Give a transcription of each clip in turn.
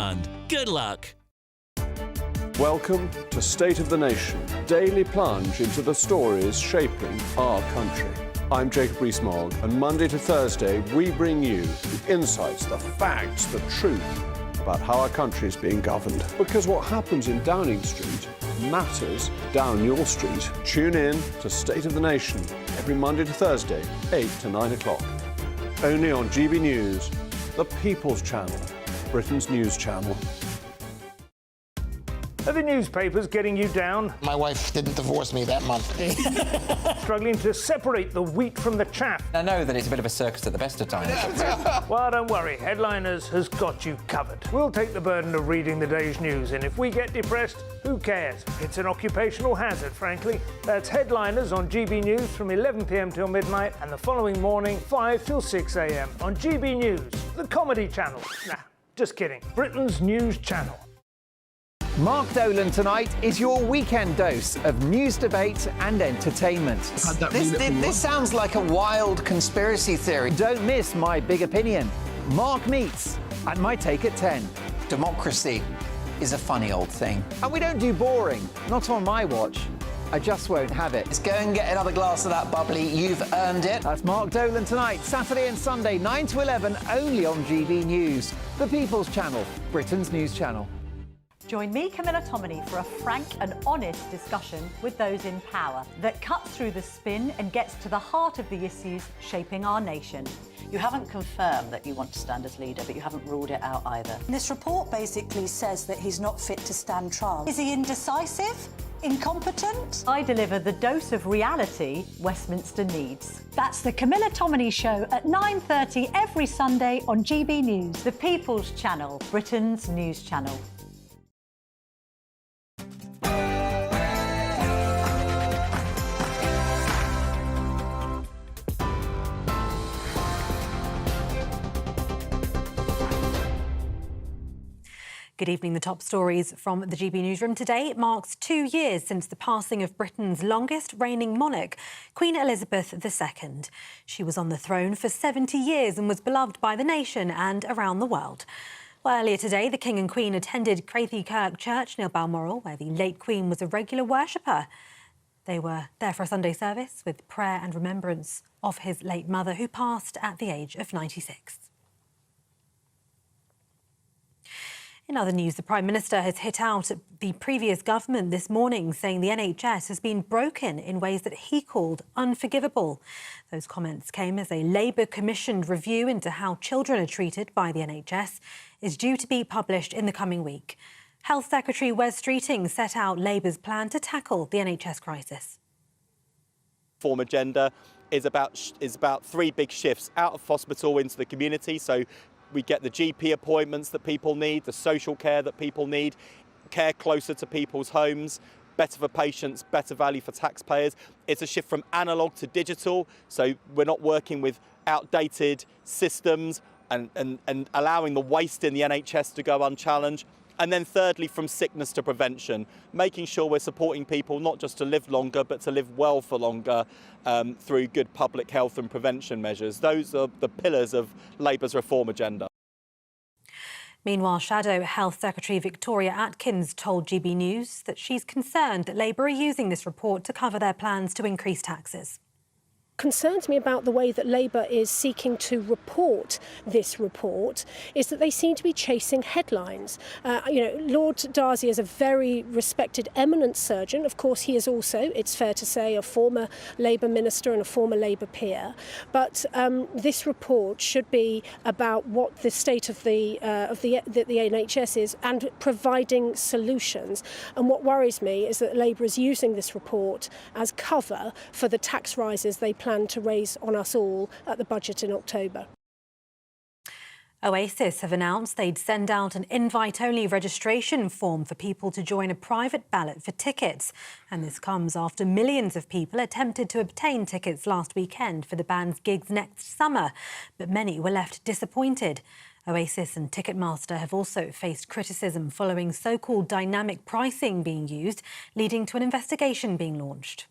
fund. Good luck. Welcome to State of the Nation, daily plunge into the stories shaping our country. I'm Jacob Rees-Mogg, and Monday to Thursday we bring you the insights, the facts, the truth about how our country is being governed. Because what happens in Downing Street matters down your street. Tune in to State of the Nation every Monday to Thursday, 8 to 9 o'clock. Only on GB News, the People's Channel, Britain's news channel. Are the newspapers getting you down? My wife didn't divorce me that month. Struggling to separate the wheat from the chaff? I know that it's a bit of a circus at the best of times. Well, don't worry, Headliners has got you covered. We'll take the burden of reading the day's news, and if we get depressed, who cares? It's an occupational hazard, frankly. That's Headliners on GB News from 11 p.m. till midnight, and the following morning, 5 till 6 a.m. on GB News, the comedy channel. Nah, just kidding. Britain's news channel. Mark Dolan tonight is your weekend dose of news, debate and entertainment. This sounds like a wild conspiracy theory. Don't miss My Big Opinion, Mark Meets, and My Take at 10. Democracy is a funny old thing. And we don't do boring, not on my watch. I just won't have it. Let's go and get another glass of that bubbly. You've earned it. That's Mark Dolan tonight, Saturday and Sunday, 9 to 11, only on GB News, the People's Channel, Britain's news channel. Join me, Camilla Tominey, for a frank and honest discussion with those in power that cuts through the spin and gets to the heart of the issues shaping our nation. You haven't confirmed that you want to stand as leader, but you haven't ruled it out either. This report basically says that he's not fit to stand trial. Is he indecisive? Incompetent? I deliver the dose of reality Westminster needs. That's the Camilla Tominey Show at 9:30 every Sunday on GB News, the People's Channel, Britain's news channel. Good evening. The top stories from the GB Newsroom today. It marks 2 years since the passing of Britain's longest reigning monarch, Queen Elizabeth II. She was on the throne for 70 years and was beloved by the nation and around the world. Well, earlier today, the King and Queen attended Crathie Kirk Church near Balmoral, where the late Queen was a regular worshipper. They were there for a Sunday service with prayer and remembrance of his late mother, who passed at the age of 96. In other news, the Prime Minister has hit out at the previous government this morning, saying the NHS has been broken in ways that he called unforgivable. Those comments came as a Labour-commissioned review into how children are treated by the NHS is due to be published in the coming week. Health Secretary Wes Streeting set out Labour's plan to tackle the NHS crisis. Reform agenda is about three big shifts out of hospital into the community. So we get the GP appointments that people need, the social care that people need, care closer to people's homes, better for patients, better value for taxpayers. It's a shift from analogue to digital, so we're not working with outdated systems and allowing the waste in the NHS to go unchallenged. And then thirdly, from sickness to prevention, making sure we're supporting people not just to live longer, but to live well for longer through good public health and prevention measures. Those are the pillars of Labour's reform agenda. Meanwhile, Shadow Health Secretary Victoria Atkins told GB News that she's concerned that Labour are using this report to cover their plans to increase taxes. Concerns me about the way that Labour is seeking to report this report is that they seem to be chasing headlines. Lord Darzi is a very respected, eminent surgeon. Of course, he is also, it's fair to say, a former Labour minister and a former Labour peer. But this report should be about what the state of the NHS is and providing solutions. And what worries me is that Labour is using this report as cover for the tax rises they plan to raise on us all at the budget in October. Oasis have announced they'd send out an invite-only registration form for people to join a private ballot for tickets. And this comes after millions of people attempted to obtain tickets last weekend for the band's gigs next summer, but many were left disappointed. Oasis and Ticketmaster have also faced criticism following so-called dynamic pricing being used, leading to an investigation being launched.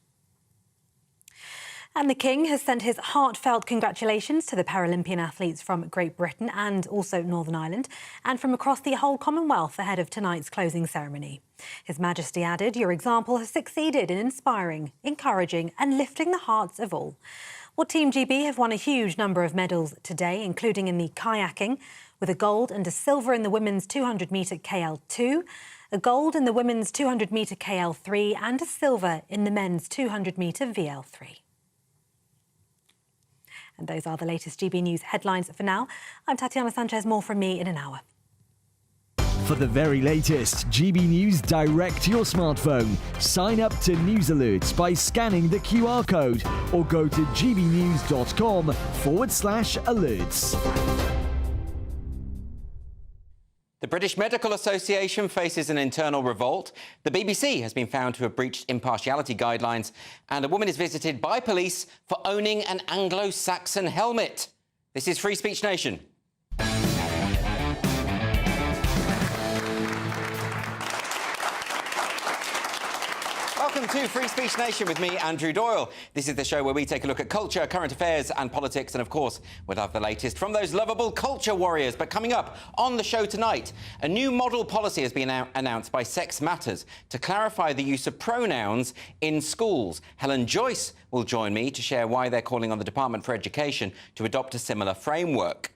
And the King has sent his heartfelt congratulations to the Paralympian athletes from Great Britain and also Northern Ireland, and from across the whole Commonwealth ahead of tonight's closing ceremony. His Majesty added, "Your example has succeeded in inspiring, encouraging and lifting the hearts of all." Well, Team GB have won a huge number of medals today, including in the kayaking, with a gold and a silver in the women's 200-metre KL2, a gold in the women's 200-metre KL3 and a silver in the men's 200-metre VL3. And those are the latest GB News headlines for now. I'm Tatiana Sanchez. More from me in an hour. For the very latest GB News direct to your smartphone, sign up to News Alerts by scanning the QR code or go to gbnews.com/alerts. The British Medical Association faces an internal revolt. The BBC has been found to have breached impartiality guidelines, and a woman is visited by police for owning an Anglo-Saxon helmet. This is Free Speech Nation. Welcome to Free Speech Nation with me, Andrew Doyle. This is the show where we take a look at culture, current affairs and politics, and of course, we'll have the latest from those lovable culture warriors. But coming up on the show tonight, a new model policy has been announced by Sex Matters to clarify the use of pronouns in schools. Helen Joyce will join me to share why they're calling on the Department for Education to adopt a similar framework.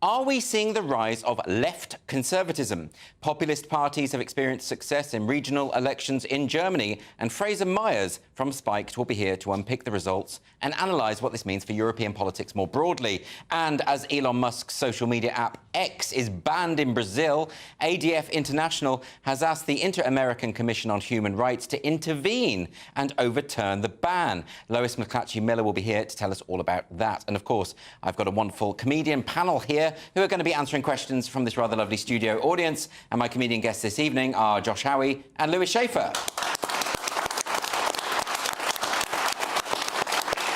Are we seeing the rise of left conservatism? Populist parties have experienced success in regional elections in Germany, and Fraser Myers from Spiked will be here to unpick the results and analyse what this means for European politics more broadly. And as Elon Musk's social media app X is banned in Brazil, ADF International has asked the Inter-American Commission on Human Rights to intervene and overturn the ban. Lois McClatchy-Miller will be here to tell us all about that. And of course, I've got a wonderful comedian panel here who are going to be answering questions from this rather lovely studio audience. And my comedian guests this evening are Josh Howie and Lewis Schaefer.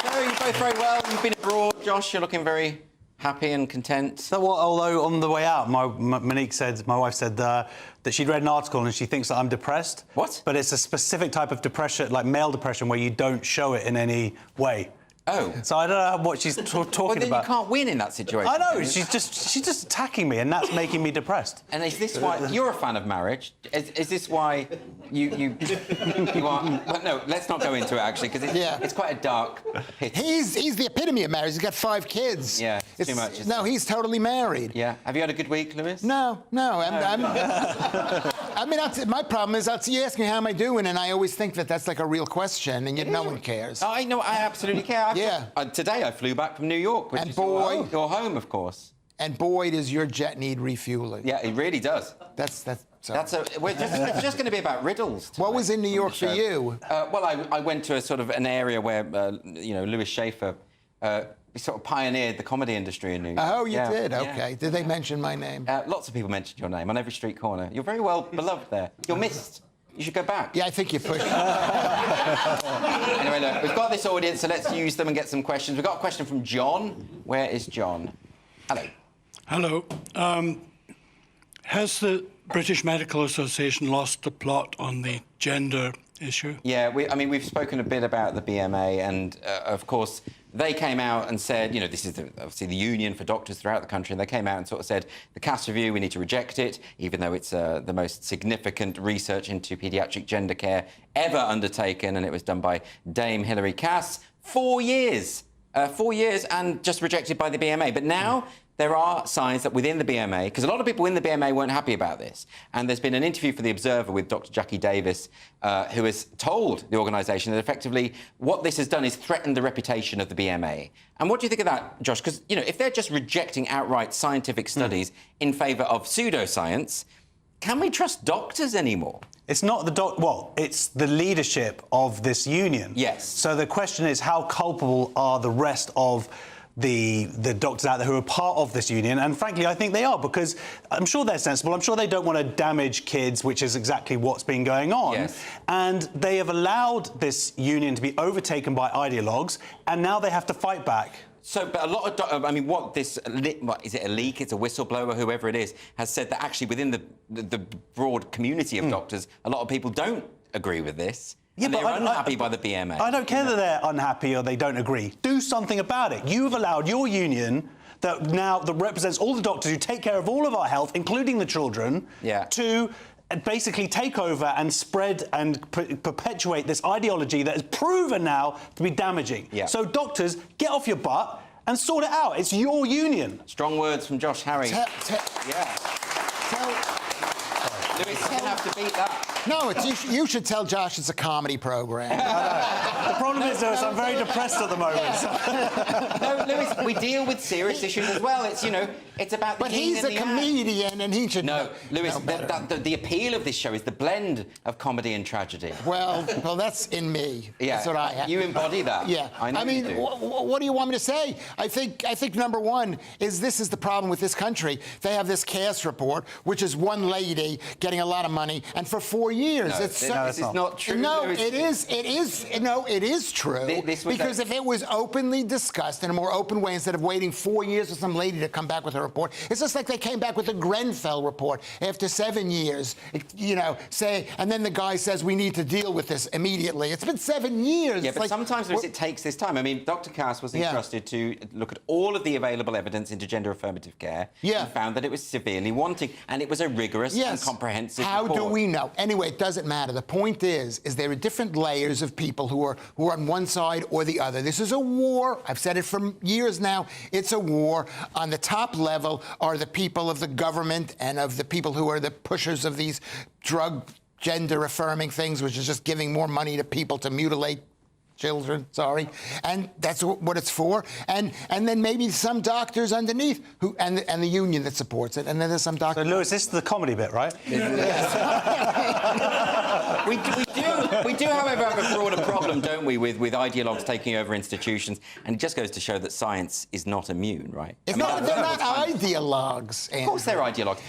So, you're both very well. You've been abroad. Josh, you're looking very happy and content. So, although on the way out, my wife said that she'd read an article and she thinks that I'm depressed. What? But it's a specific type of depression, like male depression, where you don't show it in any way. Oh. So I don't know what she's talking about. Well, then you can't win in that situation. I know. She's just attacking me, and that's making me depressed. And is this why you're a fan of marriage? Is this why you are? Well, no, let's not go into it actually, because it's quite a dark pit. He's the epitome of marriage. He's got 5 kids. Yeah, it's too much. No, he's totally married. Yeah. Have you had a good week, Lewis? No. I mean, my problem is you ask me how am I doing, and I always think that that's like a real question, and no one cares. I know. I absolutely care. Yeah. Today I flew back from New York, which is your home, of course. And boy, does your jet need refueling. Yeah, it really does. It's just going to be about riddles tonight. What was in New York for you? Well, I went to a sort of an area where, Lewis Schaefer sort of pioneered the comedy industry in New York. Oh, you did? OK. Did they mention my name? Lots of people mentioned your name on every street corner. You're very well beloved there. You're missed. You should go back. Yeah, I think you pushed. Anyway, look, we've got this audience, so let's use them and get some questions. We've got a question from John. Where is John? Hello. Hello. Has the British Medical Association lost the plot on the gender issue? Yeah, we've spoken a bit about the BMA, and of course, they came out and said, this is obviously the union for doctors throughout the country, and they came out and sort of said, the Cass review, we need to reject it, even though it's the most significant research into paediatric gender care ever undertaken, and it was done by Dame Hilary Cass. 4 years. 4 years and just rejected by the BMA. But now there are signs that within the BMA, because a lot of people in the BMA weren't happy about this, and there's been an interview for The Observer with Dr. Jackie Davis, who has told the organisation that effectively what this has done is threatened the reputation of the BMA. And what do you think of that, Josh? Because, if they're just rejecting outright scientific studies in favour of pseudoscience, can we trust doctors anymore? It's not it's the leadership of this union. Yes. So the question is, how culpable are the rest of the doctors out there who are part of this union? And frankly, I think they are, because I'm sure they're sensible. I'm sure they don't want to damage kids, which is exactly what's been going on. Yes. And they have allowed this union to be overtaken by ideologues, and now they have to fight back. So, but a lot of, what is it a leak? It's a whistleblower, whoever it is, has said that actually within the broad community of doctors, a lot of people don't agree with this. Yeah, and but they're unhappy by the BMA. I don't care that they're unhappy or they don't agree. Do something about it. You've allowed your union that represents all the doctors who take care of all of our health, including the children, to basically take over and spread and perpetuate this ideology that is proven now to be damaging. Yeah. So doctors, get off your butt and sort it out. It's your union. Strong words from Josh Harry. Yeah. Lewis, you're going to have to beat that. No, you should tell Josh it's a comedy program. The problem is, Lewis, I'm very depressed at the moment. No, Lewis, we deal with serious issues as well. It's, you know, it's about the But yin he's and a the yang. comedian, and he should No, Lewis, the appeal of this show is the blend of comedy and tragedy. Well, that's in me. Yeah, That's what I have. you embody that. Yeah. I know mean, you do. what do you want me to say? I think number one is this is the problem with this country. They have this CAS report, which is one lady getting a lot of money, and for 4 years. No, this is not true. No, Lewis. it is. No, it is true. Because if it was openly discussed in a more open way, instead of waiting 4 years for some lady to come back with a report, it's just like they came back with the Grenfell report after 7 years. And then the guy says we need to deal with this immediately. It's been 7 years. Yeah, but sometimes Lewis, it takes this time. I mean, Dr. Cass was entrusted to look at all of the available evidence into gender affirmative care and found that it was severely wanting, and it was a rigorous and comprehensive report. How do we know? Anyway, it doesn't matter. The point is there are different layers of people who are on one side or the other. This is a war. I've said it for years now. It's a war. On the top level are the people of the government and of the people who are the pushers of these drug gender-affirming things, which is just giving more money to people to mutilate children, and that's what it's for. And then maybe some doctors underneath and the union that supports it. And then there's some doctors. So, Lewis, this is the comedy bit, right? We do, however, have a broader problem, don't we, with ideologues taking over institutions, and it just goes to show that science is not immune, right? They're not ideologues. Of course they're ideologues.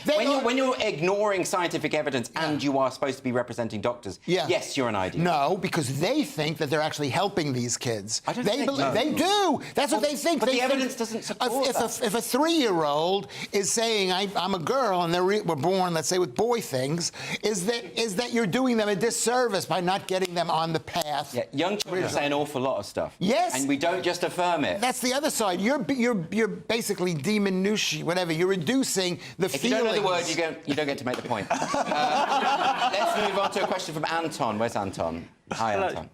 When you're ignoring scientific evidence and you are supposed to be representing doctors, yes, you're an ideologue. No, because they think that they're actually helping these kids. I don't think they do. That's what they think. But the evidence doesn't support that. If a 3-year-old is saying, I'm a girl, and we're born, let's say, with boy things, is that you're doing them a disservice by not getting them on the path. Yeah, young children say an awful lot of stuff. Yes. And we don't just affirm it. That's the other side. You're basically diminution, whatever. You're reducing the feelings. If you don't know the word, you don't get to make the point. Let's move on to a question from Anton. Where's Anton? Hi, Anton.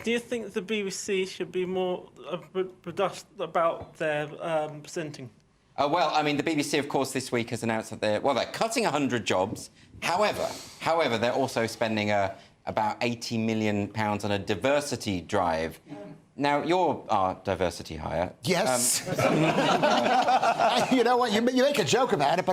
Do you think the BBC should be more robust about their presenting? Well, I mean, the BBC, of course, this week has announced that they're cutting 100 jobs. However, they're also spending about £80 million on a diversity drive. Now, you're our diversity hire. Yes. You know what? You make a joke about it,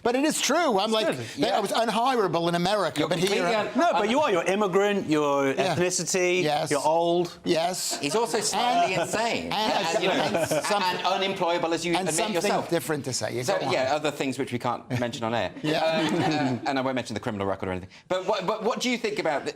but it is true. I'm like, I was unhirable in America, but here... No, but you are. You're immigrant, your ethnicity, you're old. Yes. He's also slightly insane. And unemployable, as you admit yourself. And something different to say. So, other things which we can't mention on air. And I won't mention the criminal record or anything. But what do you think about...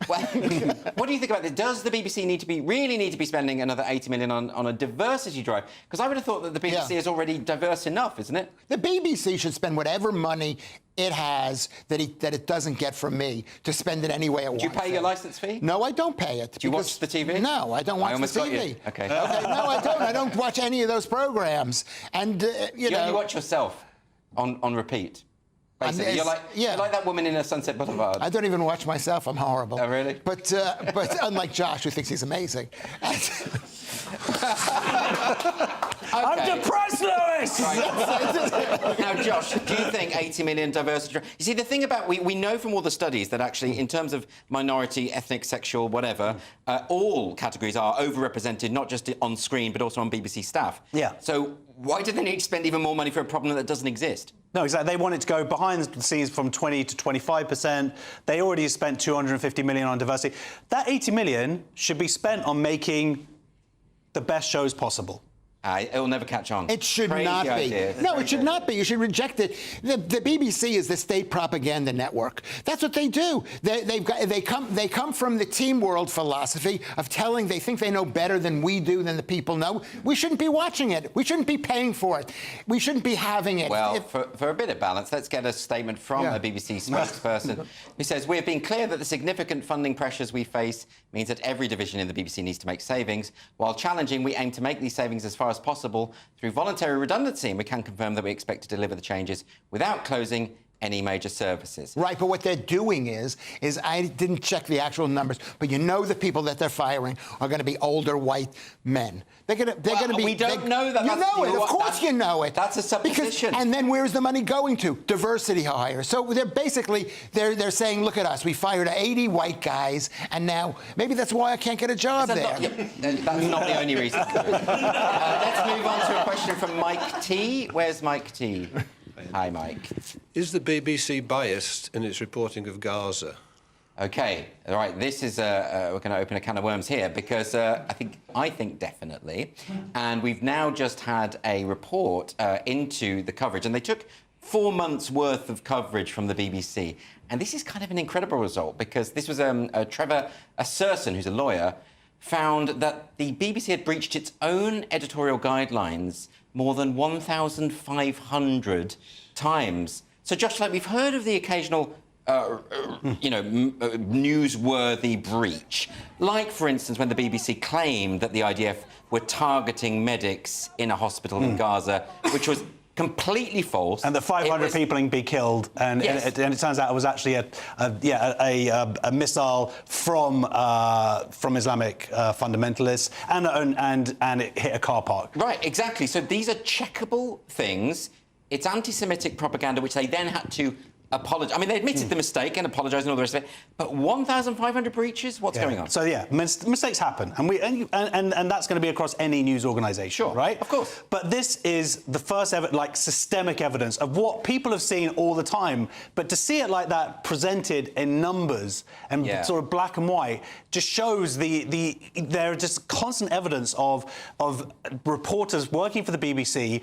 what do you think about this? Does the BBC really need to be spending another 80 million on a diversity drive? Because I would have thought that the BBC is already diverse enough, isn't it? The BBC should spend whatever money it has that it doesn't get from me to spend it any way it wants. Do you pay your licence fee? No, I don't pay it. Do you watch the TV? No, I don't watch the TV. Got you. Okay. No, I don't. I don't watch any of those programs. And you know, only watch yourself on repeat. Basically, you're like that woman in Sunset Boulevard. I don't even watch myself. I'm horrible. Oh, really? But unlike Josh, who thinks he's amazing. I'm depressed, Lewis! Right. Now, Josh, do you think 80 million diversity... You see, the thing about... We know from all the studies that actually, in terms of minority, ethnic, sexual, whatever, all categories are overrepresented, not just on screen, but also on BBC staff. Yeah. So why do they need to spend even more money for a problem that doesn't exist? No, exactly. They want it to go behind the scenes from 20 to 25%. They already spent 250 million on diversity. That 80 million should be spent on making the best shows possible. It'll never catch on. It should Crazy not be. idea. No, Very, it should very not be. You should reject it. The BBC is the state propaganda network. That's what they do. They come from the team world philosophy of telling they think they know better than we do, than the people know. We shouldn't be watching it. We shouldn't be paying for it. We shouldn't be having it. Well, for a bit of balance, let's get a statement from a BBC spokesperson who says, "We have been clear that the significant funding pressures we face means that every division in the BBC needs to make savings. While challenging, we aim to make these savings as far as possible through voluntary redundancy, and we can confirm that we expect to deliver the changes without closing any major services." Right, but what they're doing is I didn't check the actual numbers, but you know the people that they're firing are going to be older white men. They're going to be. We don't know that. You know it. Of course you know it. That's a supposition. And then where's the money going to? Diversity hires. So they're basically they're saying, look at us. We fired 80 white guys, and now maybe that's why I can't get a job there. That's not the only reason. Let's move on to a question from Mike T. Where's Mike T? Hi, Mike. Is the BBC biased in its reporting of Gaza? OK, all right, this is... we're going to open a can of worms here, because I think definitely. And we've now just had a report into the coverage, and they took 4 months' worth of coverage from the BBC. And this is kind of an incredible result, because this was Trevor Serson, who's a lawyer, found that the BBC had breached its own editorial guidelines more than 1,500 times. So, Josh, like, we've heard of the occasional, newsworthy breach. Like, for instance, when the BBC claimed that the IDF were targeting medics in a hospital in Gaza, which was completely false. And the 500 people be killed, and, Yes. it turns out it was actually a missile from Islamic fundamentalists, and it hit a car park. Right, exactly. So these are checkable things. It's anti-Semitic propaganda, which they then had to apologise. I mean, they admitted the mistake and apologised and all the rest of it. But 1,500 breaches? What's going on? So, mistakes happen. And that's going to be across any news organisation, right? Of course. But this is the first ever, systemic evidence of what people have seen all the time. But to see it like that presented in numbers and sort of black and white just shows there are just constant evidence of reporters working for the BBC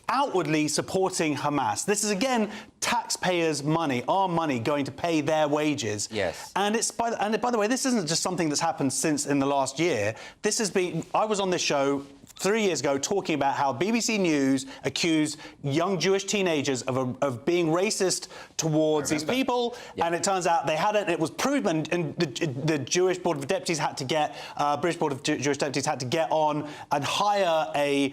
outwardly supporting Hamas. This is, again, taxpayers' money, our money, going to pay their wages. Yes. And by the way, this isn't just something that's happened in the last year. This has been. I was on this show 3 years ago talking about how BBC News accused young Jewish teenagers of being racist towards these people, and it turns out they hadn't. It was proven, and the Jewish Board of Deputies had to get British Board of Jewish Deputies had to get on and hire a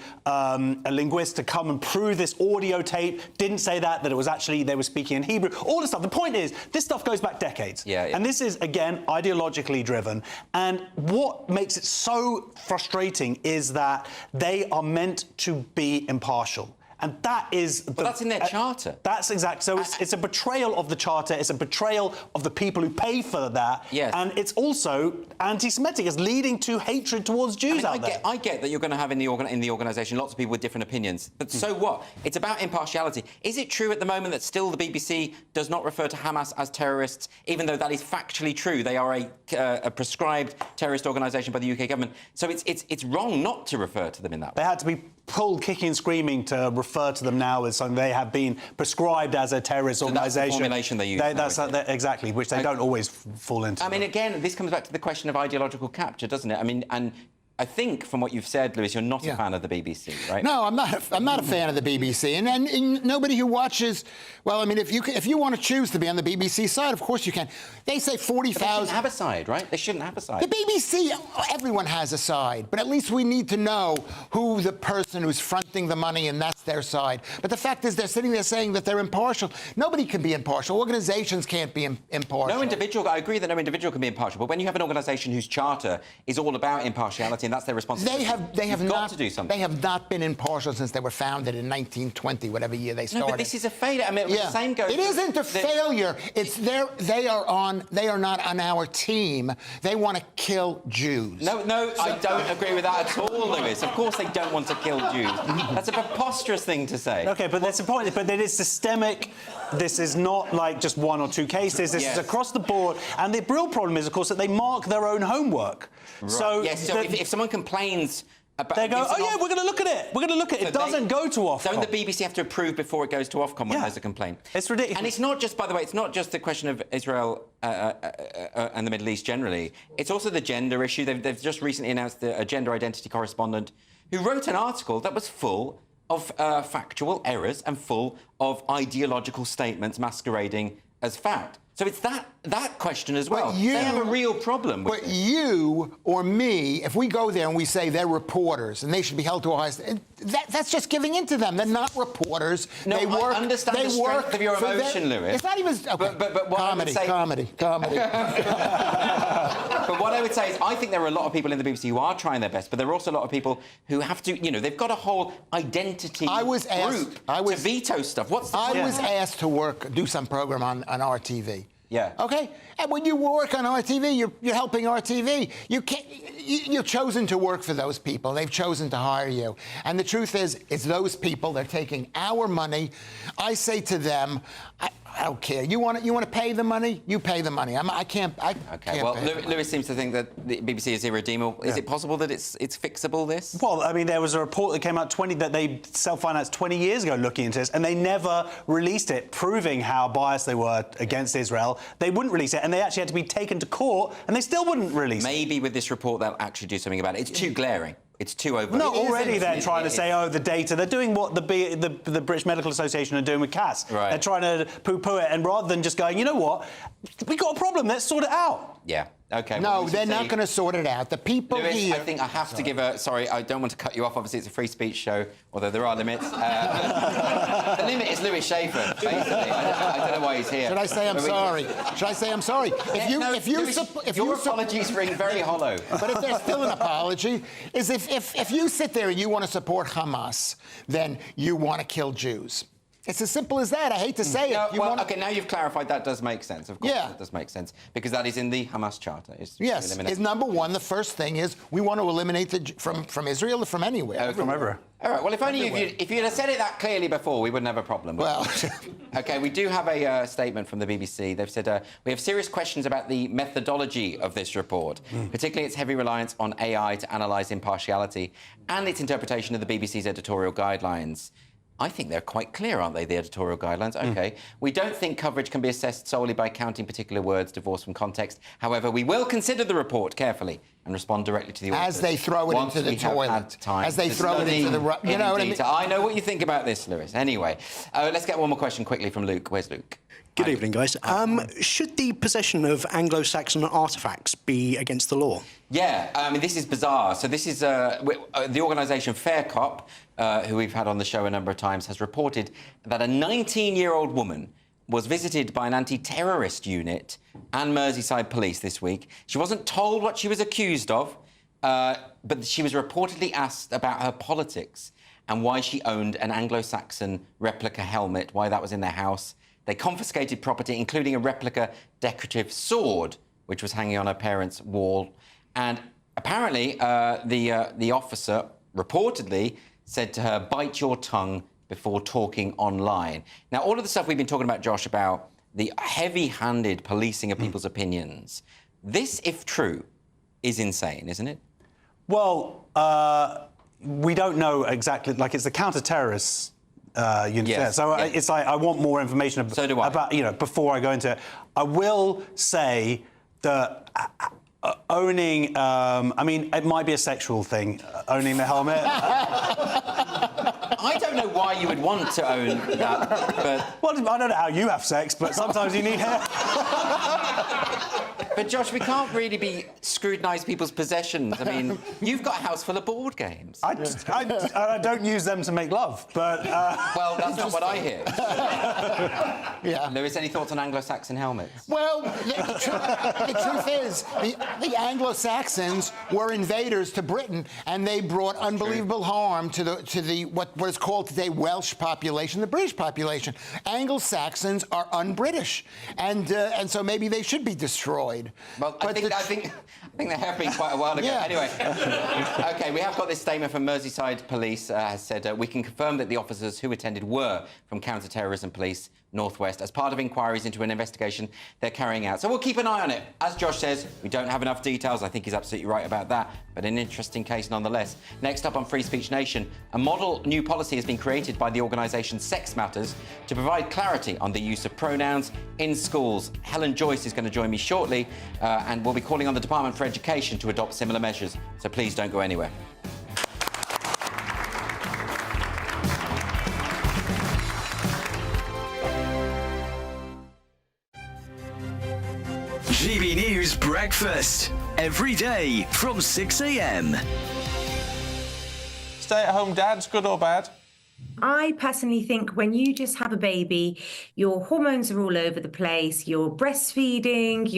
linguist to come and prove this audio tape. Didn't say that it was actually they were speaking in Hebrew. All this stuff. The point is, this stuff goes back decades, and this is again ideologically driven. And what makes it so frustrating is that they are meant to be impartial. And that is... But that's in their charter. That's exactly... So it's a betrayal of the charter. It's a betrayal of the people who pay for that. Yes. And it's also anti-Semitic. It's leading to hatred towards Jews out there. I get that you're going to have in the organisation lots of people with different opinions. But so what? It's about impartiality. Is it true at the moment that still the BBC does not refer to Hamas as terrorists, even though that is factually true? They are a prescribed terrorist organisation by the UK government. So it's wrong not to refer to them in that way. They had to be pulled kicking and screaming to refer to them now as something they have been prescribed as a terrorist organisation. That's the formulation they use. Exactly, which they don't always fall into. I mean, again, this comes back to the question of ideological capture, doesn't it? I mean, and I think from what you've said, Lewis, you're not a fan of the BBC, right? No, I'm not a fan of the BBC, and nobody who watches. Well, I mean, if you want to choose to be on the BBC side, of course you can. They say 40,000. They shouldn't have a side, right? They shouldn't have a side. The BBC, everyone has a side, but at least we need to know who the person who's fronting the money, and that's their side. But the fact is, they're sitting there saying that they're impartial. Nobody can be impartial. Organizations can't be impartial. No individual. I agree that no individual can be impartial, but when you have an organisation whose charter is all about impartiality, and that's their responsibility. They have got to do something. They have not been impartial since they were founded in 1920, whatever year they started. No, but this is a failure. I mean, the same goes. It isn't a failure. It's they are not on our team. They want to kill Jews. No, I don't agree with that at all, Lewis. Of course they don't want to kill Jews. That's a preposterous thing to say. OK, but that's the point. But it is systemic. This is not like just one or two cases. This is across the board. And the real problem is, of course, that they mark their own homework. Right. So if someone complains They go, oh, yeah, we're going to look at it. We're going to look at it. It doesn't go to Ofcom. Don't the BBC have to approve before it goes to Ofcom when there's a complaint? It's ridiculous. And it's not just, by the way, it's not just the question of Israel and the Middle East generally. It's also the gender issue. They've just recently announced a gender identity correspondent who wrote an article that was full of factual errors and full of ideological statements masquerading as fact. So it's that question as well. They have a real problem with it. You or me, if we go there and we say they're reporters and they should be held to a high standard, that's just giving in to them. They're not reporters. No, they work, I understand the strength of your emotion, Lewis. It's not even... Okay. But what comedy. But what I would say is I think there are a lot of people in the BBC who are trying their best, but there are also a lot of people who have to, they've got a whole identity group to veto stuff. I was asked to do some program on RTV. Yeah. Okay. And when you work on RTV, you're helping RTV. You're chosen to work for those people. They've chosen to hire you. And the truth is, it's those people. They're taking our money. I say to them, I don't care. You want to pay the money? You pay the money. I can't. Okay. Well, Lewis seems to think that the BBC is irredeemable. Is it possible that it's fixable? This? Well, I mean, there was a report that came out that they self-financed 20 years ago looking into this, and they never released it, proving how biased they were against Israel. They wouldn't release it, and they actually had to be taken to court, and they still wouldn't release it. Maybe with this report they'll actually do something about it. It's too glaring. It's too over. No, already they're trying to say, oh, the data. They're doing what the British Medical Association are doing with CAS. Right. They're trying to poo-poo it, and rather than just going, you know what, we got a problem, let's sort it out. Yeah. OK. No, they're not going to sort it out. The people Lewis, here... I think I have to give a... Sorry, I don't want to cut you off. Obviously, it's a free speech show, although there are limits. The limit is Lewis Schaffer, basically. I don't know why he's here. Should I say I'm sorry? Should I say I'm sorry? Your apologies ring very hollow. But if there's still an apology, is if you sit there and you want to support Hamas, then you want to kill Jews. It's as simple as that. I hate to say it. OK, now you've clarified. That does make sense. Of course, that does make sense. Because that is in the Hamas Charter. Yes. Is number one, the first thing is we want to eliminate from Israel or from anywhere. From everywhere. All right, well, if only if you'd have said it that clearly before, we wouldn't have a problem. Well... OK, we do have a statement from the BBC. They've said, we have serious questions about the methodology of this report, particularly its heavy reliance on AI to analyse impartiality and its interpretation of the BBC's editorial guidelines. I think they're quite clear, aren't they, the editorial guidelines? OK. We don't think coverage can be assessed solely by counting particular words divorced from context. However, we will consider the report carefully and respond directly to the authors. As they throw it into the toilet. As they throw it into the... You know what I mean? I know what you think about this, Lewis. Anyway, let's get one more question quickly from Luke. Where's Luke? Good evening, guys. Should the possession of Anglo-Saxon artefacts be against the law? Yeah, I mean, this is bizarre. So this is the organisation FairCop, who we've had on the show a number of times, has reported that a 19-year-old woman was visited by an anti-terrorist unit and Merseyside police this week. She wasn't told what she was accused of, but she was reportedly asked about her politics and why she owned an Anglo-Saxon replica helmet, why that was in their house. They confiscated property, including a replica decorative sword, which was hanging on her parents' wall. And apparently, the officer reportedly said to her, bite your tongue before talking online. Now, all of the stuff we've been talking about, Josh, about the heavy-handed policing of people's opinions, this, if true, is insane, isn't it? Well, we don't know exactly. Like, it's the counter-terrorists unit. Yes, So it's like I want more information about, before I go into it. I will say that owning, I mean, it might be a sexual thing, owning the helmet. I don't know why you would want to own that, but... Well, I don't know how you have sex, but sometimes you need hair. But, Josh, we can't really be scrutinising people's possessions. I mean, you've got a house full of board games. I don't use them to make love, but... Well, that's not what I hear. Yeah. Lewis, any thoughts on Anglo-Saxon helmets? Well, the truth is, the Anglo-Saxons were invaders to Britain, and they brought unbelievable harm to the what is called today Welsh population, the British population. Anglo-Saxons are un-British, and so maybe they should be destroyed. Well, I think there have been quite a while ago. Yeah. Anyway, OK, we have got this statement from Merseyside Police has said, we can confirm that the officers who attended were from counter-terrorism police, Northwest as part of inquiries into an investigation they're carrying out. So we'll keep an eye on it. As Josh says, we don't have enough details. I think he's absolutely right about that, but an interesting case nonetheless. Next up on Free Speech Nation, a model new policy has been created by the organisation Sex Matters to provide clarity on the use of pronouns in schools. Helen Joyce is going to join me shortly, and we'll be calling on the Department for Education to adopt similar measures. So please don't go anywhere. GB News Breakfast, every day from 6 a.m. Stay-at-home dads, good or bad? I personally think when you just have a baby, your hormones are all over the place, you're breastfeeding,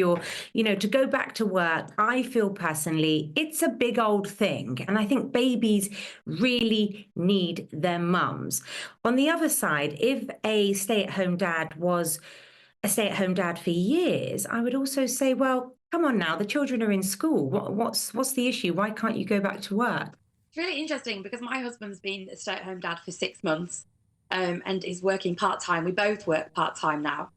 to go back to work, I feel personally it's a big old thing. And I think babies really need their mums. On the other side, if a stay-at-home dad was a stay-at-home dad for years, I would also say, well, come on now, the children are in school. What's the issue? Why can't you go back to work? It's really interesting because my husband's been a stay-at-home dad for 6 months and is working part-time. We both work part-time now.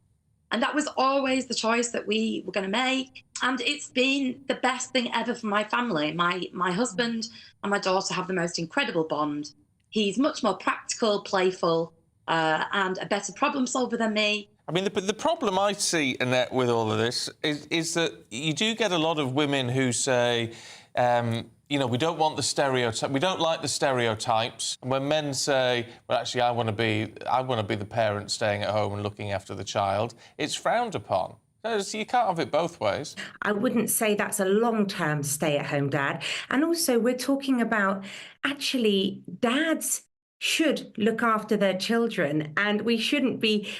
And that was always the choice that we were going to make. And it's been the best thing ever for my family. My husband and my daughter have the most incredible bond. He's much more practical, playful, and a better problem solver than me. I mean, the problem I see, Annette, with all of this is that you do get a lot of women who say, we don't want the stereotype. We don't like the stereotypes. And when men say, well, actually, I want to be the parent staying at home and looking after the child, it's frowned upon. So you can't have it both ways. I wouldn't say that's a long-term stay-at-home dad. And also, we're talking about actually dads should look after their children, and we shouldn't be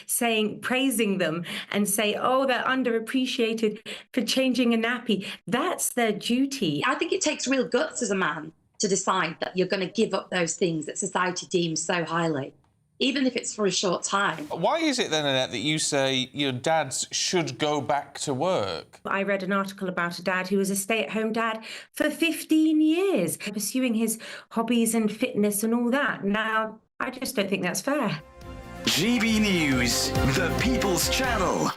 praising them and say, oh, they're underappreciated for changing a nappy. That's their duty. I think it takes real guts as a man to decide that you're going to give up those things that society deems so highly, even if it's for a short time. Why is it then, Annette, that you say dads should go back to work? I read an article about a dad who was a stay-at-home dad for 15 years, pursuing his hobbies and fitness and all that. Now, I just don't think that's fair. GB News, the People's Channel.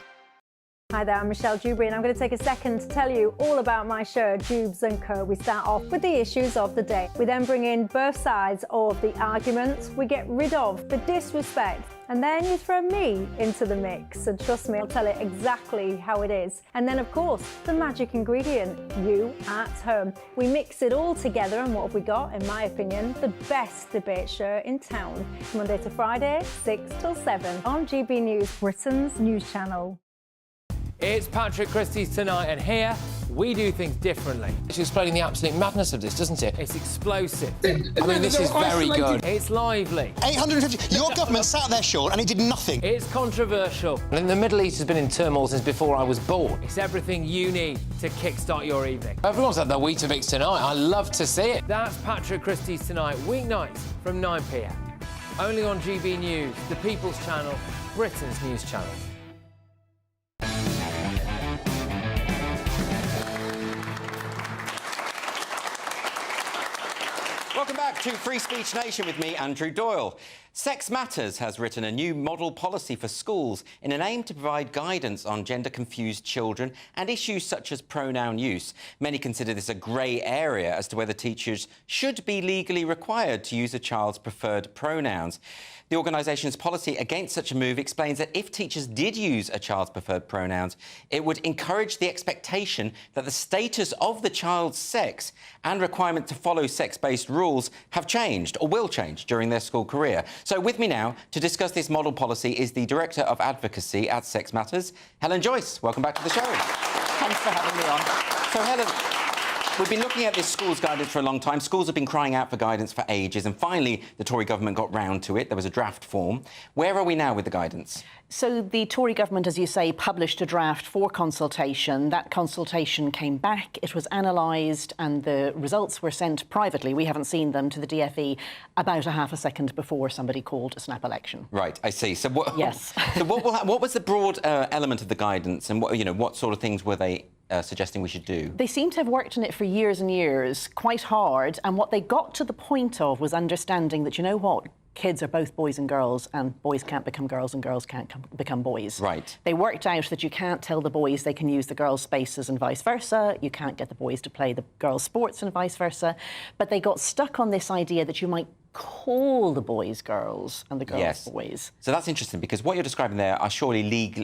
Hi there, I'm Michelle Dewberry, and I'm going to take a second to tell you all about my show, Dubes & Co. We start off with the issues of the day. We then bring in both sides of the arguments. We get rid of the disrespect. And then you throw me into the mix. And trust me, I'll tell it exactly how it is. And then, of course, the magic ingredient, you at home. We mix it all together, and what have we got? In my opinion, the best debate show in town. Monday to Friday, 6 till 7 on GB News, Britain's news channel. It's Patrick Christie's Tonight, and here we do things differently. It's explaining the absolute madness of this, doesn't it? It's explosive. I mean, this is very good. It's lively. 850. Your government sat there, Sean, and it did nothing. It's controversial. And the Middle East has been in turmoil since before I was born. It's everything you need to kickstart your evening. Everyone's had their Weetabix tonight. I love to see it. That's Patrick Christie's Tonight, weeknights from 9 p.m. Only on GB News, the People's Channel, Britain's news channel. Welcome back to Free Speech Nation with me, Andrew Doyle. Sex Matters has written a new model policy for schools in an aim to provide guidance on gender-confused children and issues such as pronoun use. Many consider this a grey area as to whether teachers should be legally required to use a child's preferred pronouns. The organisation's policy against such a move explains that if teachers did use a child's preferred pronouns, it would encourage the expectation that the status of the child's sex and requirement to follow sex-based rules have changed or will change during their school career. So with me now to discuss this model policy is the Director of Advocacy at Sex Matters, Helen Joyce. Welcome back to the show. Thanks for having me on. So, Helen, we've been looking at this schools guidance for a long time. Schools have been crying out for guidance for ages, and finally the Tory government got round to it. There was a draft form. Where are we now with the guidance? So the Tory government, as you say, published a draft for consultation. That consultation came back, it was analysed, and the results were sent privately. We haven't seen them to the DfE about a half a second before somebody called a snap election. Right, I see. So what? Yes. So what was the broad element of the guidance, and what sort of things were they suggesting we should do? They seem to have worked on it for years and years, quite hard, and what they got to the point of was understanding that, you know what, kids are both boys and girls, and boys can't become girls and girls can't become boys. Right. They worked out that you can't tell the boys they can use the girls' spaces and vice versa. You can't get the boys to play the girls' sports and vice versa. But they got stuck on this idea that you might call the boys girls and the girls boys. So that's interesting, because what you're describing there are surely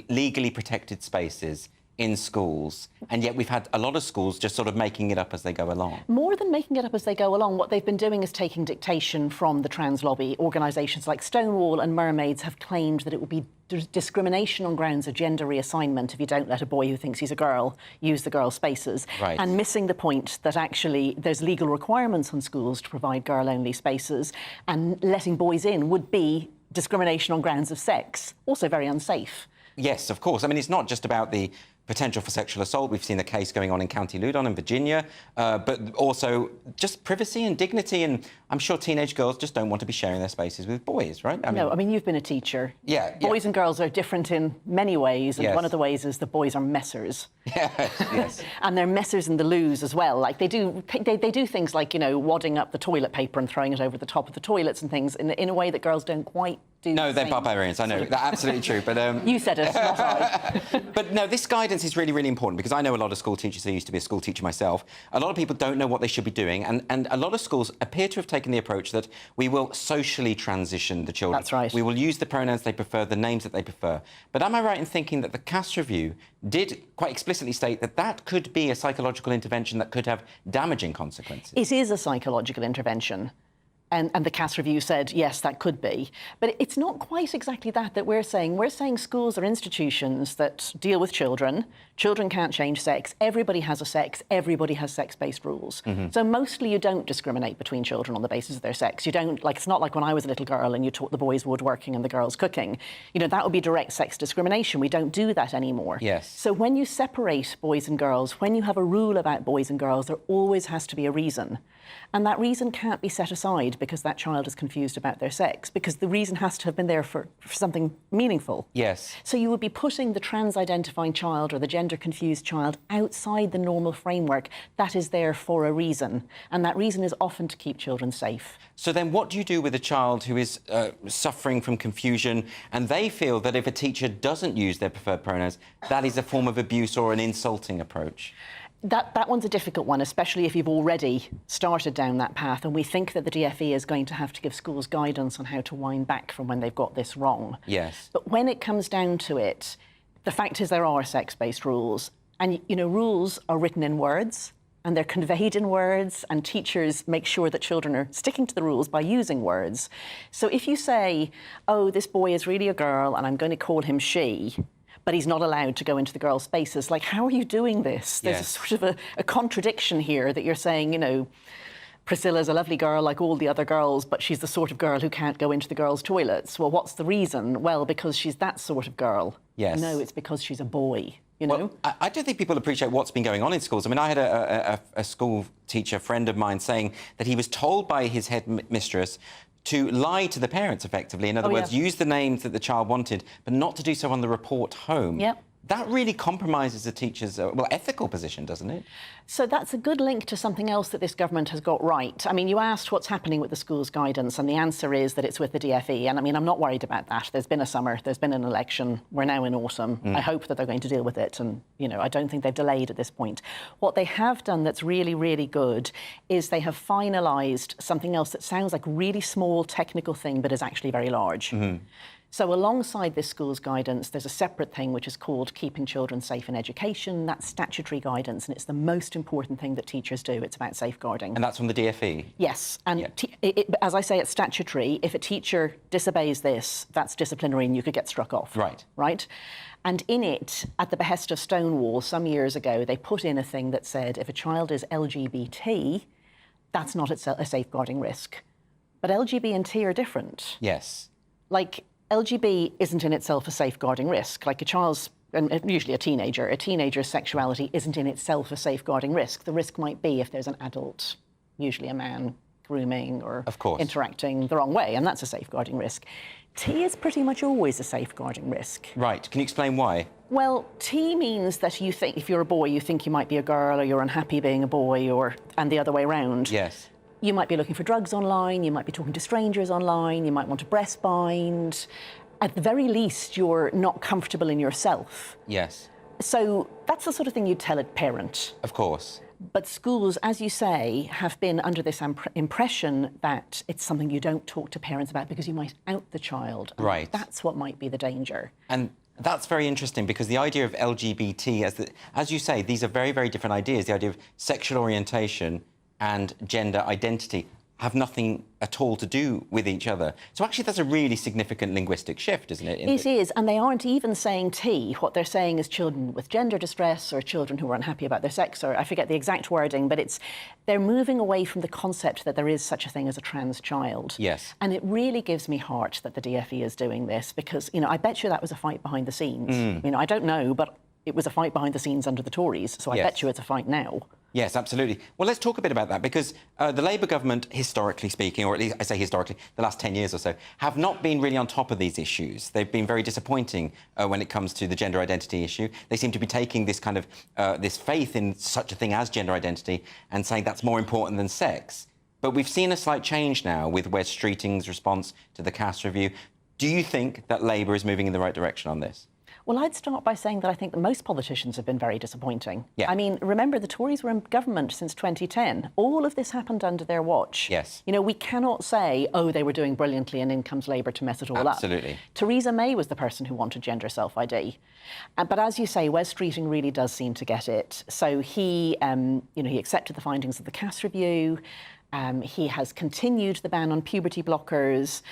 legally protected spaces in schools, and yet we've had a lot of schools just sort of making it up as they go along. More than making it up as they go along, what they've been doing is taking dictation from the trans lobby. Organisations like Stonewall and Mermaids have claimed that it will be discrimination on grounds of gender reassignment if you don't let a boy who thinks he's a girl use the girl spaces. Right. And missing the point that actually there's legal requirements on schools to provide girl-only spaces, and letting boys in would be discrimination on grounds of sex. Also very unsafe. Yes, of course. I mean, it's not just about the potential for sexual assault. We've seen the case going on in County Loudon in Virginia, but also just privacy and dignity. And I'm sure teenage girls just don't want to be sharing their spaces with boys, right? I mean, you've been a teacher. Yeah. Boys and girls are different in many ways, and Yes. one of the ways is the boys are messers. Yes. And they're messers in the loos as well. Like they do things like, you know, wadding up the toilet paper and throwing it over the top of the toilets and things in a way that girls don't quite do. No, they're barbarians, I know. They're absolutely true. But you said it, not I. But no, this guidance is really, really important, because I know a lot of school teachers. I used to be a school teacher myself. A lot of people don't know what they should be doing, and a lot of schools appear to have taken the approach that we will socially transition the children. That's right. We will use the pronouns they prefer, the names that they prefer. But am I right in thinking that the Cass Review did quite explicitly state that that could be a psychological intervention that could have damaging consequences? It is a psychological intervention. And the Cass Review said, yes, that could be. But it's not quite exactly that we're saying. We're saying schools are institutions that deal with children. Children can't change sex. Everybody has a sex. Everybody has sex-based rules. So mostly you don't discriminate between children on the basis of their sex. You don't, like, it's not like when I was a little girl and you taught the boys woodworking and the girls cooking. You know, that would be direct sex discrimination. We don't do that anymore. Yes. So when you separate boys and girls, when you have a rule about boys and girls, there always has to be a reason. And that reason can't be set aside because that child is confused about their sex, because the reason has to have been there for something meaningful. Yes. So you would be putting the trans-identifying child or the gender-confused child outside the normal framework that is there for a reason. And that reason is often to keep children safe. So then what do you do with a child who is suffering from confusion, and they feel that if a teacher doesn't use their preferred pronouns, that is a form of abuse or an insulting approach? That one's a difficult one, especially if you've already started down that path. And we think that the DfE is going to have to give schools guidance on how to wind back from when they've got this wrong. Yes. But when it comes down to it, the fact is there are sex-based rules. And, you know, rules are written in words and they're conveyed in words, and teachers make sure that children are sticking to the rules by using words. So if you say, oh, this boy is really a girl and I'm going to call him she, but he's not allowed to go into the girls' spaces. Like, how are you doing this? There's a sort of a contradiction here that you're saying, you know, Priscilla's a lovely girl like all the other girls, but she's the sort of girl who can't go into the girls' toilets. Well, what's the reason? Well, because she's that sort of girl. Yes. No, it's because she's a boy. You know? Well, I don't think people appreciate what's been going on in schools. I mean, I had a school teacher friend of mine saying that he was told by his head mistress to lie to the parents, effectively. In other words, use the names that the child wanted, but not to do so on the report home. Yep. That really compromises a teacher's, ethical position, doesn't it? So that's a good link to something else that this government has got right. I mean, you asked what's happening with the schools' guidance, and the answer is that it's with the DfE. And I mean, I'm not worried about that. There's been a summer, there's been an election, we're now in autumn. I hope that they're going to deal with it, and, you know, I don't think they've delayed at this point. What they have done that's really, really good is they have finalised something else that sounds like a really small technical thing, but is actually very large. So alongside this school's guidance, there's a separate thing which is called Keeping Children Safe in Education. That's statutory guidance, and it's the most important thing that teachers do. It's about safeguarding. And that's from the DfE? Yes. And as I say, it's statutory. If a teacher disobeys this, that's disciplinary and you could get struck off. Right. Right? And in it, at the behest of Stonewall, some years ago, they put in a thing that said if a child is LGBT, that's not a safeguarding risk. But LGB and T are different. Yes. Like, LGB isn't in itself a safeguarding risk. Like a child's, and usually a teenager's sexuality isn't in itself a safeguarding risk. The risk might be if there's an adult, usually a man, grooming or interacting the wrong way, and that's a safeguarding risk. T is pretty much always a safeguarding risk. Right. Can you explain why? Well, T means that you think, if you're a boy, you think you might be a girl, or you're unhappy being a boy, and the other way around. Yes. You might be looking for drugs online, you might be talking to strangers online, you might want to breastbind. At the very least, you're not comfortable in yourself. Yes. So that's the sort of thing you'd tell a parent. Of course. But schools, as you say, have been under this impression that it's something you don't talk to parents about because you might out the child. And right. That's what might be the danger. And that's very interesting because the idea of LGBT, as you say, these are very, very different ideas. The idea of sexual orientation and gender identity have nothing at all to do with each other. So actually that's a really significant linguistic shift, isn't it? It is, and they aren't even saying T. What they're saying is children with gender distress or children who are unhappy about their sex, or I forget the exact wording, but they're moving away from the concept that there is such a thing as a trans child. Yes. And it really gives me heart that the DfE is doing this because, you know, I bet you that was a fight behind the scenes. You know, I don't know, but it was a fight behind the scenes under the Tories, so I bet you it's a fight now. Yes, absolutely. Well, let's talk a bit about that because the Labour government, historically speaking, or at least I say historically, the last 10 years or so, have not been really on top of these issues. They've been very disappointing when it comes to the gender identity issue. They seem to be taking this kind of this faith in such a thing as gender identity and saying that's more important than sex. But we've seen a slight change now with Wes Streeting's response to the Cass review. Do you think that Labour is moving in the right direction on this? Well, I'd start by saying that I think that most politicians have been very disappointing. Yeah. I mean, remember, the Tories were in government since 2010. All of this happened under their watch. Yes. You know, we cannot say, oh, they were doing brilliantly and in comes Labour to mess it all up. Absolutely. Theresa May was the person who wanted gender self-ID. But as you say, Wes Streeting really does seem to get it. So he, you know, he accepted the findings of the Cass review. He has continued the ban on puberty blockers.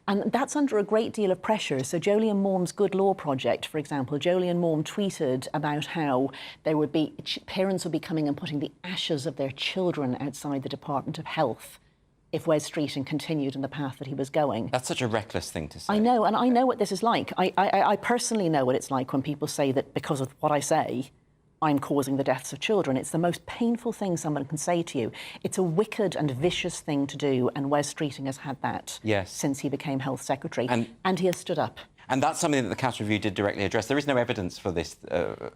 And that's under a great deal of pressure. So Jolyon Maugham Good Law Project, for example, Jolyon Maugham tweeted about how there would be parents would be coming and putting the ashes of their children outside the Department of Health if Wes Streeting continued in the path that he was going. That's such a reckless thing to say. I know, and I know what this is like. I personally know what it's like when people say that because of what I say, I'm causing the deaths of children. It's the most painful thing someone can say to you. It's a wicked and vicious thing to do, and Wes Streeting has had that since he became Health Secretary, and he has stood up. And that's something that the Cass review did directly address. There is no evidence for this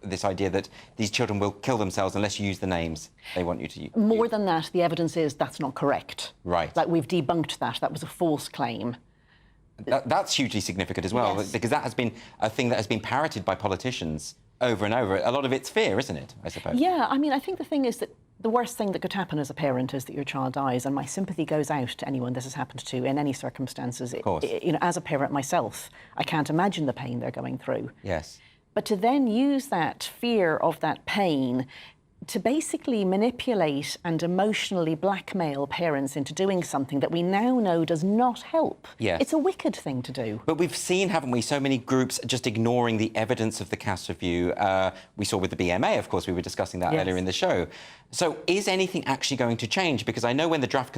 this idea that these children will kill themselves unless you use the names they want you to use. More than that, the evidence is that's not correct. Right. Like, we've debunked that. That was a false claim. That's hugely significant as well, because that has been a thing that has been parroted by politicians over and over. A lot of it's fear, isn't it, I suppose? Yeah, I mean, I think the thing is that the worst thing that could happen as a parent is that your child dies, and my sympathy goes out to anyone this has happened to in any circumstances. Of course. You know, as a parent myself, I can't imagine the pain they're going through. Yes. But to then use that fear of that pain to basically manipulate and emotionally blackmail parents into doing something that we now know does not help. Yes. It's a wicked thing to do. But we've seen, haven't we, so many groups just ignoring the evidence of the Cass review. We saw with the BMA, of course, we were discussing that earlier in the show. So is anything actually going to change? Because I know when the draft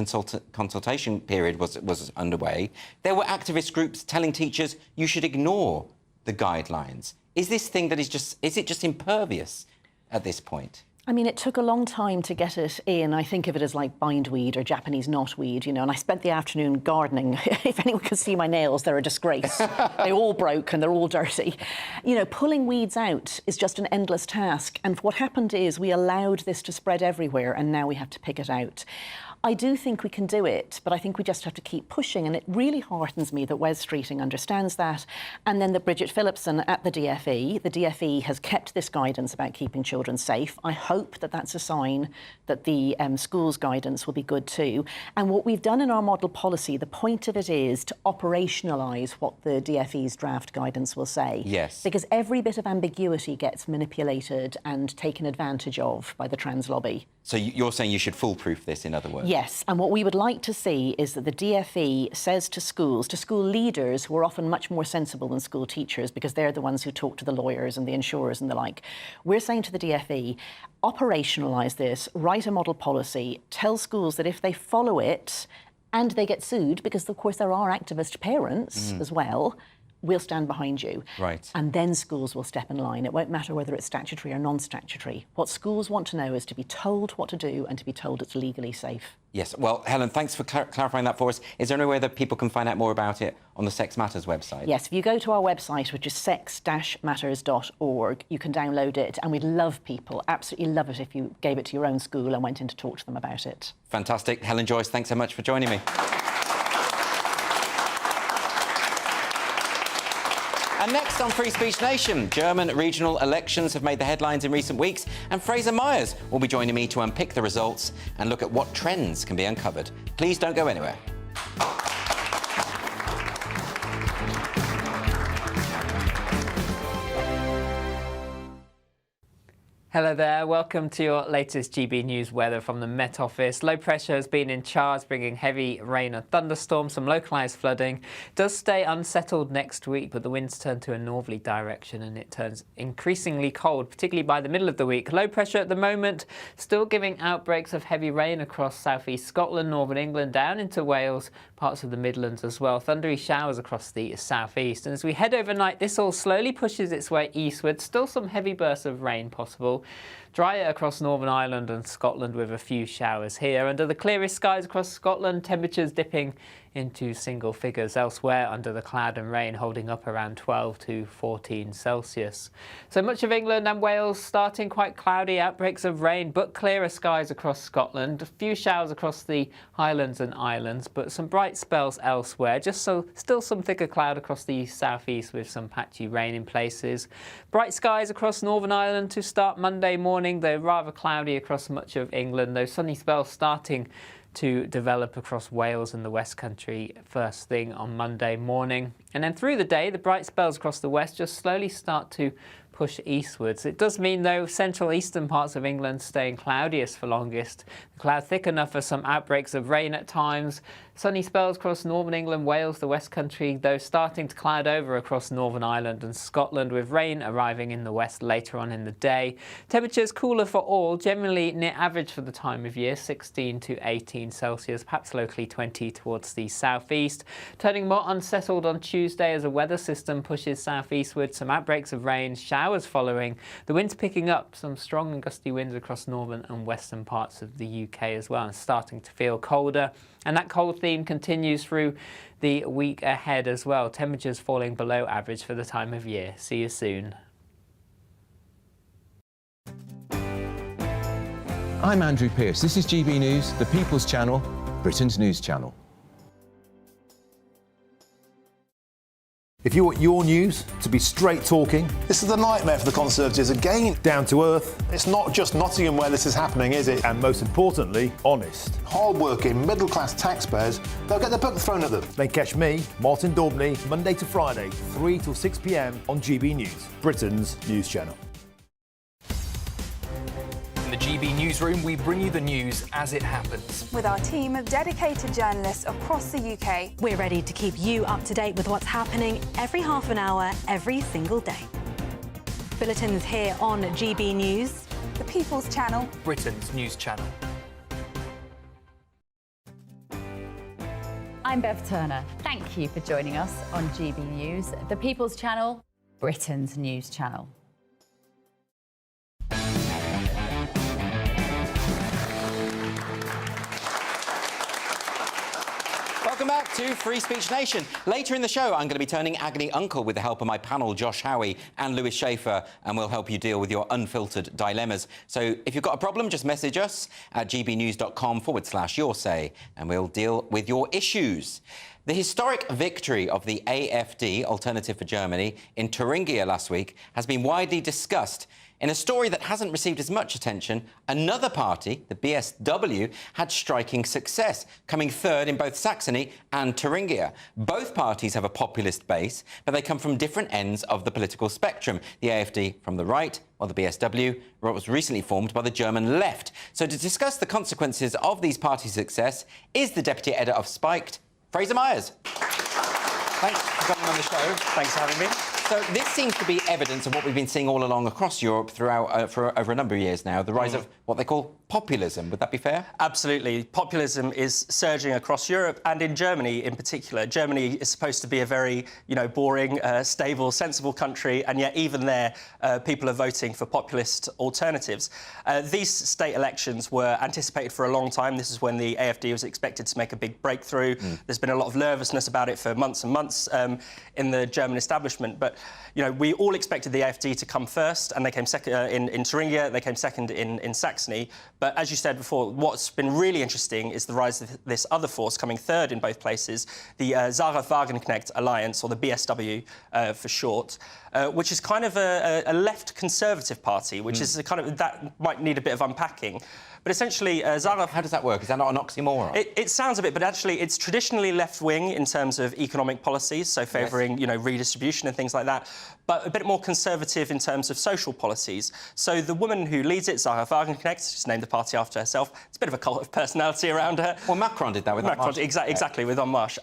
consultation period was underway, there were activist groups telling teachers you should ignore the guidelines. Is this thing that is it just impervious at this point? I mean, it took a long time to get it in. I think of it as like bindweed or Japanese knotweed, you know, and I spent the afternoon gardening. If anyone could see my nails, they're a disgrace. They all broke and they're all dirty. You know, pulling weeds out is just an endless task. And what happened is we allowed this to spread everywhere, and now we have to pick it out. I do think we can do it, but I think we just have to keep pushing, and it really heartens me that Wes Streeting understands that, and then that Bridget Phillipson at the DfE has kept this guidance about keeping children safe. I hope that that's a sign that the school's guidance will be good too. And what we've done in our model policy, the point of it is to operationalise what the DfE's draft guidance will say. Yes. Because every bit of ambiguity gets manipulated and taken advantage of by the trans lobby. So you're saying you should foolproof this, in other words? Yes, and what we would like to see is that the DfE says to schools, to school leaders, who are often much more sensible than school teachers because they're the ones who talk to the lawyers and the insurers and the like, we're saying to the DfE, operationalise this, write a model policy, tell schools that if they follow it and they get sued, because of course there are activist parents as well, we'll stand behind you. Right. And then schools will step in line. It won't matter whether it's statutory or non-statutory. What schools want to know is to be told what to do and to be told it's legally safe. Yes. Well, Helen, thanks for clarifying that for us. Is there any way that people can find out more about it on the Sex Matters website? Yes, if you go to our website, which is sex-matters.org, you can download it, and we'd love people, absolutely love it if you gave it to your own school and went in to talk to them about it. Fantastic. Helen Joyce, thanks so much for joining me. And next on Free Speech Nation, German regional elections have made the headlines in recent weeks, and Fraser Myers will be joining me to unpick the results and look at what trends can be uncovered. Please don't go anywhere. Hello there, welcome to your latest GB News weather from the Met Office. Low pressure has been in charge, bringing heavy rain and thunderstorms, some localised flooding. It does stay unsettled next week, but the winds turn to a northerly direction and it turns increasingly cold, particularly by the middle of the week. Low pressure at the moment, still giving outbreaks of heavy rain across southeast Scotland, northern England, down into Wales, parts of the Midlands as well. Thundery showers across the southeast. And as we head overnight, this all slowly pushes its way eastward. Still some heavy bursts of rain possible. Drier across Northern Ireland and Scotland with a few showers here. Under the clearest skies across Scotland, temperatures dipping into single figures. Elsewhere, under the cloud and rain, holding up around 12 to 14 Celsius. So much of England and Wales starting quite cloudy, outbreaks of rain, but clearer skies across Scotland. A few showers across the Highlands and Islands, but some bright spells elsewhere. Still some thicker cloud across the southeast with some patchy rain in places. Bright skies across Northern Ireland to start Monday morning, though rather cloudy across much of England. Those sunny spells starting to develop across Wales and the West Country first thing on Monday morning. And then through the day, the bright spells across the west just slowly start to push eastwards. It does mean, though, central eastern parts of England staying cloudiest for longest. The cloud thick enough for some outbreaks of rain at times. Sunny spells across northern England, Wales, the West Country, though starting to cloud over across Northern Ireland and Scotland, with rain arriving in the west later on in the day. Temperatures cooler for all, generally near average for the time of year, 16 to 18 Celsius, perhaps locally 20 towards the southeast. Turning more unsettled on Tuesday as a weather system pushes southeastward, some outbreaks of rain, showers following. The winds picking up, some strong and gusty winds across northern and western parts of the UK as well, and starting to feel colder. And that cold theme continues through the week ahead as well. Temperatures falling below average for the time of year. See you soon. I'm Andrew Pearce. This is GB News, the People's Channel, Britain's news channel. If you want your news to be straight talking... This is a nightmare for the Conservatives again. Down to earth. It's not just Nottingham where this is happening, is it? And most importantly, honest. Hard-working, middle-class taxpayers, they'll get their book thrown at them. Then catch me, Martin Daubney, Monday to Friday, 3 till 6 p.m. on GB News, Britain's news channel. In the GB Newsroom, we bring you the news as it happens. With our team of dedicated journalists across the UK. We're ready to keep you up to date with what's happening every half an hour, every single day. Bulletins here on GB News. The People's Channel. Britain's news channel. I'm Bev Turner. Thank you for joining us on GB News, the People's Channel, Britain's news channel. Welcome back to Free Speech Nation. Later in the show, I'm going to be turning agony uncle with the help of my panel, Josh Howie and Lewis Schaefer, and we'll help you deal with your unfiltered dilemmas. So if you've got a problem, just message us at gbnews.com/your say, and we'll deal with your issues. The historic victory of the AfD, Alternative for Germany, in Thuringia last week has been widely discussed. In a story that hasn't received as much attention, another party, the BSW, had striking success, coming third in both Saxony and Thuringia. Both parties have a populist base, but they come from different ends of the political spectrum. The AfD from the right, while the BSW was recently formed by the German left. So to discuss the consequences of these parties' success is the deputy editor of Spiked, Fraser Myers. Thanks for coming on the show. Thanks for having me. So this seems to be evidence of what we've been seeing all along across Europe throughout for over a number of years now, the rise of what they call populism. Would that be fair? Absolutely. Populism is surging across Europe and in Germany in particular. Germany is supposed to be a very, boring, stable, sensible country, and yet even there, people are voting for populist alternatives. These state elections were anticipated for a long time. This is when the AfD was expected to make a big breakthrough. There's been a lot of nervousness about it for months and months in the German establishment, but we all expected the AfD to come first, and they came second in Thuringia, they came second in Saxony. But as you said before, what's been really interesting is the rise of this other force coming third in both places, the Sarah Wagenknecht Alliance, or the BSW for short, which is kind of a left conservative party, which is a kind of, that might need a bit of unpacking. But essentially, Zara... How does that work? Is that not an oxymoron? It sounds a bit, but actually it's traditionally left-wing in terms of economic policies, so favouring, redistribution and things like that, but a bit more conservative in terms of social policies. So the woman who leads it, Sarah Wagenknecht, she's named the party after herself. It's a bit of a cult of personality around her. Well, Macron did that with En Marche. Exactly, with En Marche.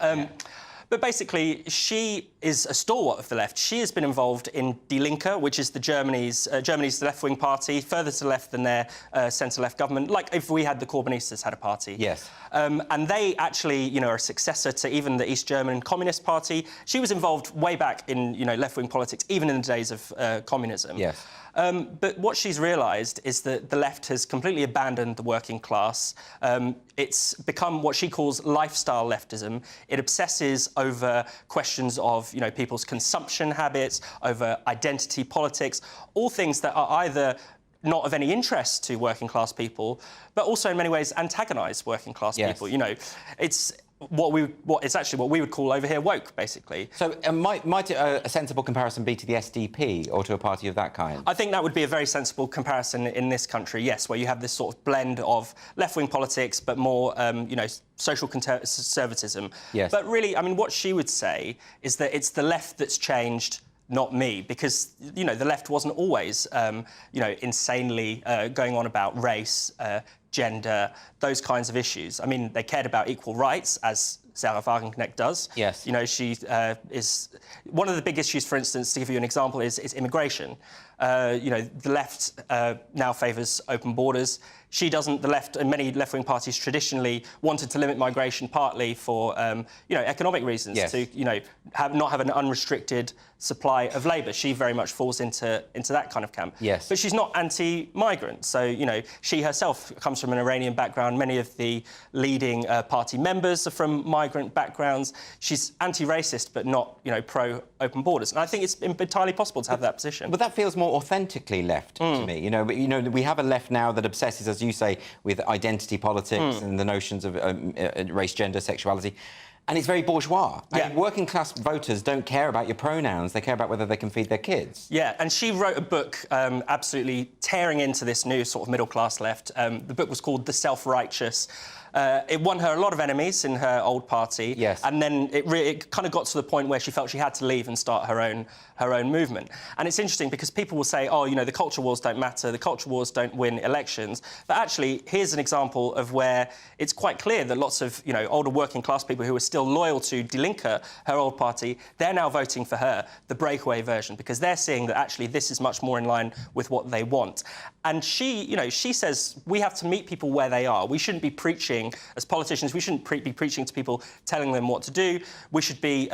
But basically, she is a stalwart of the left. She has been involved in Die Linke, which is Germany's left-wing party, further to the left than their centre-left government. Like if we had the Corbynistas had a party. Yes. And they actually, are a successor to even the East German Communist Party. She was involved way back in, left-wing politics, even in the days of communism. Yes. But what she's realised is that the left has completely abandoned the working class. It's become what she calls lifestyle leftism. It obsesses over questions of, people's consumption habits, over identity politics, all things that are either not of any interest to working class people, but also in many ways antagonise working class people. It's actually what we would call over here woke, basically. So might a sensible comparison be to the SDP or to a party of that kind? I think that would be a very sensible comparison in this country, yes, where you have this sort of blend of left-wing politics but more, social conservatism. Yes. But really, what she would say is that it's the left that's changed, not me, because, the left wasn't always, insanely going on about race, gender, those kinds of issues. They cared about equal rights, as Sarah Wagenknecht does. Yes. She is... One of the big issues, for instance, to give you an example, is immigration. The left now favours open borders. She doesn't. The left and many left-wing parties traditionally wanted to limit migration partly for, economic reasons, to, not have an unrestricted supply of labour. She very much falls into that kind of camp. Yes. But she's not anti-migrant. So, she herself comes from an Iranian background. Many of the leading party members are from migrant backgrounds. She's anti-racist, but not, pro-open borders. And I think it's entirely possible to have that position. But that feels more authentically left to me. We have a left now that obsesses, as you say, with identity politics and the notions of race, gender, sexuality. And it's very bourgeois. Working class voters don't care about your pronouns, they care about whether they can feed their kids. Yeah, and she wrote a book absolutely tearing into this new sort of middle-class left. The book was called The Self-Righteous. It won her a lot of enemies in her old party. Yes. And then it kind of got to the point where she felt she had to leave and start her own movement. And it's interesting because people will say, the culture wars don't matter, the culture wars don't win elections. But actually, here's an example of where it's quite clear that lots of, older working class people who are still loyal to Die Linke, her old party, they're now voting for her, the breakaway version, because they're seeing that actually this is much more in line with what they want. And she, she says we have to meet people where they are. We shouldn't be preaching, as politicians, we shouldn't be preaching to people, telling them what to do. We should be,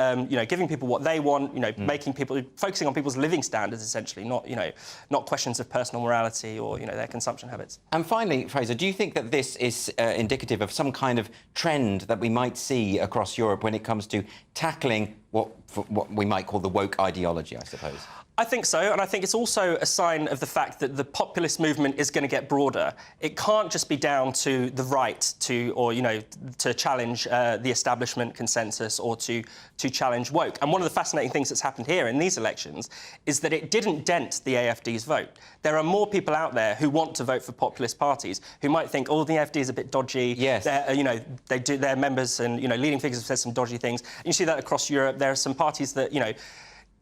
giving people what they want, making people, focusing on people's living standards, essentially, not questions of personal morality or, their consumption habits. And finally, Fraser, do you think that this is indicative of some kind of trend that we might see across Europe when it comes to tackling what we might call the woke ideology, I suppose? I think so, and I think it's also a sign of the fact that the populist movement is going to get broader. It can't just be down to the right to challenge the establishment consensus or to challenge woke. And one of the fascinating things that's happened here in these elections is that it didn't dent the AfD's vote. There are more people out there who want to vote for populist parties who might think, the AfD is a bit dodgy. Yes. Their members and leading figures have said some dodgy things. And you see that across Europe. There are some parties that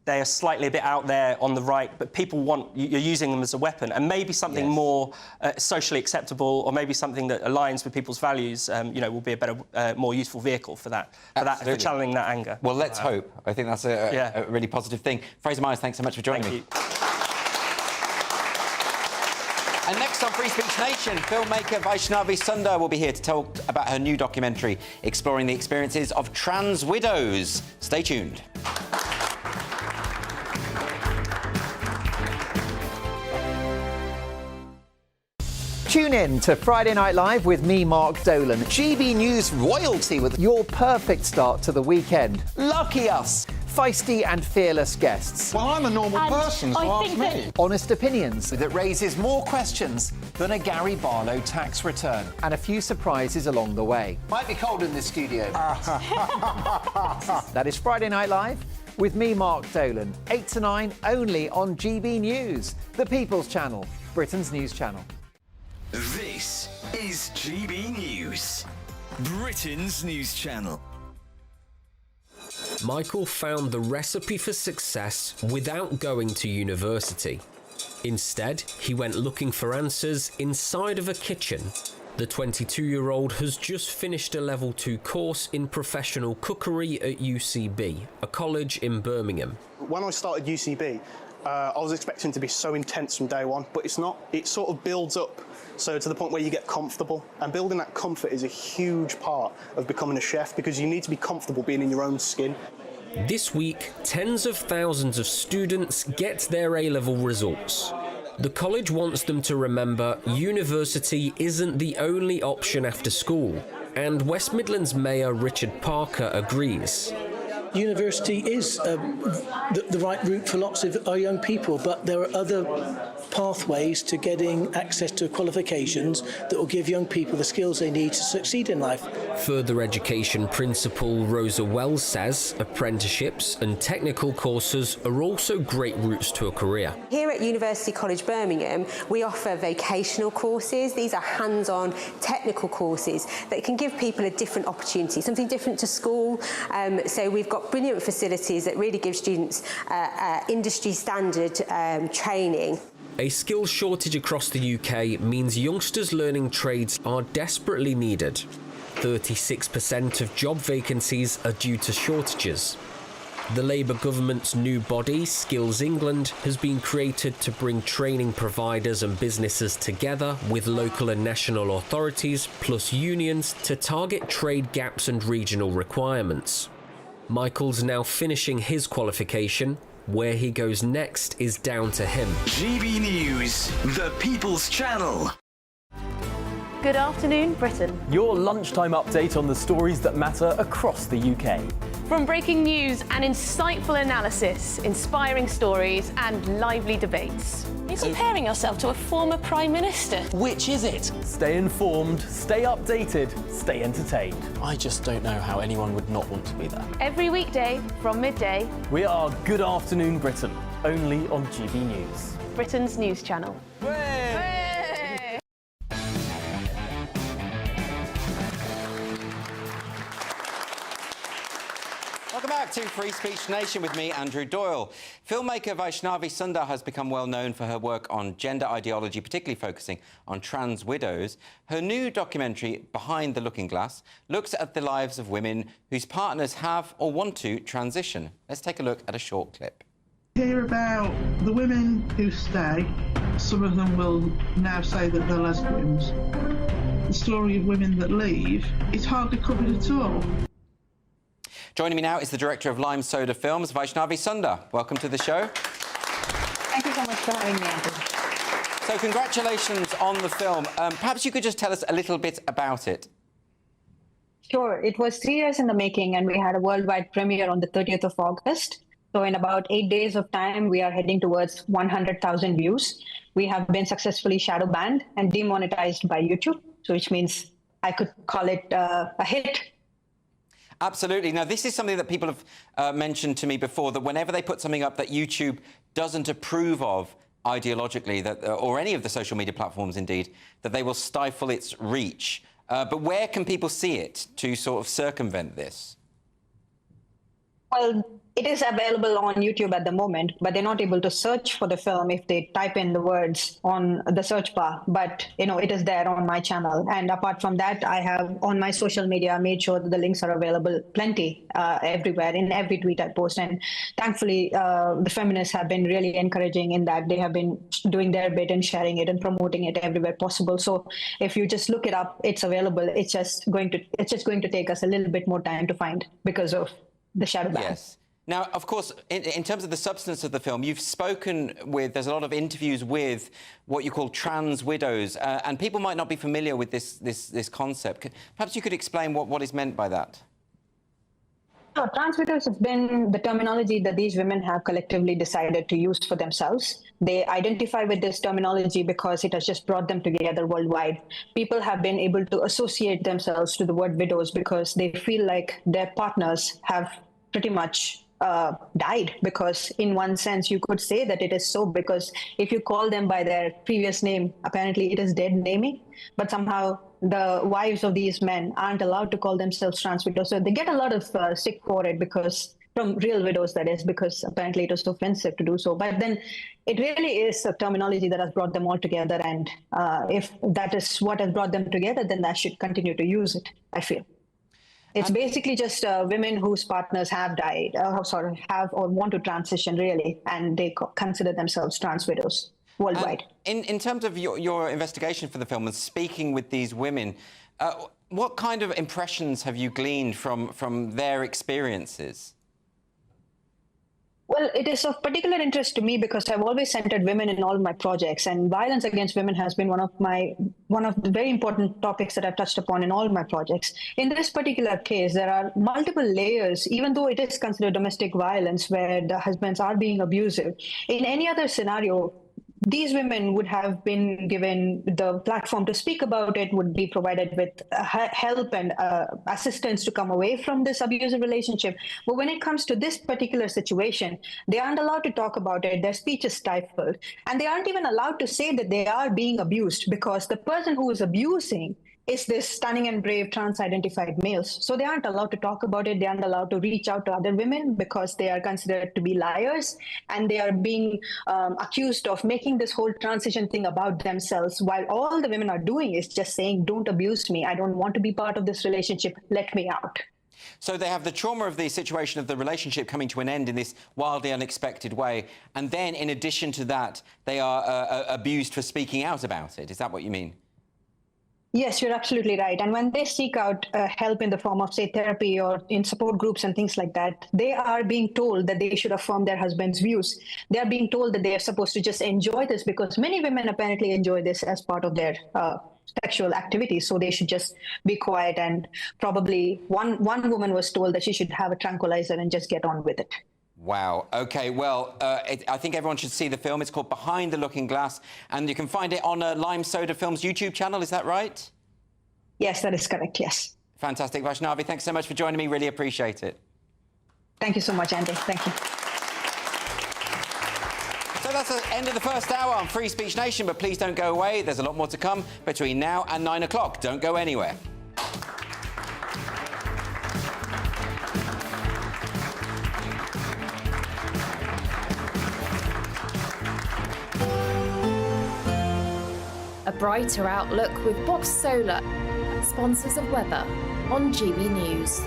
they are slightly a bit out there on the right, but people want... You're using them as a weapon, and maybe something more socially acceptable, or maybe something that aligns with people's values, you know, will be a better, more useful vehicle for that, for channeling that anger. Well, let's hope. I think that's a really positive thing. Fraser Myers, thanks so much for joining me. And next on Free Speech Nation, filmmaker Vaishnavi Sundar will be here to talk about her new documentary exploring the experiences of trans widows. Stay tuned. Tune in to Friday Night Live with me, Mark Dolan. GB News royalty with your perfect start to the weekend. Lucky us! Feisty and fearless guests. Well, I'm a normal person, so ask me. Honest opinions that raises more questions than a Gary Barlow tax return. And a few surprises along the way. Might be cold in this studio. That is Friday Night Live with me, Mark Dolan. 8 to 9, only on GB News, the People's Channel, Britain's news channel. This is GB News, Britain's news channel. Michael found the recipe for success without going to university. Instead, he went looking for answers inside of a kitchen. The 22-year-old has just finished a Level 2 course in professional cookery at UCB, a college in Birmingham. When I started UCB, I was expecting to be so intense from day one, but it's not. It sort of builds up, so to the point where you get comfortable. And building that comfort is a huge part of becoming a chef, because you need to be comfortable being in your own skin. This week, tens of thousands of students get their A-level results. The college wants them to remember university isn't the only option after school, and West Midlands Mayor Richard Parker agrees. University is the right route for lots of our young people, but there are other pathways to getting access to qualifications that will give young people the skills they need to succeed in life. Further education principal Rosa Wells says apprenticeships and technical courses are also great routes to a career. Here at University College Birmingham, we offer vocational courses. These are hands-on technical courses that can give people a different opportunity, something different to school. So we've got brilliant facilities that really give students industry standard training. A skills shortage across the UK means youngsters learning trades are desperately needed. 36% of job vacancies are due to shortages. The Labour government's new body, Skills England, has been created to bring training providers and businesses together with local and national authorities plus unions to target trade gaps and regional requirements. Michael's now finishing his qualification. Where he goes next is down to him. GB News, the People's Channel. Good afternoon, Britain. Your lunchtime update on the stories that matter across the UK. From breaking news and insightful analysis, inspiring stories and lively debates. You're comparing yourself to a former Prime Minister. Which is it? Stay informed, stay updated, stay entertained. I just don't know how anyone would not want to be there. Every weekday from midday. We are Good Afternoon Britain, only on GB News, Britain's news channel. Welcome back to Free Speech Nation with me, Andrew Doyle. Filmmaker Vaishnavi Sundar has become well known for her work on gender ideology, particularly focusing on trans widows. Her new documentary, Behind the Looking Glass, looks at the lives of women whose partners have or want to transition. Let's take a look at a short clip. Hear about the women who stay. Some of them will now say that they're lesbians. The story of women that leave is hardly covered at all. Joining me now is the director of Lime Soda Films, Vaishnavi Sundar. Welcome to the show. Thank you so much for having me, Andrew. So congratulations on the film. Perhaps you could just tell us a little bit about it. Sure. It was 3 years in the making, and we had a worldwide premiere on the 30th of August. So in about 8 days of time, we are heading towards 100,000 views. We have been successfully shadow banned and demonetized by YouTube, so which means I could call it a hit. Absolutely. Now, this is something that people have mentioned to me before, that whenever they put something up that YouTube doesn't approve of ideologically, that, or any of the social media platforms, indeed, that they will stifle its reach. But where can people see it to sort of circumvent this? Well, It is available on YouTube at the moment, but they're not able to search for the film if they type in the words on the search bar. But, it is there on my channel. And apart from that, I have on my social media made sure that the links are available plenty everywhere, in every tweet I post. And thankfully, the feminists have been really encouraging in that. They have been doing their bit and sharing it and promoting it everywhere possible. So if you just look it up, it's available. It's just going to take us a little bit more time to find because of the shadow ban. Yes. Now, of course, in terms of the substance of the film, you've spoken with, there's a lot of interviews with what you call trans widows, and people might not be familiar with this concept. Perhaps you could explain what is meant by that. No, trans widows has been the terminology that these women have collectively decided to use for themselves. They identify with this terminology because it has just brought them together worldwide. People have been able to associate themselves to the word widows because they feel like their partners have pretty much died, because in one sense you could say that it is so, because if you call them by their previous name, apparently it is dead naming, but somehow the wives of these men aren't allowed to call themselves trans widows. So they get a lot of stick for it, because from real widows, that is, because apparently it was offensive to do so. But then it really is a terminology that has brought them all together, and if that is what has brought them together, then that should continue to use it, I feel. It's basically just women whose partners have died, have or want to transition, really, and they consider themselves trans widows worldwide. In terms of your investigation for the film and speaking with these women, what kind of impressions have you gleaned from their experiences? Well, it is of particular interest to me because I've always centered women in all my projects, and violence against women has been one of the very important topics that I've touched upon in all my projects. In this particular case, there are multiple layers, even though it is considered domestic violence where the husbands are being abusive. In any other scenario, these women would have been given the platform to speak about it, would be provided with help and assistance to come away from this abusive relationship. But when it comes to this particular situation, they aren't allowed to talk about it. Their speech is stifled. And they aren't even allowed to say that they are being abused, because the person who is abusing is this stunning and brave trans-identified males. So they aren't allowed to talk about it. They aren't allowed to reach out to other women because they are considered to be liars, and they are being accused of making this whole transition thing about themselves, while all the women are doing is just saying, don't abuse me. I don't want to be part of this relationship. Let me out. So they have the trauma of the situation of the relationship coming to an end in this wildly unexpected way, and then in addition to that, they are abused for speaking out about it. Is that what you mean? Yes, you're absolutely right. And when they seek out help in the form of, say, therapy or in support groups and things like that, they are being told that they should affirm their husband's views. They are being told that they are supposed to just enjoy this, because many women apparently enjoy this as part of their sexual activity. So they should just be quiet. And probably one woman was told that she should have a tranquilizer and just get on with it. Wow. OK, well, I think everyone should see the film. It's called Behind the Looking Glass, and you can find it on Lime Soda Films' YouTube channel. Is that right? Yes, that is correct, yes. Fantastic. Vaishnavi, thanks so much for joining me. Really appreciate it. Thank you so much, Andy. Thank you. So that's the end of the first hour on Free Speech Nation, but please don't go away. There's a lot more to come between now and 9 o'clock. Don't go anywhere. A brighter outlook with Box Solar, sponsors of weather on GB News.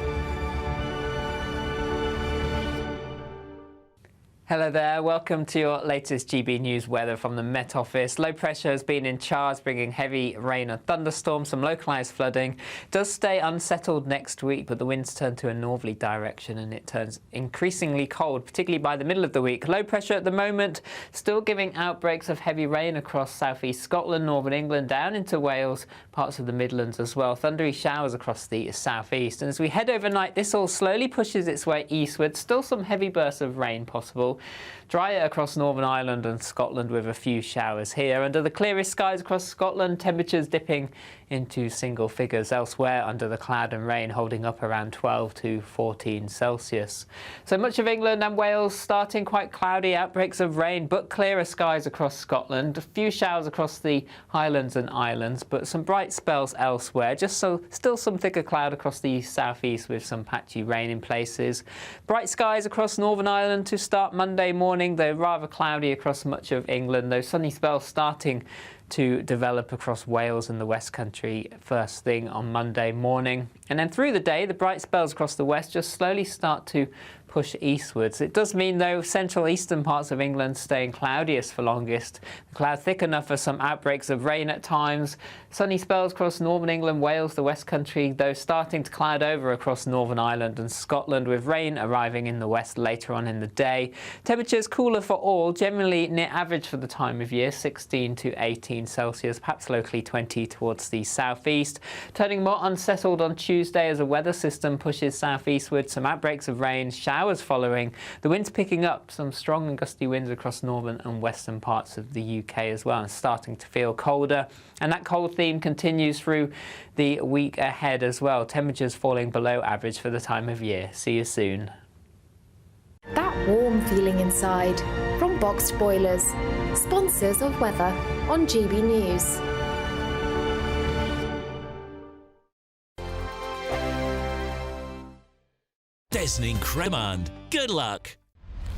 Hello there, welcome to your latest GB News weather from the Met Office. Low pressure has been in charge, bringing heavy rain and thunderstorms, some localised flooding. It does stay unsettled next week, but the winds turn to a northerly direction and it turns increasingly cold, particularly by the middle of the week. Low pressure at the moment, still giving outbreaks of heavy rain across southeast Scotland, northern England, down into Wales, parts of the Midlands as well. Thundery showers across the southeast. And as we head overnight, this all slowly pushes its way eastward. Still some heavy bursts of rain possible. still drier across Northern Ireland and Scotland with a few showers here. Under the clearest skies across Scotland, temperatures dipping into single figures. Elsewhere, under the cloud and rain, holding up around 12 to 14 Celsius. So much of England and Wales starting quite cloudy, outbreaks of rain, but clearer skies across Scotland. A few showers across the Highlands and Islands, but some bright spells elsewhere. Still some thicker cloud across the southeast with some patchy rain in places. Bright skies across Northern Ireland to start Monday morning, though rather cloudy across much of England. Those sunny spells starting to develop across Wales and the West Country first thing on Monday morning. And then through the day, the bright spells across the west just slowly start to push eastwards. It does mean, though, central eastern parts of England staying cloudiest for longest. The cloud thick enough for some outbreaks of rain at times. Sunny spells across northern England, Wales, the West Country, though starting to cloud over across Northern Ireland and Scotland, with rain arriving in the west later on in the day. Temperatures cooler for all, generally near average for the time of year, 16 to 18 Celsius, perhaps locally 20 towards the southeast. Turning more unsettled on Tuesday as a weather system pushes southeastward. Some outbreaks of rain, showers following. The winds picking up, some strong and gusty winds across northern and western parts of the UK as well, and starting to feel colder. And that cold theme continues through the week ahead as well. Temperatures falling below average for the time of year. See you soon. That warm feeling inside. From Boxed Boilers, sponsors of weather on GB News. Desnin Cremand. Good luck.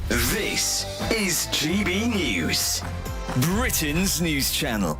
This is GB News, Britain's news channel.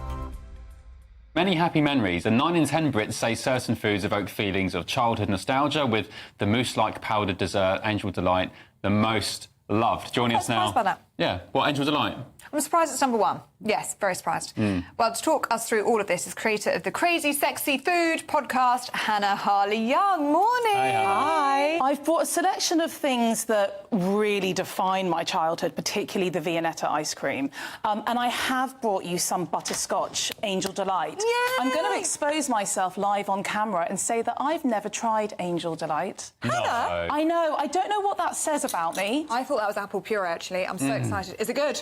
Many happy memories, and 9 in 10 Brits say certain foods evoke feelings of childhood nostalgia, with the mousse-like powdered dessert, Angel Delight, the most loved. Joining us now. I'm surprised by that. Yeah, what, Angel Delight? I'm surprised it's number one. Yes, very surprised. Well, to talk us through all of this is creator of the Crazy Sexy Food podcast, Hannah Harley-Young. Morning. Hi. I've brought a selection of things that really define my childhood, particularly the Viennetta ice cream. And I have brought you some butterscotch Angel Delight. Yay! I'm going to expose myself live on camera and say that I've never tried Angel Delight. Hannah? I know. I don't know what that says about me. I thought that was apple puree, actually. I'm so excited. Is it good?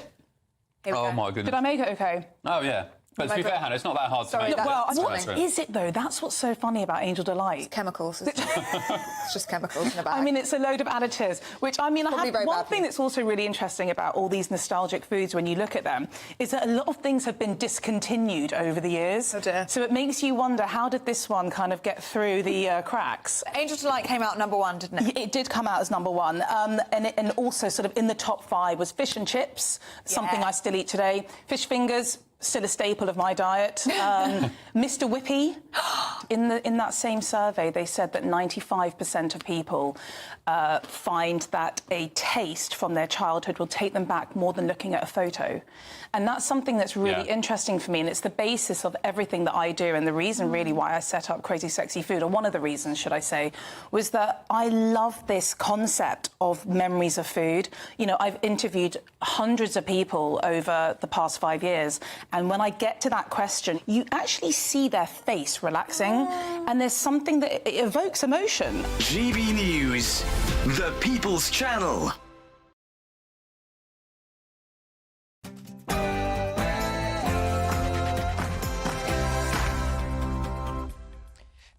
Oh, my goodness. Did I make it okay? Oh, yeah. But to be fair, Hannah, it's not that hard to make. Well, what is it, though? That's what's so funny about Angel Delight. It's chemicals. It's just chemicals in a bag. I mean, it's a load of additives, which, I mean, one thing that's also really interesting about all these nostalgic foods when you look at them is that a lot of things have been discontinued over the years. Oh, dear. So it makes you wonder, how did this one kind of get through the cracks? Angel Delight came out number one, didn't it? It did come out as number one. And also sort of in the top 5 was fish and chips, something I still eat today. Fish fingers, still a staple of my diet. Mr. Whippy, in that same survey, they said that 95% of people find that a taste from their childhood will take them back more than looking at a photo. And that's something that's really interesting for me, and it's the basis of everything that I do, and the reason really why I set up Crazy Sexy Food, or one of the reasons, should I say, was that I love this concept of memories of food. You know, I've interviewed hundreds of people over the past 5 years, and when I get to that question, you actually see their face relaxing, and there's something that it evokes emotion. GB News, the People's Channel.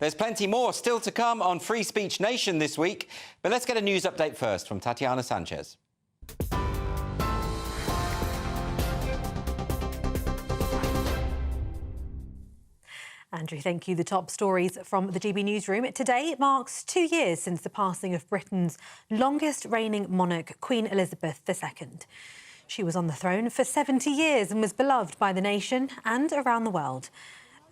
There's plenty more still to come on Free Speech Nation this week, but let's get a news update first from Tatiana Sanchez. Andrew, thank you. The top stories from the GB Newsroom. Today it marks 2 years since the passing of Britain's longest reigning monarch, Queen Elizabeth II. She was on the throne for 70 years and was beloved by the nation and around the world.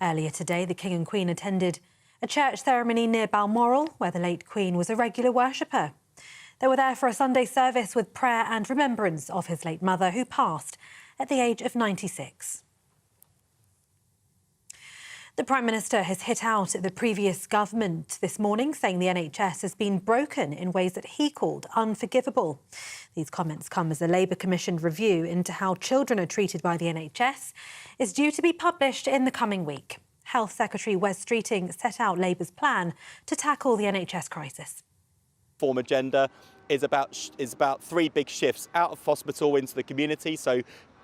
Earlier today, the King and Queen attended a church ceremony near Balmoral, where the late Queen was a regular worshipper. They were there for a Sunday service with prayer and remembrance of his late mother, who passed at the age of 96. The Prime Minister has hit out at the previous government this morning, saying the NHS has been broken in ways that he called unforgivable. These comments come as a Labour-commissioned review into how children are treated by the NHS is due to be published in the coming week. Health Secretary Wes Streeting set out Labour's plan to tackle the NHS crisis. Reform agenda is about 3 big shifts out of hospital into the community. So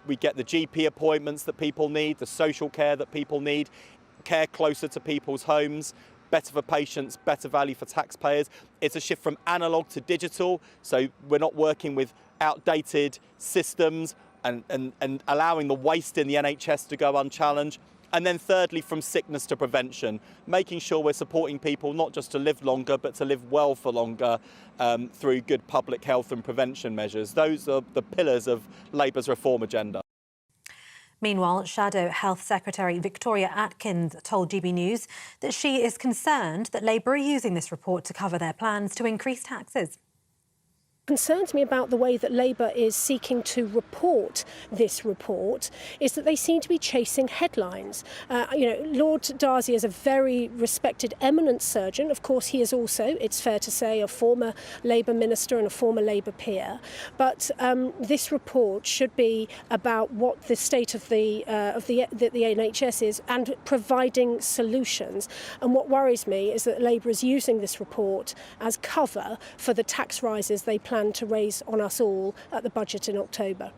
we get the GP appointments that people need, the social care that people need, care closer to people's homes, better for patients, better value for taxpayers. It's a shift from analog to digital, so we're not working with outdated systems and allowing the waste in the NHS to go unchallenged. And then thirdly, from sickness to prevention, making sure we're supporting people not just to live longer, but to live well for longer through good public health and prevention measures. Those are the pillars of Labour's reform agenda. Meanwhile, Shadow Health Secretary Victoria Atkins told GB News that she is concerned that Labour are using this report to cover their plans to increase taxes. Concerns me about the way that Labour is seeking to report this report is that they seem to be chasing headlines. Lord Darzi is a very respected, eminent surgeon. Of course, he is also, it's fair to say, a former Labour minister and a former Labour peer. But this report should be about what the state of the NHS is and providing solutions. And what worries me is that Labour is using this report as cover for the tax rises they plan to raise on us all at the budget in October.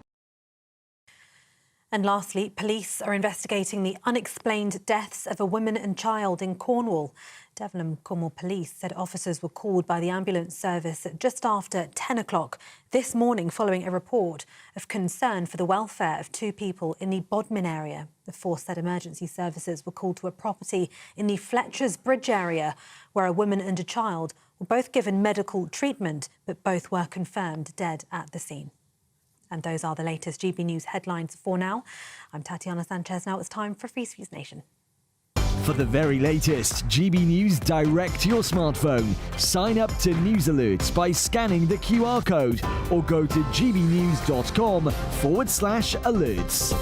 And lastly, police are investigating the unexplained deaths of a woman and child in Cornwall. Devon Cornwall Police said officers were called by the ambulance service at just after 10 o'clock this morning following a report of concern for the welfare of 2 people in the Bodmin area. The force said emergency services were called to a property in the Fletcher's Bridge area where a woman and a child were both given medical treatment, but both were confirmed dead at the scene. And those are the latest GB News headlines for now. I'm Tatiana Sanchez. Now it's time for Free Speech Nation. For the very latest GB News direct to your smartphone, sign up to News Alerts by scanning the QR code or go to gbnews.com/alerts.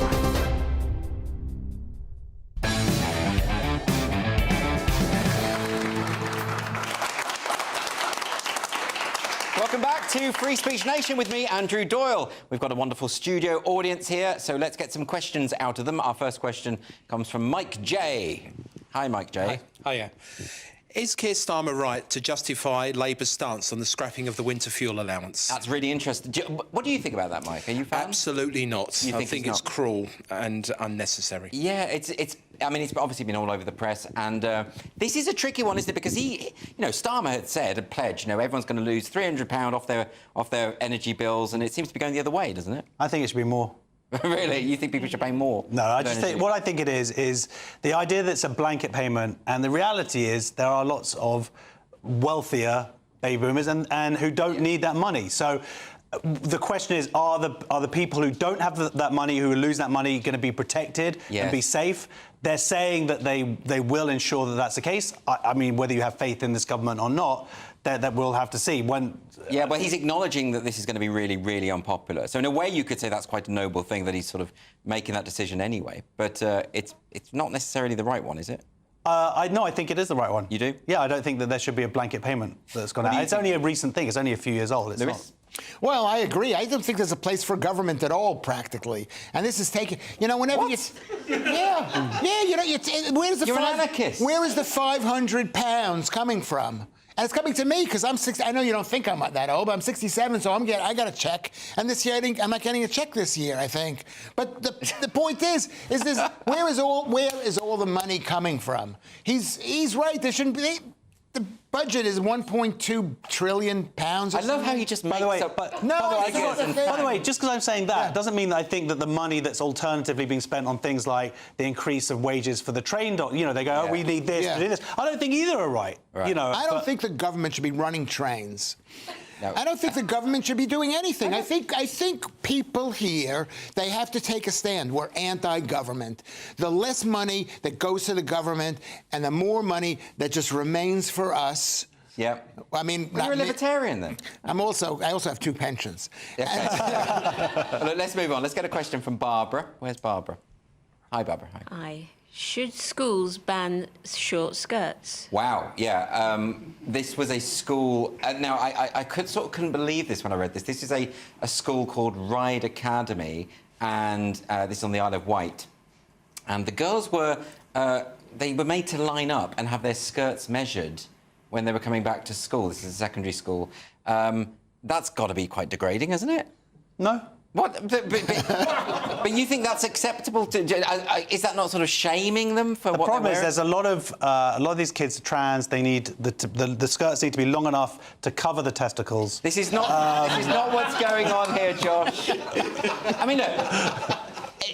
Welcome back to Free Speech Nation with me, Andrew Doyle. We've got a wonderful studio audience here, so let's get some questions out of them. Our first question comes from Mike J. Hi, Mike J. Hiya. Is Keir Starmer right to justify Labour's stance on the scrapping of the winter fuel allowance? That's really interesting. What do you think about that, Mike? Are you a fan? Absolutely not. I think it's cruel and unnecessary. Yeah, I mean, it's obviously been all over the press, and this is a tricky one, isn't it? Because Starmer had said, had pledged, everyone's going to lose £300 off their energy bills, and it seems to be going the other way, doesn't it? I think it should be more. Really? You think people should pay more? No, I just think what I think it is the idea that it's a blanket payment, and the reality is there are lots of wealthier baby boomers and who don't need that money. So the question is, are the people who don't have that money, who lose that money, going to be protected and be safe? They're saying that they will ensure that that's the case. I mean, whether you have faith in this government or not, that we'll have to see. Yeah, but he's acknowledging that this is going to be really, really unpopular. So in a way, you could say that's quite a noble thing that he's sort of making that decision anyway. But it's not necessarily the right one, is it? No, I think it is the right one. You do? Yeah, I don't think that there should be a blanket payment that's gone out. It's only a recent thing. It's only a few years old. It's not. Well, I agree. I don't think there's a place for government at all, practically. And this is taking, whenever you... Yeah, where's the... You're an anarchist. Where is the £500 coming from? And it's coming to me because I'm 60. I know you don't think I'm that old, but I'm 67, so I got a check. And this year I'm not getting a check this year, I think. But the point is this: where is all the money coming from? He's right. There shouldn't be. The budget is £1.2 trillion. I love how he just makes up. By the way, just because I'm saying that doesn't mean that I think that the money that's alternatively being spent on things like the increase of wages for the trained, they go, we need this, we need this. I don't think either are right. I don't think the government should be running trains. No. I don't think the government should be doing anything. I think people here, they have to take a stand. We're anti-government. The less money that goes to the government and the more money that just remains for us. Yeah. I mean, you're a libertarian then. I also have 2 pensions. Okay. Look, let's move on. Let's get a question from Barbara. Where's Barbara? Hi, Barbara. Hi. Should schools ban short skirts? Wow, yeah. This was a school... now, I couldn't believe this when I read this. This is a school called Ryde Academy, and this is on the Isle of Wight. And the girls were... they were made to line up and have their skirts measured when they were coming back to school. This is a secondary school. That's got to be quite degrading, hasn't it? No. What? But you think that's acceptable? Is that not sort of shaming them for what they're problem is wearing? there's a lot of these kids are trans. They need the skirts need to be long enough to cover the testicles. This is not what's going on here, Josh. I mean, look.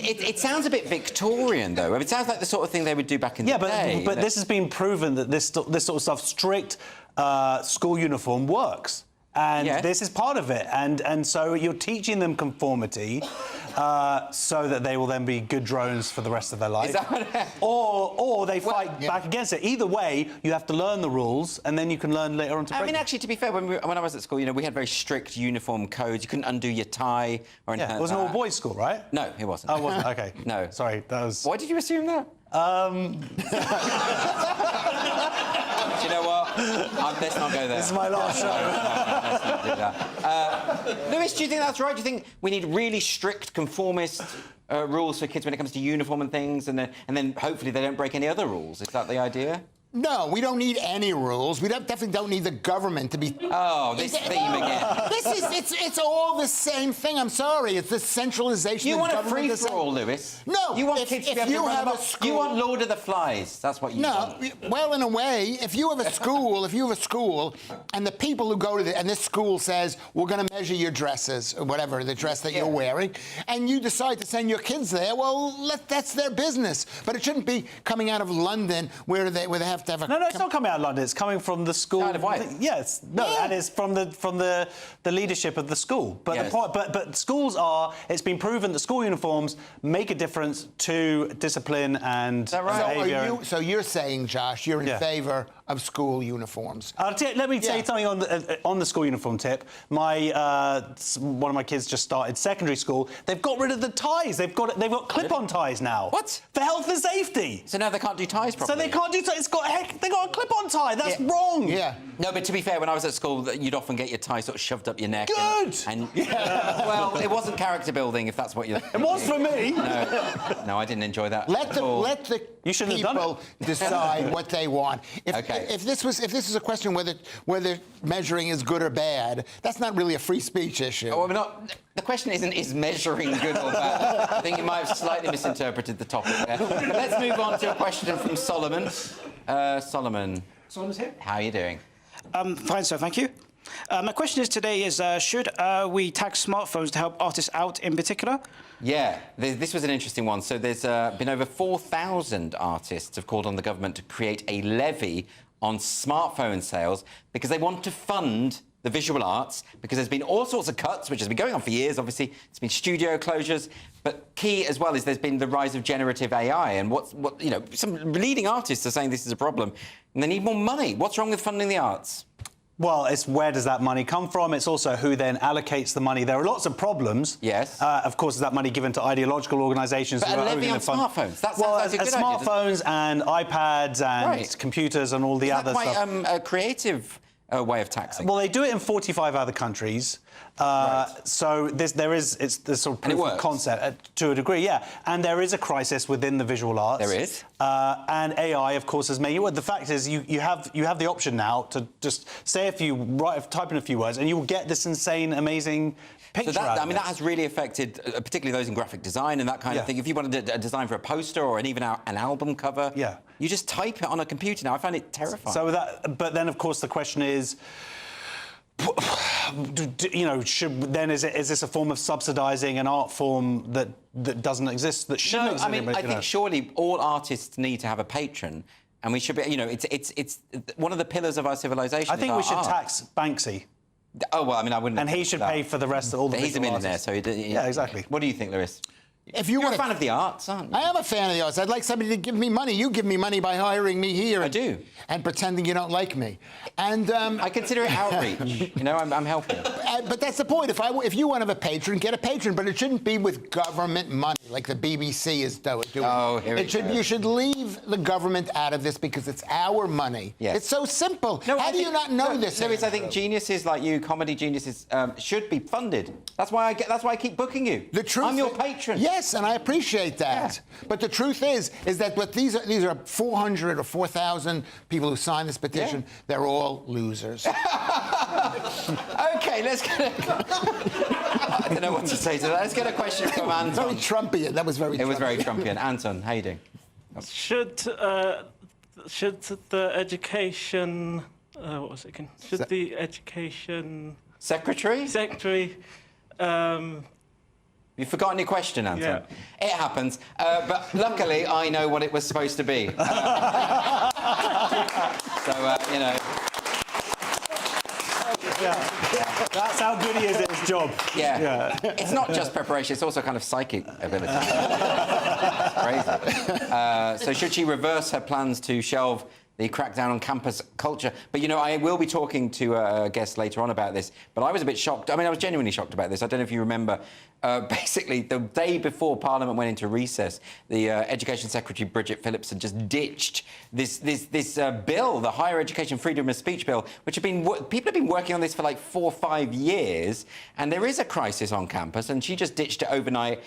It sounds a bit Victorian, though. I mean, it sounds like the sort of thing they would do back in the day. But this has been proven that this sort of stuff, strict school uniform works. And this is part of it. And so you're teaching them conformity so that they will then be good drones for the rest of their life. Is that what or they fight back against it. Either way, you have to learn the rules, and then you can learn later on to break I mean, actually, to be fair, when I was at school, we had very strict uniform codes. You couldn't undo your tie or anything it was an all-boys school, right? No, it wasn't. Oh, it wasn't? OK. No. Sorry, that was... Why did you assume that? Do you know what? Let's not go there. This is my last show. Let's not do that. Lewis, do you think that's right? Do you think we need really strict conformist rules for kids when it comes to uniform and things, and then hopefully they don't break any other rules? Is that the idea? No, we don't need any rules. We definitely don't need the government to be... Oh, this theme again. It's all the same thing. I'm sorry. It's the centralization You of want a government. free-for-all, Lewis. No. You want kids to be able to run amok. school... You want Lord of the Flies. That's what you want. No, well, in a way, if you have a school, and the people who go to and this school says, we're going to measure your dresses, or whatever, the dress that you're wearing, and you decide to send your kids there, well, that's their business. But it shouldn't be coming out of London where they have to have a... No, it's not coming out of London. It's coming from the school. Isle of Wight. Yes, and it's from the leadership of the school. But the point, but schools are. It's been proven that school uniforms make a difference to discipline and behaviour. So you're saying, Josh, you're in favour of school uniforms? Let me tell you something on the school uniform tip. One of my kids just started secondary school. They've got rid of the ties. They've got clip-on ties now. What? For health and safety. So now they can't do ties properly. So they can't do ties. They got a clip-on tie. That's wrong. Yeah. No, but to be fair, when I was at school, you'd often get your tie sort of shoved up your neck. Good. Well, it wasn't character building, if that's what you. It was for me. No, I didn't enjoy that. Let the people decide what they want. If this was a question whether measuring is good or bad, that's not really a free speech issue. Oh, the question isn't is measuring good or bad. I think you might have slightly misinterpreted the topic there. But let's move on to a question from Solomon. Solomon. Solomon's here. How are you doing? Fine, sir, thank you. My question today is, should we tax smartphones to help artists out in particular? Yeah, this was an interesting one. So there's been over 4,000 artists have called on the government to create a levy on smartphone sales because they want to fund the visual arts, because there's been all sorts of cuts, which has been going on for years, obviously. It's been studio closures. But key as well is there's been the rise of generative AI. And some leading artists are saying this is a problem. And they need more money. What's wrong with funding the arts? Well, it's where does that money come from? It's also who then allocates the money. There are lots of problems. Yes. Of course, is that money given to ideological organisations? But a levy on smartphones. That sounds like a good idea. Smartphones and iPads and computers and all the other stuff. That's quite a creative way of taxing. Well, they do it in 45 other countries. So it's this sort of proof of concept to a degree, yeah. And there is a crisis within the visual arts. There is. And AI, of course, has made you. The fact is, you have the option now to just type in a few words, and you will get this insane, amazing picture. So that has really affected, particularly those in graphic design and that kind of thing. If you wanted a design for a poster or even an album cover, you just type it on a computer now. I find it terrifying. But then, of course, the question is, is this a form of subsidising an art form that doesn't exist, that shouldn't exist? I think surely all artists need to have a patron, and we should be. It's one of the pillars of our civilization. I think we should tax Banksy. Oh well, I wouldn't. And he should pay for the rest of all the. But he's a millionaire, so yeah, exactly. What do you think, Lewis? You're a fan of the arts, aren't you? I am a fan of the arts. I'd like somebody to give me money. You give me money by hiring me here. I do. And pretending you don't like me. And I consider it outreach. I'm helping. But that's the point. If you want to have a patron, get a patron. But it shouldn't be with government money like the BBC is doing. Oh, here it goes. You should leave the government out of this because it's our money. Yes. It's so simple. How do you not know this? Lewis, I think geniuses like you, comedy geniuses, should be funded. That's why I keep booking you. The truth. I'm your patron. Yes, and I appreciate that. Yeah. But the truth is that these are 400 or 4,000 people who signed this petition. Yeah. They're all losers. OK, let's get I don't know what to say to that. Let's get a question from Anton. Very Trumpian. That was very Trumpian. It was very Trumpian. Anton, how you doing? Should the education... what was it again? Should the education... Secretary? You've forgotten your question, Anton. Yeah. It happens. But luckily, I know what it was supposed to be. So, you know... Yeah. That's how good he is at his job. Yeah. It's not just preparation, it's also kind of psychic ability. It's crazy. So should she reverse her plans to shelve the crackdown on campus culture? But, you know, I will be talking to a guest later on about this, but I was a bit shocked. I mean, I was genuinely shocked about this. I don't know if you remember, basically, the day before Parliament went into recess, the Education Secretary, Bridget Phillips, had just ditched this bill, the Higher Education Freedom of Speech Bill, which people have been working on this for like 4 or 5 years, and there is a crisis on campus, and she just ditched it overnight.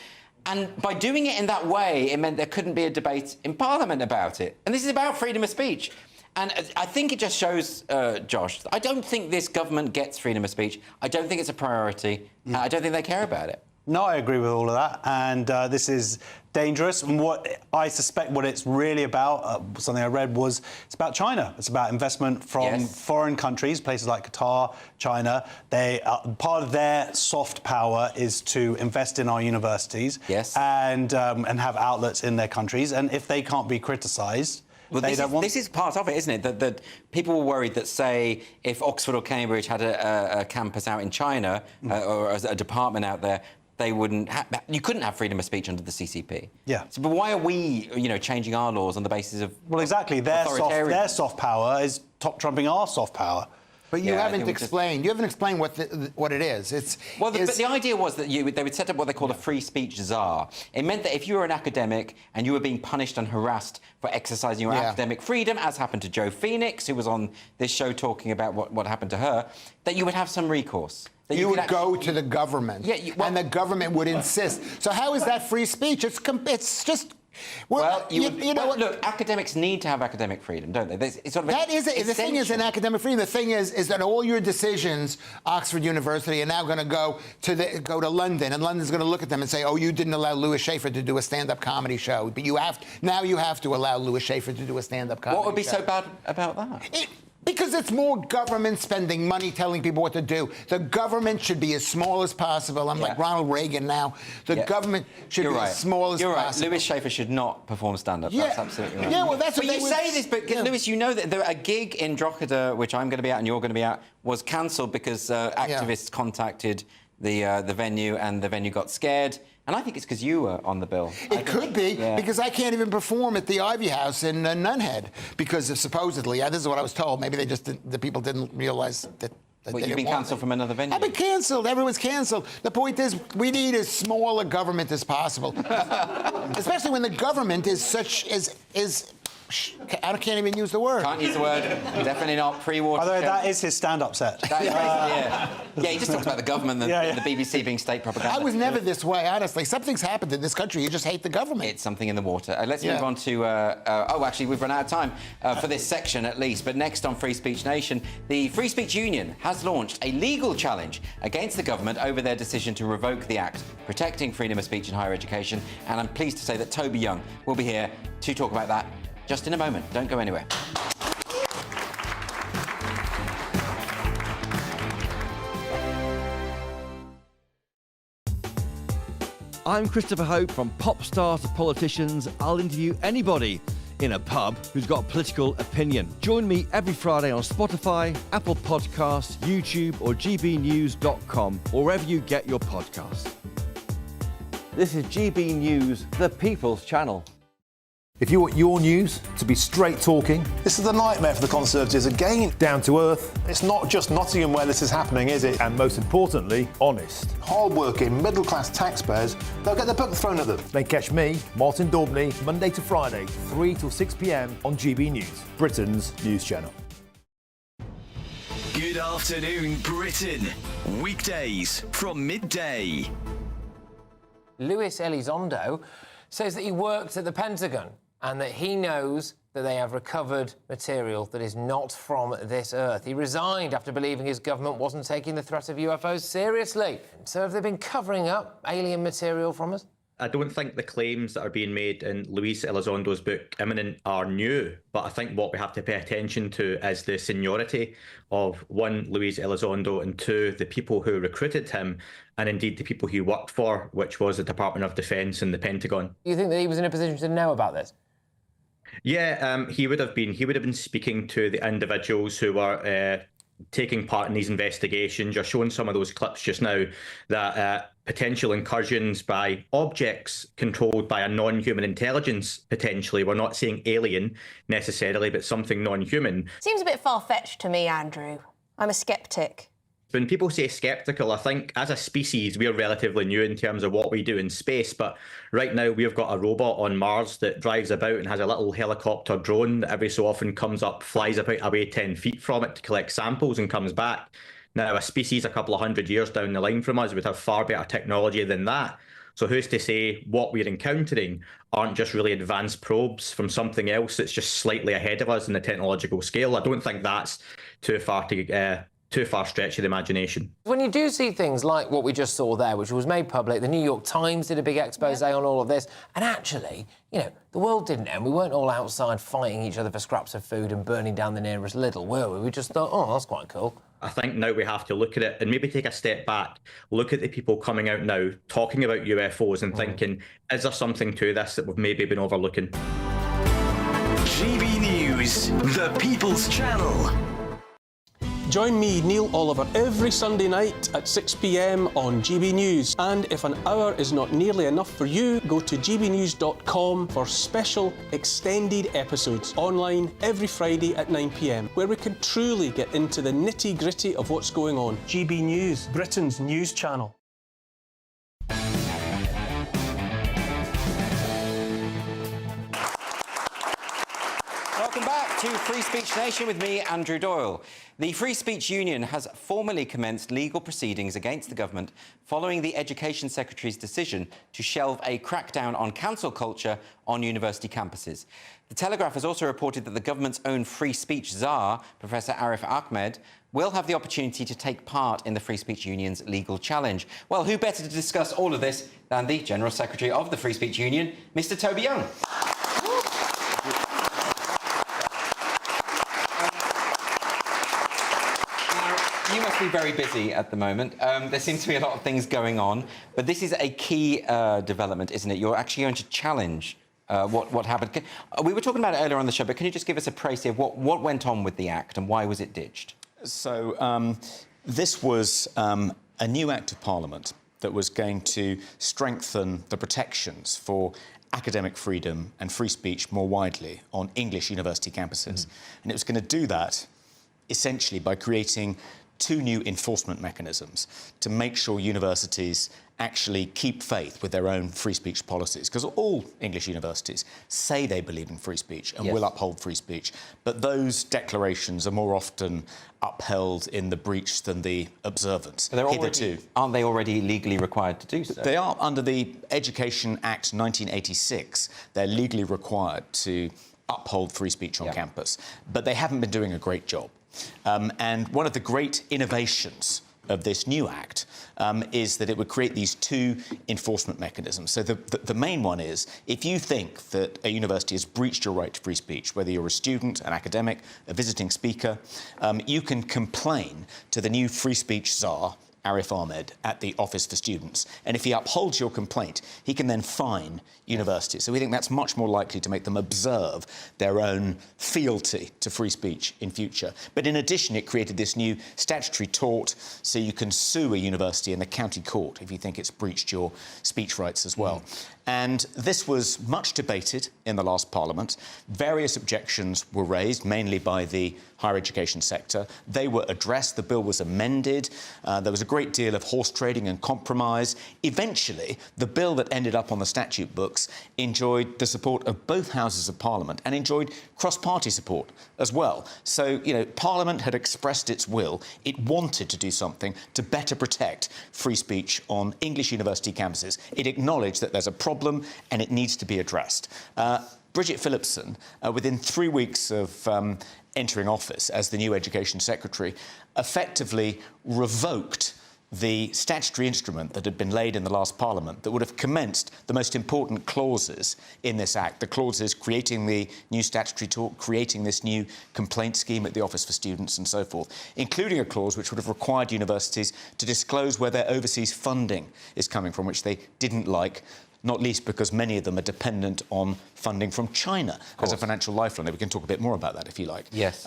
And by doing it in that way, it meant there couldn't be a debate in Parliament about it. And this is about freedom of speech. And I think it just shows, Josh, I don't think this government gets freedom of speech. I don't think it's a priority. I don't think they care about it. No, I agree with all of that, and this is dangerous. And what I suspect what it's really about, something I read, was it's about China. It's about investment from foreign countries, places like Qatar, China. They part of their soft power is to invest in our universities, and have outlets in their countries. And if they can't be criticised. Well, this is part of it, isn't it? That people were worried that, say, if Oxford or Cambridge had a campus out in China or a department out there, they wouldn't. You couldn't have freedom of speech under the CCP. Yeah. So, but why are we, you know, changing our laws on the basis of? Well, exactly. Their soft power is top trumping our soft power. But you haven't explained. You haven't explained what it is. But the idea was that they would set up what they call a free speech czar. It meant that if you were an academic and you were being punished and harassed for exercising your academic freedom, as happened to Jo Phoenix, who was on this show talking about what happened to her, that you would have some recourse. That you would go to the government, and the government would insist. So how is that free speech? It's just. Look, academics need to have academic freedom, don't they? It's sort of the thing is in academic freedom. The thing is that all your decisions, Oxford University, are now going to go to London, and London's going to look at them and say, "Oh, you didn't allow Louis Schaefer to do a stand-up comedy show, but you have to allow Louis Schaefer to do a stand-up comedy." What would be show. so bad about that? Because it's more government spending money telling people what to do. The government should be as small as possible. I'm like Ronald Reagan now. The government should be as small as possible. Louis Schaefer should not perform stand-up. That's absolutely right. Yeah, well, that's what you say this, but Lewis, you know that a gig in Drogheda, which I'm going to be at and you're going to be at, was cancelled because activists contacted the venue and the venue got scared. And I think it's because you were on the bill. It could be, because I can't even perform at the Ivy House in Nunhead because of supposedly, this is what I was told, maybe the people didn't realise that. Well, you've been cancelled from another venue? I've been cancelled. Everyone's cancelled. The point is, we need as small a government as possible. Especially when the government is I can't even use the word. Can't use the word. Definitely not pre-war. By the way, that is his stand-up set. That is he just talks about the government and the BBC being state propaganda. I was never this way, honestly. Something's happened in this country. You just hate the government. It's something in the water. Let's move on to... actually, we've run out of time for this section, at least. But next on Free Speech Nation, the Free Speech Union has launched a legal challenge against the government over their decision to revoke the Act protecting freedom of speech in higher education. And I'm pleased to say that Toby Young will be here to talk about that just in a moment. Don't go anywhere. I'm Christopher Hope. From pop stars to politicians, I'll interview anybody in a pub who's got a political opinion. Join me every Friday on Spotify, Apple Podcasts, YouTube or gbnews.com, or wherever you get your podcasts. This is GB News, the People's Channel. If you want your news to be straight talking... This is a nightmare for the Conservatives again. Down to earth. It's not just Nottingham where this is happening, is it? And most importantly, honest. Hard-working, middle-class taxpayers, they'll get the book thrown at them. Then catch me, Martin Daubney, Monday to Friday, 3 till 6 p.m. on GB News, Britain's news channel. Good afternoon, Britain. Weekdays from midday. Luis Elizondo says that he worked at the Pentagon and that he knows that they have recovered material that is not from this Earth. He resigned after believing his government wasn't taking the threat of UFOs seriously. So have they been covering up alien material from us? I don't think the claims that are being made in Luis Elizondo's book Imminent are new, but I think what we have to pay attention to is the seniority of, one, Luis Elizondo, and two, the people who recruited him, and indeed the people he worked for, which was the Department of Defense and the Pentagon. You think that he was in a position to know about this? Yeah, he would have been. He would have been speaking to the individuals who were taking part in these investigations. You're showing some of those clips just now that potential incursions by objects controlled by a non-human intelligence, potentially. We're not saying alien necessarily, but something non-human. Seems a bit far-fetched to me, Andrew. I'm a sceptic. When people say sceptical, I think as a species, we're relatively new in terms of what we do in space. But right now, we've got a robot on Mars that drives about and has a little helicopter drone that every so often comes up, flies about away 10 feet from it to collect samples and comes back. Now, a species a couple of hundred years down the line from us would have far better technology than that. So who's to say what we're encountering aren't just really advanced probes from something else that's just slightly ahead of us in the technological scale? I don't think that's too far stretch of the imagination. When you do see things like what we just saw there, which was made public, the New York Times did a big expose on all of this, and actually, you know, the world didn't end. We weren't all outside fighting each other for scraps of food and burning down the nearest Lidl, were we? We just thought, oh, that's quite cool. I think now we have to look at it and maybe take a step back, look at the people coming out now, talking about UFOs and thinking, is there something to this that we've maybe been overlooking? GB News, the People's Channel. Join me, Neil Oliver, every Sunday night at 6 p.m. on GB News. And if an hour is not nearly enough for you, go to gbnews.com for special extended episodes online every Friday at 9 p.m, where we can truly get into the nitty-gritty of what's going on. GB News, Britain's news channel. Welcome back to Free Speech Nation with me, Andrew Doyle. The Free Speech Union has formally commenced legal proceedings against the government following the Education Secretary's decision to shelve a crackdown on cancel culture on university campuses. The Telegraph has also reported that the government's own free speech czar, Professor Arif Ahmed, will have the opportunity to take part in the Free Speech Union's legal challenge. Well, who better to discuss all of this than the General Secretary of the Free Speech Union, Mr. Toby Young. You must be very busy at the moment. There seems to be a lot of things going on, but this is a key development, isn't it? You're actually going to challenge what happened. We were talking about it earlier on the show, but can you just give us a précis of what went on with the Act and why was it ditched? So this was a new Act of Parliament that was going to strengthen the protections for academic freedom and free speech more widely on English university campuses. And it was going to do that essentially by creating two new enforcement mechanisms to make sure universities actually keep faith with their own free speech policies. Because all English universities say they believe in free speech and will uphold free speech, but those declarations are more often upheld in the breach than the observance. Aren't they already legally required to do so? They are. Under the Education Act 1986, they're legally required to uphold free speech on campus, but they haven't been doing a great job. And one of the great innovations of this new Act is that it would create these two enforcement mechanisms. So the main one is, if you think that a university has breached your right to free speech, whether you're a student, an academic, a visiting speaker, you can complain to the new free speech czar, Arif Ahmed, at the Office for Students. And if he upholds your complaint, he can then fine universities. So we think that's much more likely to make them observe their own fealty to free speech in future. But in addition, it created this new statutory tort, so you can sue a university in the county court if you think it's breached your speech rights as well. And this was much debated in the last Parliament. Various objections were raised, mainly by the higher education sector. They were addressed. The bill was amended. There was a great deal of horse trading and compromise. Eventually, the bill that ended up on the statute books enjoyed the support of both houses of Parliament and enjoyed cross-party support as well. So, you know, Parliament had expressed its will. It wanted to do something to better protect free speech on English university campuses. It acknowledged that there's a problem and it needs to be addressed. Bridget Phillipson, within 3 weeks of entering office as the new Education Secretary, effectively revoked the statutory instrument that had been laid in the last Parliament that would have commenced the most important clauses in this Act, the clauses creating the new statutory talk, creating this new complaint scheme at the Office for Students and so forth, including a clause which would have required universities to disclose where their overseas funding is coming from, which they didn't like, not least because many of them are dependent on funding from China as a financial lifeline. We can talk a bit more about that if you like. Yes.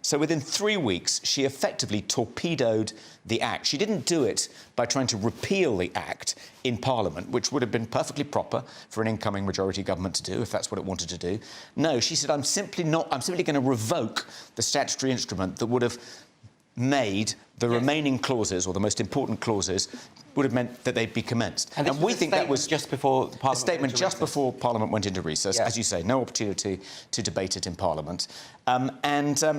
So within 3 weeks, she effectively torpedoed the Act. She didn't do it by trying to repeal the Act in Parliament, which would have been perfectly proper for an incoming majority government to do, if that's what it wanted to do. No, she said, I'm simply going to revoke the statutory instrument that would have made the remaining clauses, or the most important clauses, would have meant that they'd be commenced. And we think that was just before Parliament. A statement just before Parliament went into recess. As you say, no opportunity to debate it in Parliament.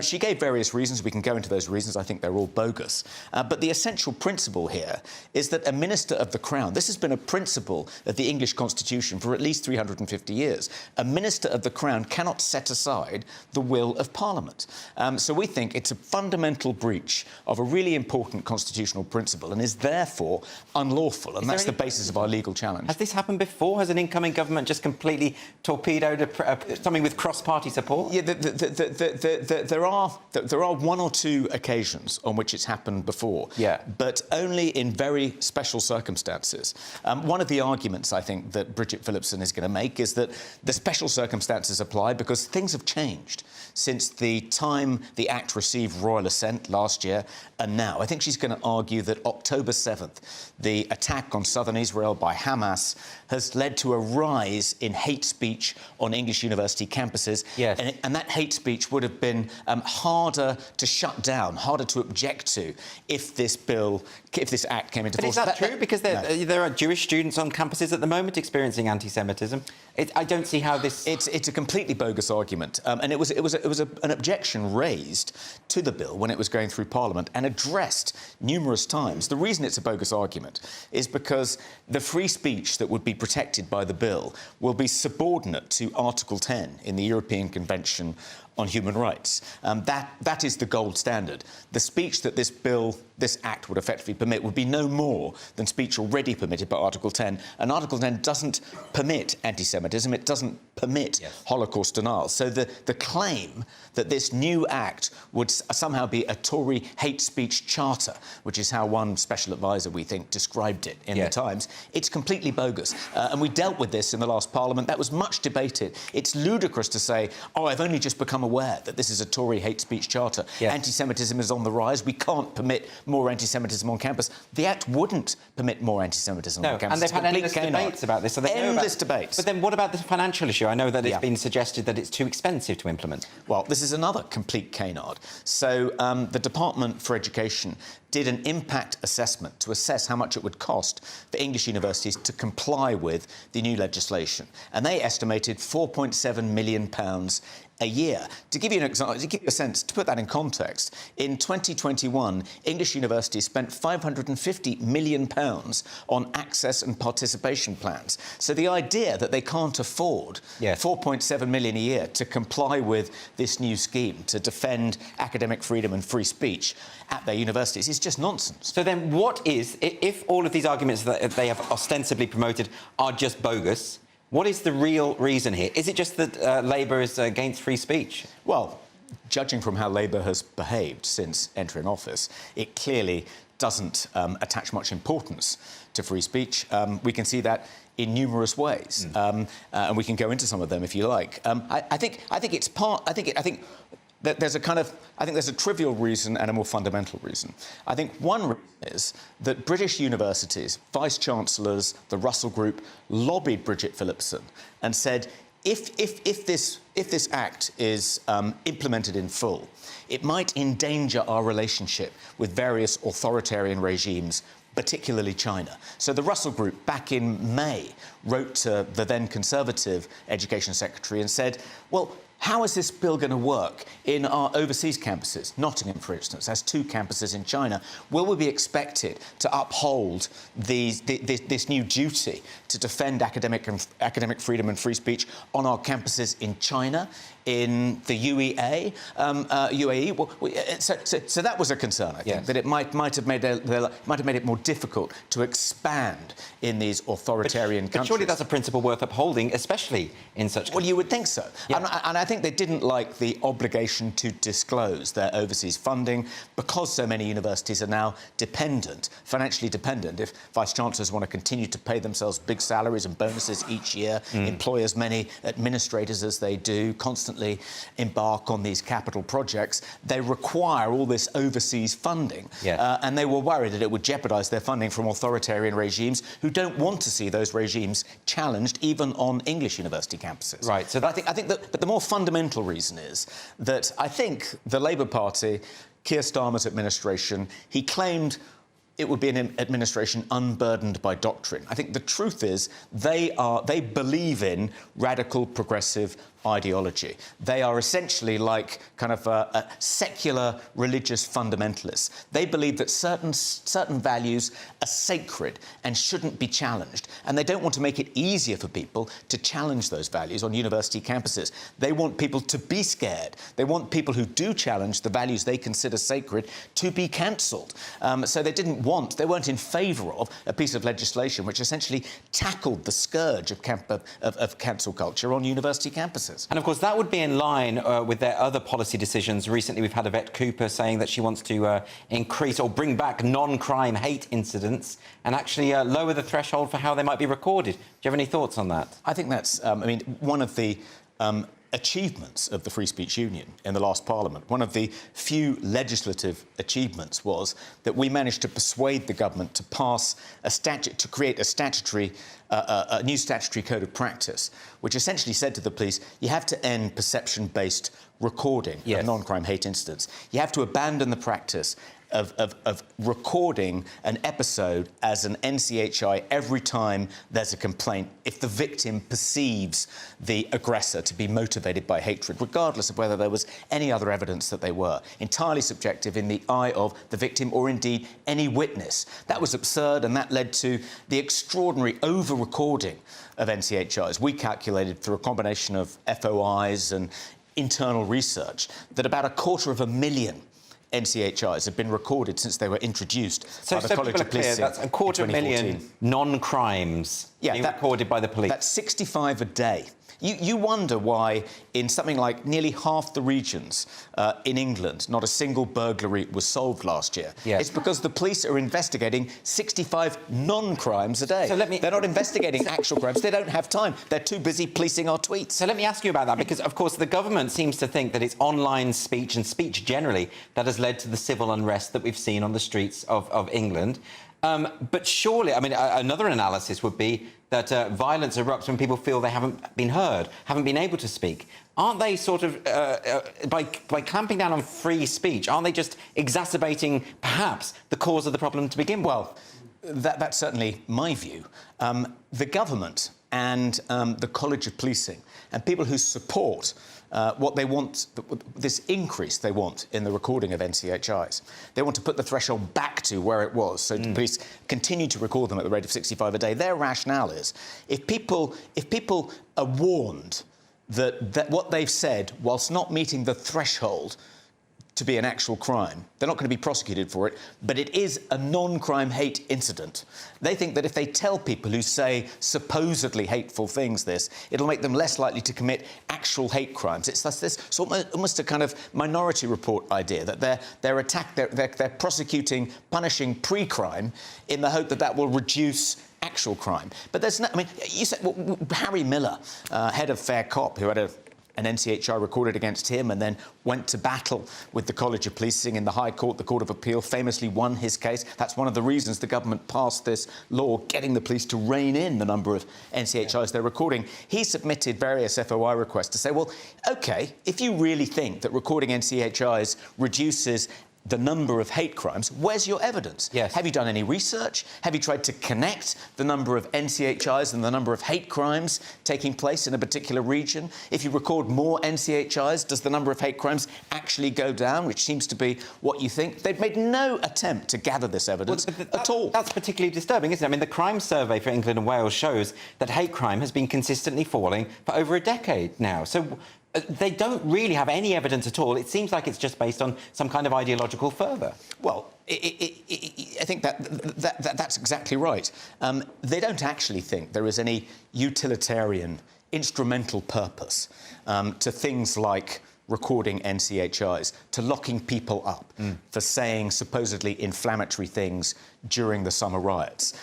She gave various reasons. We can go into those reasons. I think they're all bogus. But the essential principle here is that a Minister of the Crown, this has been a principle of the English Constitution for at least 350 years, a Minister of the Crown cannot set aside the will of Parliament. So we think it's a fundamental breach of a really important constitutional principle and is therefore unlawful, and that's the basis of our legal challenge. Has this happened before? Has an incoming government just completely torpedoed something with cross-party support? Yeah, there are one or two occasions on which it's happened before, but only in very special circumstances. One of the arguments I think that Bridget Phillipson is going to make is that the special circumstances apply because things have changed since the time the Act received royal assent last year and now. I think she's going to argue that October 7th, the attack on southern Israel by Hamas, has led to a rise in hate speech on English university campuses. Yes. And that hate speech would have been harder to shut down, harder to object to if this Act came into force. But is that true? Because there are Jewish students on campuses at the moment experiencing anti-Semitism. I don't see how this... It's a completely bogus argument. And it was an objection raised to the bill when it was going through Parliament and addressed numerous times. The reason it's a bogus argument is because the free speech that would be protected by the bill will be subordinate to Article 10 in the European Convention on Human Rights. That is the gold standard. The speech that this Act would effectively permit would be no more than speech already permitted by Article 10. And Article 10 doesn't permit anti-Semitism. It doesn't permit Holocaust denial. So the claim that this new Act would somehow be a Tory hate speech charter, which is how one special advisor, we think, described it in the Times, it's completely bogus. And we dealt with this in the last Parliament. That was much debated. It's ludicrous to say, oh, I've only just become aware that this is a Tory hate speech charter. Anti-Semitism is on the rise. We can't permit more anti-Semitism on campus. The Act wouldn't permit more anti-Semitism on campus. And they've had endless debates about this. So endless debates. But then what about the financial issue? I know that it's been suggested that it's too expensive to implement. Well, this is another complete canard. So the Department for Education did an impact assessment to assess how much it would cost for English universities to comply with the new legislation. And they estimated £4.7 million a year. To give you an example, to give you a sense, to put that in context, in 2021, English universities spent £550 million on access and participation plans. So the idea that they can't afford £4.7 million a year to comply with this new scheme to defend academic freedom and free speech at their universities is just nonsense. So then what is, if all of these arguments that they have ostensibly promoted are just bogus, what is the real reason here? Is it just that Labour is against free speech? Well, judging from how Labour has behaved since entering office, it clearly doesn't attach much importance to free speech. We can see that in numerous ways, and we can go into some of them if you like. I think it's part. I think there's a trivial reason and a more fundamental reason. I think one reason is that British universities, vice-chancellors, the Russell Group, lobbied Bridget Phillipson and said, if this Act is implemented in full, it might endanger our relationship with various authoritarian regimes, particularly China. So the Russell Group, back in May, wrote to the then Conservative Education Secretary and said, well, How is this bill going to work in our overseas campuses? Nottingham, for instance, has 2 campuses in China. Will we be expected to uphold this new duty to defend academic freedom and free speech on our campuses in China, in the UAE? So that was a concern, I think, that it might have made it more difficult to expand in these authoritarian countries. But surely that's a principle worth upholding, especially in such... Well, you would think so. Yeah. And I think they didn't like the obligation to disclose their overseas funding because so many universities are now financially dependent. If vice-chancellors want to continue to pay themselves big salaries and bonuses each year, employ as many administrators as they do, constantly embark on these capital projects, they require all this overseas funding. And they were worried that it would jeopardise their funding from authoritarian regimes who don't want to see those regimes challenged, even on English university campuses. Right. So I think that the more fundamental reason is that I think the Labour Party, Keir Starmer's administration, he claimed it would be an administration unburdened by doctrine. I think the truth is they believe in radical progressive ideology. They are essentially like kind of a secular religious fundamentalists. They believe that certain values are sacred and shouldn't be challenged, and they don't want to make it easier for people to challenge those values on university campuses. They want people to be scared. They want people who do challenge the values they consider sacred to be cancelled. So they weren't in favour of a piece of legislation which essentially tackled the scourge of cancel culture on university campuses. And, of course, that would be in line with their other policy decisions. Recently, we've had Yvette Cooper saying that she wants to increase or bring back non-crime hate incidents and actually lower the threshold for how they might be recorded. Do you have any thoughts on that? I think that's, one of the achievements of the Free Speech Union in the last Parliament. One of the few legislative achievements was that we managed to persuade the government to pass to create a new statutory code of practice, which essentially said to the police, you have to end perception-based recording of non-crime hate incidents. You have to abandon the practice of recording an episode as an NCHI every time there's a complaint if the victim perceives the aggressor to be motivated by hatred, regardless of whether there was any other evidence that they were. Entirely subjective in the eye of the victim or indeed any witness. That was absurd, and that led to the extraordinary over-recording of NCHIs. We calculated through a combination of FOIs and internal research that about 250,000 NCHIs have been recorded since they were introduced by the College of Policing. That's 250,000 non-crimes being recorded by the police. That's 65 a day. You wonder why, in something like nearly half the regions in England, not a single burglary was solved last year. It's because the police are investigating 65 non-crimes a day. So they're not investigating actual crimes. They don't have time. They're too busy policing our tweets. So let me ask you about that, because, of course, the government seems to think that it's online speech and speech generally that has led to the civil unrest that we've seen on the streets of England. But surely, another analysis would be that violence erupts when people feel they haven't been heard, haven't been able to speak. Aren't they sort of, by clamping down on free speech, aren't they just exacerbating, perhaps, the cause of the problem to begin with? Well, that's certainly my view. The government and the College of Policing and people who support what they want, this increase they want in the recording of NCHIs. They want to put the threshold back to where it was, so the police continue to record them at the rate of 65 a day. Their rationale is, if people are warned that what they've said, whilst not meeting the threshold to be an actual crime, they're not going to be prosecuted for it, but it is a non-crime hate incident. They think that if they tell people who say supposedly hateful things it'll make them less likely to commit actual hate crimes. It's almost a kind of Minority Report idea that they're prosecuting, punishing pre-crime in the hope that that will reduce actual crime. But there's no... you said Harry Miller, head of Fair Cop, who had an NCHI recorded against him and then went to battle with the College of Policing in the High Court. The Court of Appeal famously won his case. That's one of the reasons the government passed this law, getting the police to rein in the number of NCHIs they're recording. He submitted various FOI requests to say, well, OK, if you really think that recording NCHIs reduces the number of hate crimes, where's your evidence? Yes. Have you done any research? Have you tried to connect the number of NCHIs and the number of hate crimes taking place in a particular region? If you record more NCHIs, does the number of hate crimes actually go down, which seems to be what you think? They've made no attempt to gather this evidence at all. That's particularly disturbing, isn't it? I mean, the crime survey for England and Wales shows that hate crime has been consistently falling for over a decade now. So they don't really have any evidence at all. It seems like it's just based on some kind of ideological fervour. Well, I think that's exactly right. They don't actually think there is any utilitarian, instrumental purpose to things like recording NCHIs, to locking people up for saying supposedly inflammatory things during the summer riots.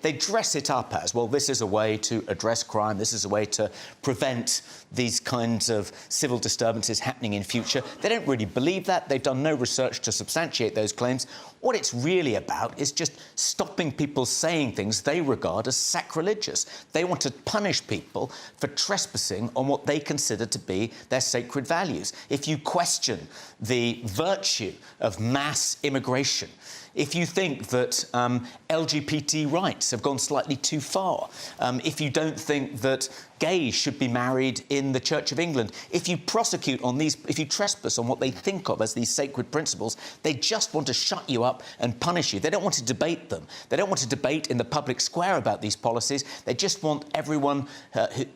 They dress it up as, well, this is a way to address crime, this is a way to prevent these kinds of civil disturbances happening in future. They don't really believe that. They've done no research to substantiate those claims. What it's really about is just stopping people saying things they regard as sacrilegious. They want to punish people for trespassing on what they consider to be their sacred values. If you question the virtue of mass immigration, if you think that LGBT rights have gone slightly too far, if you don't think that gays should be married in the Church of England, if you prosecute on these, if you trespass on what they think of as these sacred principles, they just want to shut you up and punish you. They don't want to debate them. They don't want to debate in the public square about these policies. They just want everyone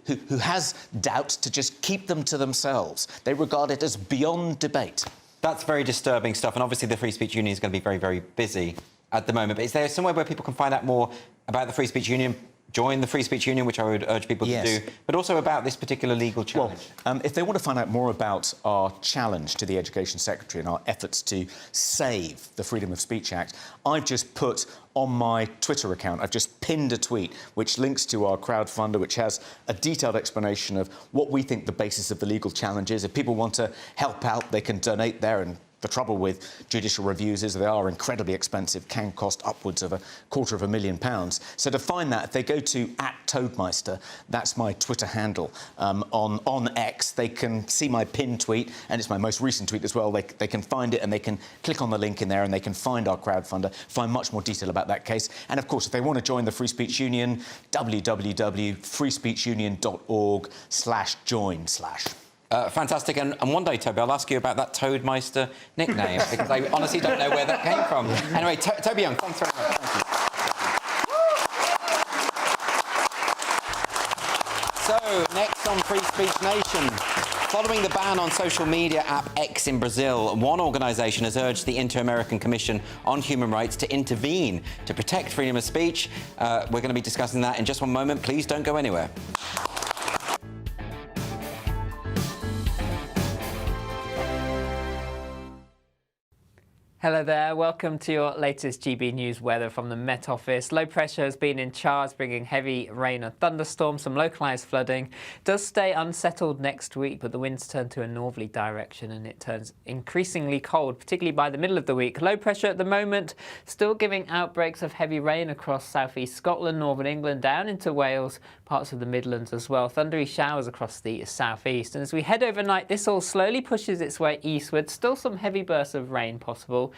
who has doubts to just keep them to themselves. They regard it as beyond debate. That's very disturbing stuff, and obviously the Free Speech Union is going to be very, very busy at the moment. But is there somewhere where people can find out more about the Free Speech Union? Join the Free Speech Union, which I would urge people to do, but also about this particular legal challenge. Well, if they want to find out more about our challenge to the Education Secretary and our efforts to save the Freedom of Speech Act, I've just put on my Twitter account, I've just pinned a tweet which links to our crowdfunder, which has a detailed explanation of what we think the basis of the legal challenge is. If people want to help out, they can donate there. And the trouble with judicial reviews is they are incredibly expensive, can cost upwards of £250,000. So to find that, if they go to @Toadmeister, that's my Twitter handle, on X, they can see my pinned tweet, and it's my most recent tweet as well. They can find it and they can click on the link in there and they can find our crowdfunder, find much more detail about that case. And of course, if they want to join the Free Speech Union, www.freespeechunion.org/join/. Fantastic. And one day, Toby, I'll ask you about that Toadmeister nickname, because I honestly don't know where that came from. Anyway, Toby Young, thanks very much. Thank you. So, next on Free Speech Nation. Following the ban on social media app X in Brazil, one organisation has urged the Inter-American Commission on Human Rights to intervene to protect freedom of speech. We're going to be discussing that in just one moment. Please don't go anywhere. Hello there, welcome to your latest GB News weather from the Met Office. Low pressure has been in charge, bringing heavy rain and thunderstorms, some localised flooding. It does stay unsettled next week, but the winds turn to a northerly direction and it turns increasingly cold, particularly by the middle of the week. Low pressure at the moment, still giving outbreaks of heavy rain across southeast Scotland, northern England, down into Wales, parts of the Midlands as well. Thundery showers across the southeast. And as we head overnight, this all slowly pushes its way eastward. Still some heavy bursts of rain possible.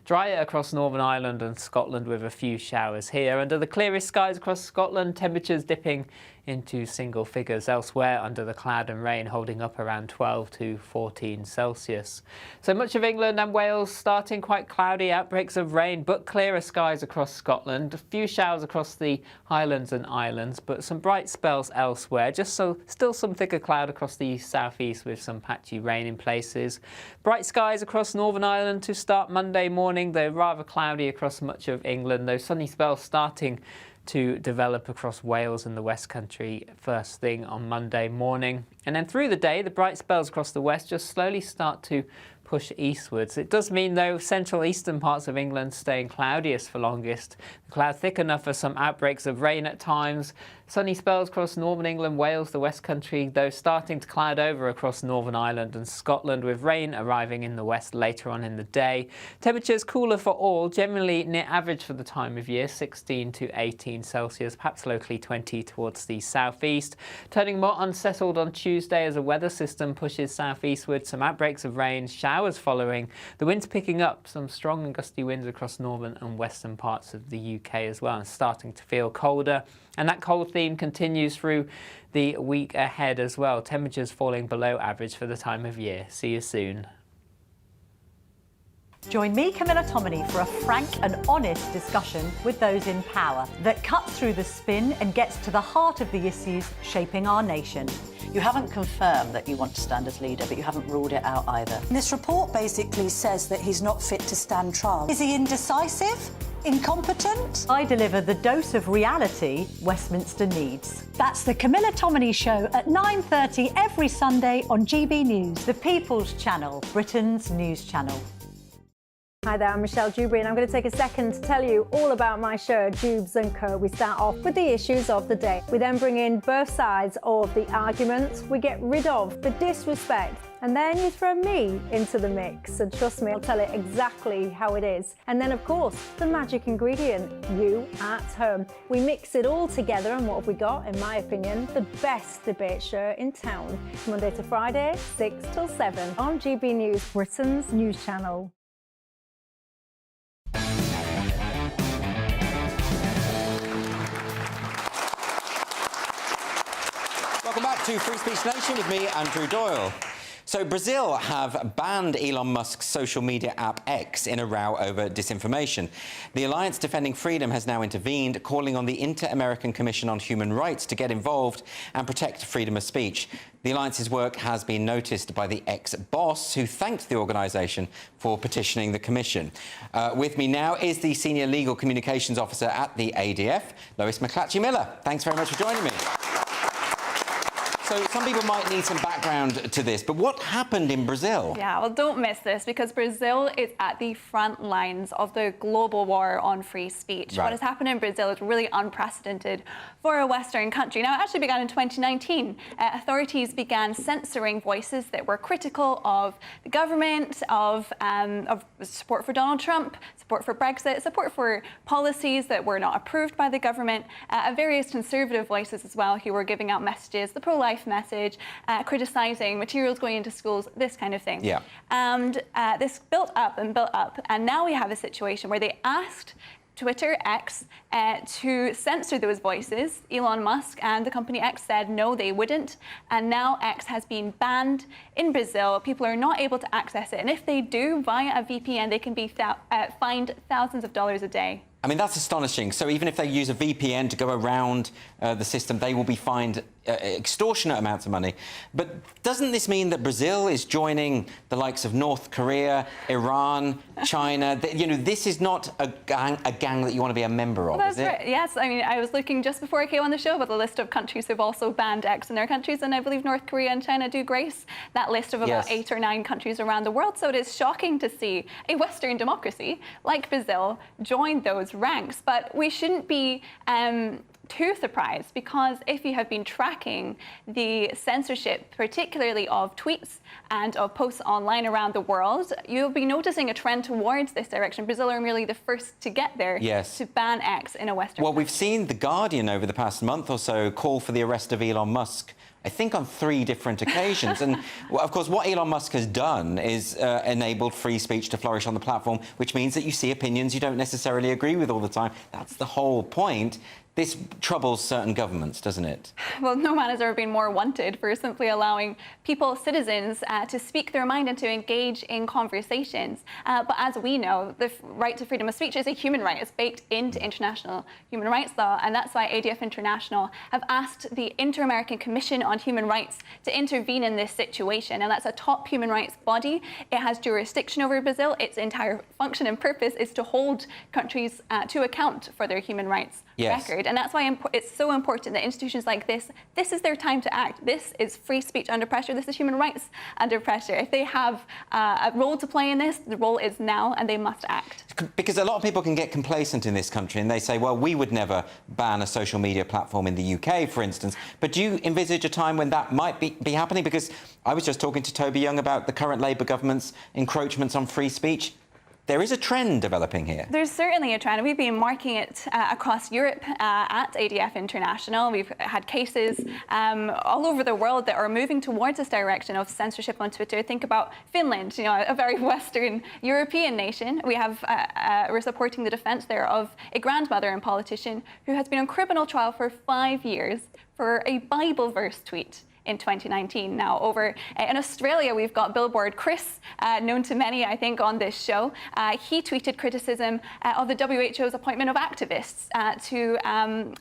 Drier across Northern Ireland and Scotland with a few showers here. Under the clearest skies across Scotland, temperatures dipping into single figures. Elsewhere, under the cloud and rain, holding up around 12 to 14 Celsius. So much of England and Wales starting quite cloudy, outbreaks of rain, but clearer skies across Scotland. A few showers across the Highlands and Islands, but some bright spells elsewhere. Still some thicker cloud across the southeast with some patchy rain in places. Bright skies across Northern Ireland to start Monday morning, though rather cloudy across much of England. Those sunny spells starting to develop across Wales and the West Country first thing on Monday morning. And then through the day, the bright spells across the west just slowly start to push eastwards. It does mean, though, central eastern parts of England staying cloudiest for longest. The cloud thick enough for some outbreaks of rain at times. Sunny spells across northern England, Wales, the West Country, though starting to cloud over across Northern Ireland and Scotland, with rain arriving in the west later on in the day. Temperatures cooler for all, generally near average for the time of year, 16 to 18 Celsius, perhaps locally 20 towards the southeast. Turning more unsettled on Tuesday as a weather system pushes southeastward, some outbreaks of rain, showers hours following. The winds picking up, some strong and gusty winds across northern and western parts of the UK as well, and starting to feel colder. And that cold theme continues through the week ahead as well. Temperatures falling below average for the time of year. See you soon. Join me, Camilla Tominey, for a frank and honest discussion with those in power that cuts through the spin and gets to the heart of the issues shaping our nation. You haven't confirmed that you want to stand as leader, but you haven't ruled it out either. This report basically says that he's not fit to stand trial. Is he indecisive? Incompetent? I deliver the dose of reality Westminster needs. That's the Camilla Tominey Show at 9:30 every Sunday on GB News, the People's Channel, Britain's news channel. Hi there, I'm Michelle Dewberry, and I'm going to take a second to tell you all about my show, Dubes & Co. We start off with the issues of the day. We then bring in both sides of the arguments. We get rid of the disrespect, and then you throw me into the mix. And trust me, I'll tell it exactly how it is. And then, of course, the magic ingredient, you at home. We mix it all together, and what have we got? In my opinion, the best debate show in town. Monday to Friday, 6 till 7 on GB News, Britain's news channel. Welcome back to Free Speech Nation with me, Andrew Doyle. So Brazil have banned Elon Musk's social media app X in a row over disinformation. The Alliance Defending Freedom has now intervened, calling on the Inter-American Commission on Human Rights to get involved and protect freedom of speech. The Alliance's work has been noticed by the ex-boss, who thanked the organisation for petitioning the Commission. With me now is the Senior Legal Communications Officer at the ADF, Lois McClatchy-Miller. Thanks very much for joining me. So some people might need some background to this, but what happened in Brazil? Yeah, well, don't miss this, because Brazil is at the front lines of the global war on free speech. Right. What has happened in Brazil is really unprecedented for a Western country. Now, it actually began in 2019. Authorities began censoring voices that were critical of the government, of support for Donald Trump, support for Brexit, support for policies that were not approved by the government, various conservative voices as well who were giving out messages, the pro-life message, criticising materials going into schools, this kind of thing. Yeah. And this built up, and now we have a situation where they asked Twitter, X, to censor those voices. Elon Musk and the company X said no, they wouldn't. And now X has been banned in Brazil. People are not able to access it. And if they do via a VPN, they can be fined thousands of dollars a day. I mean, that's astonishing. So even if they use a VPN to go around the system, they will be fined extortionate amounts of money. But doesn't this mean that Brazil is joining the likes of North Korea, Iran, China? You know, this is not a gang that you want to be a member of, That's is it? right. Yes, I mean, I was looking just before I came on the show about the list of countries who've also banned X in their countries, and I believe North Korea and China do grace that list of about 8 or 9 countries around the world. So it is shocking to see a Western democracy like Brazil join those ranks. But we shouldn't be too surprised, because if you have been tracking the censorship, particularly of tweets and of posts online around the world, you'll be noticing a trend towards this direction. Brazil are merely the first to get there, Yes. to ban X in a Western Well, country. we've seen The Guardian over the past month or so call for the arrest of Elon Musk, I think on 3 different occasions. And, well, of course, what Elon Musk has done is enabled free speech to flourish on the platform, which means that you see opinions you don't necessarily agree with all the time. That's the whole point. This troubles certain governments, doesn't it? Well, no man has ever been more wanted for simply allowing people, citizens, to speak their mind and to engage in conversations. But as we know, the right to freedom of speech is a human right. It's baked into international human rights law, and that's why ADF International have asked the Inter-American Commission on Human Rights to intervene in this situation. And that's a top human rights body. It has jurisdiction over Brazil. Its entire function and purpose is to hold countries to account for their human rights record. And that's why it's so important that institutions like this is their time to act. This is free speech under pressure. This is human rights under pressure. If they have a role to play in this, the role is now, and they must act. Because a lot of people can get complacent in this country and they say, well, we would never ban a social media platform in the UK, for instance. But do you envisage a time when that might be happening? Because I was just talking to Toby Young about the current Labour government's encroachments on free speech. there is a trend developing here. There's certainly a trend. We've been marking it across Europe at ADF International. We've had cases all over the world that are moving towards this direction of censorship on Twitter. Think about Finland, a very Western European nation. We're supporting the defence there of a grandmother and politician who has been on criminal trial for 5 years for a Bible verse tweet in 2019. Now, over in Australia, we've got Billboard Chris, known to many, I think, on this show. He tweeted criticism of the WHO's appointment of activists to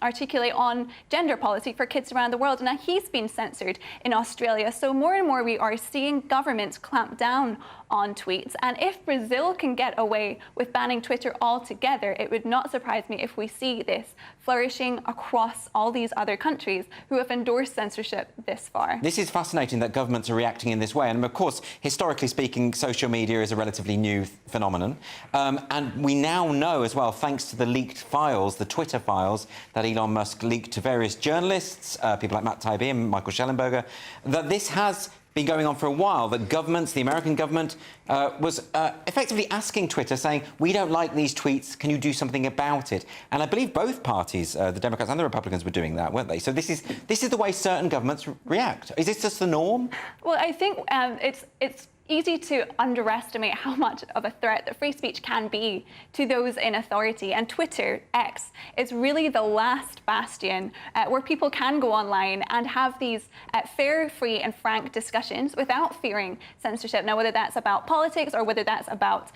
articulate on gender policy for kids around the world. And now he's been censored in Australia. So more and more we are seeing governments clamp down on tweets. And if Brazil can get away with banning Twitter altogether, it would not surprise me if we see this flourishing across all these other countries who have endorsed censorship this far. This is fascinating that governments are reacting in this way. And of course, historically speaking, social media is a relatively new phenomenon. And we now know as well, thanks to the leaked files, the Twitter files that Elon Musk leaked to various journalists, people like Matt Taibbi and Michael Schellenberger, that this has been going on for a while, that governments, the American government, was effectively asking Twitter, saying, we don't like these tweets, can you do something about it? And I believe both parties, the Democrats and the Republicans, were doing that, weren't they? So this is the way certain governments react. Is this just the norm? Well, I think it's easy to underestimate how much of a threat that free speech can be to those in authority. And Twitter, X, is really the last bastion where people can go online and have these fair, free and frank discussions without fearing censorship. Now, whether that's about politics or whether that's about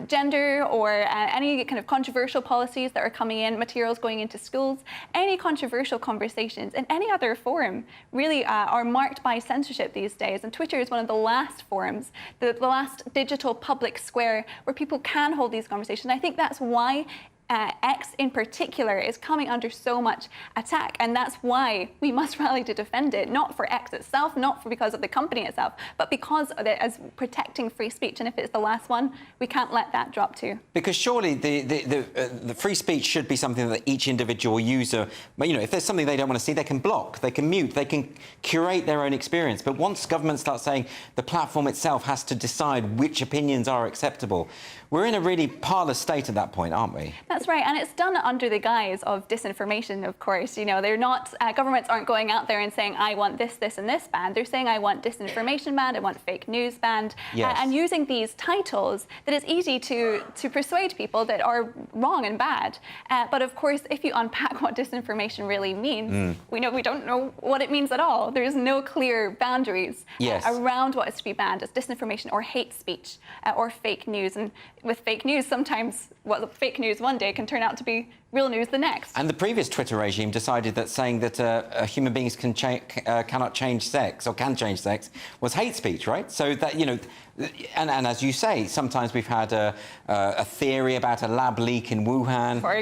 gender or any kind of controversial policies that are coming in, materials going into schools, any controversial conversations in any other forum really are marked by censorship these days. And Twitter is one of the last forums, the last digital public square where people can hold these conversations. I think that's why X in particular is coming under so much attack, and that's why we must rally to defend it, not for X itself, not because of the company itself, but because of it as protecting free speech. And if it's the last one, we can't let that drop too. Because surely the free speech should be something that each individual user, if there's something they don't want to see, they can block, they can mute, they can curate their own experience. But once governments start saying the platform itself has to decide which opinions are acceptable, we're in a really parlous state at that point, aren't we? That's right, and it's done under the guise of disinformation, of course. They're not, governments aren't going out there and saying, I want this, this, and this banned. They're saying, I want disinformation banned, I want fake news banned, yes. And using these titles that it's easy to persuade people that are wrong and bad. But of course, if you unpack what disinformation really means, we don't know what it means at all. There's no clear boundaries around what is to be banned as disinformation or hate speech or fake news. And with fake news, sometimes fake news one day can turn out to be real news the next. And the previous Twitter regime decided that saying that human beings cannot change sex or can change sex was hate speech, right? So that, and as you say, sometimes we've had a theory about a lab leak in Wuhan. For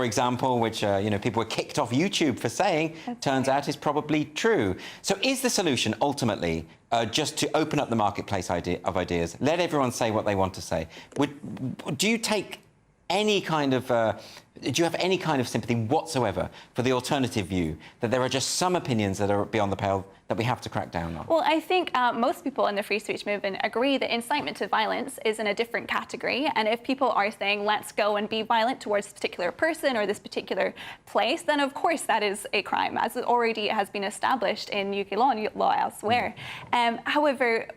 example, which, people were kicked off YouTube for saying, turns out is probably true. So is the solution ultimately just to open up the marketplace of ideas, let everyone say what they want to say? Do you take any kind of do you have any kind of sympathy whatsoever for the alternative view that there are just some opinions that are beyond the pale that we have to crack down on? Well, I think most people in the free speech movement agree that incitement to violence is in a different category. And if people are saying, let's go and be violent towards this particular person or this particular place, then of course that is a crime, as it already has been established in UK law and law elsewhere. However,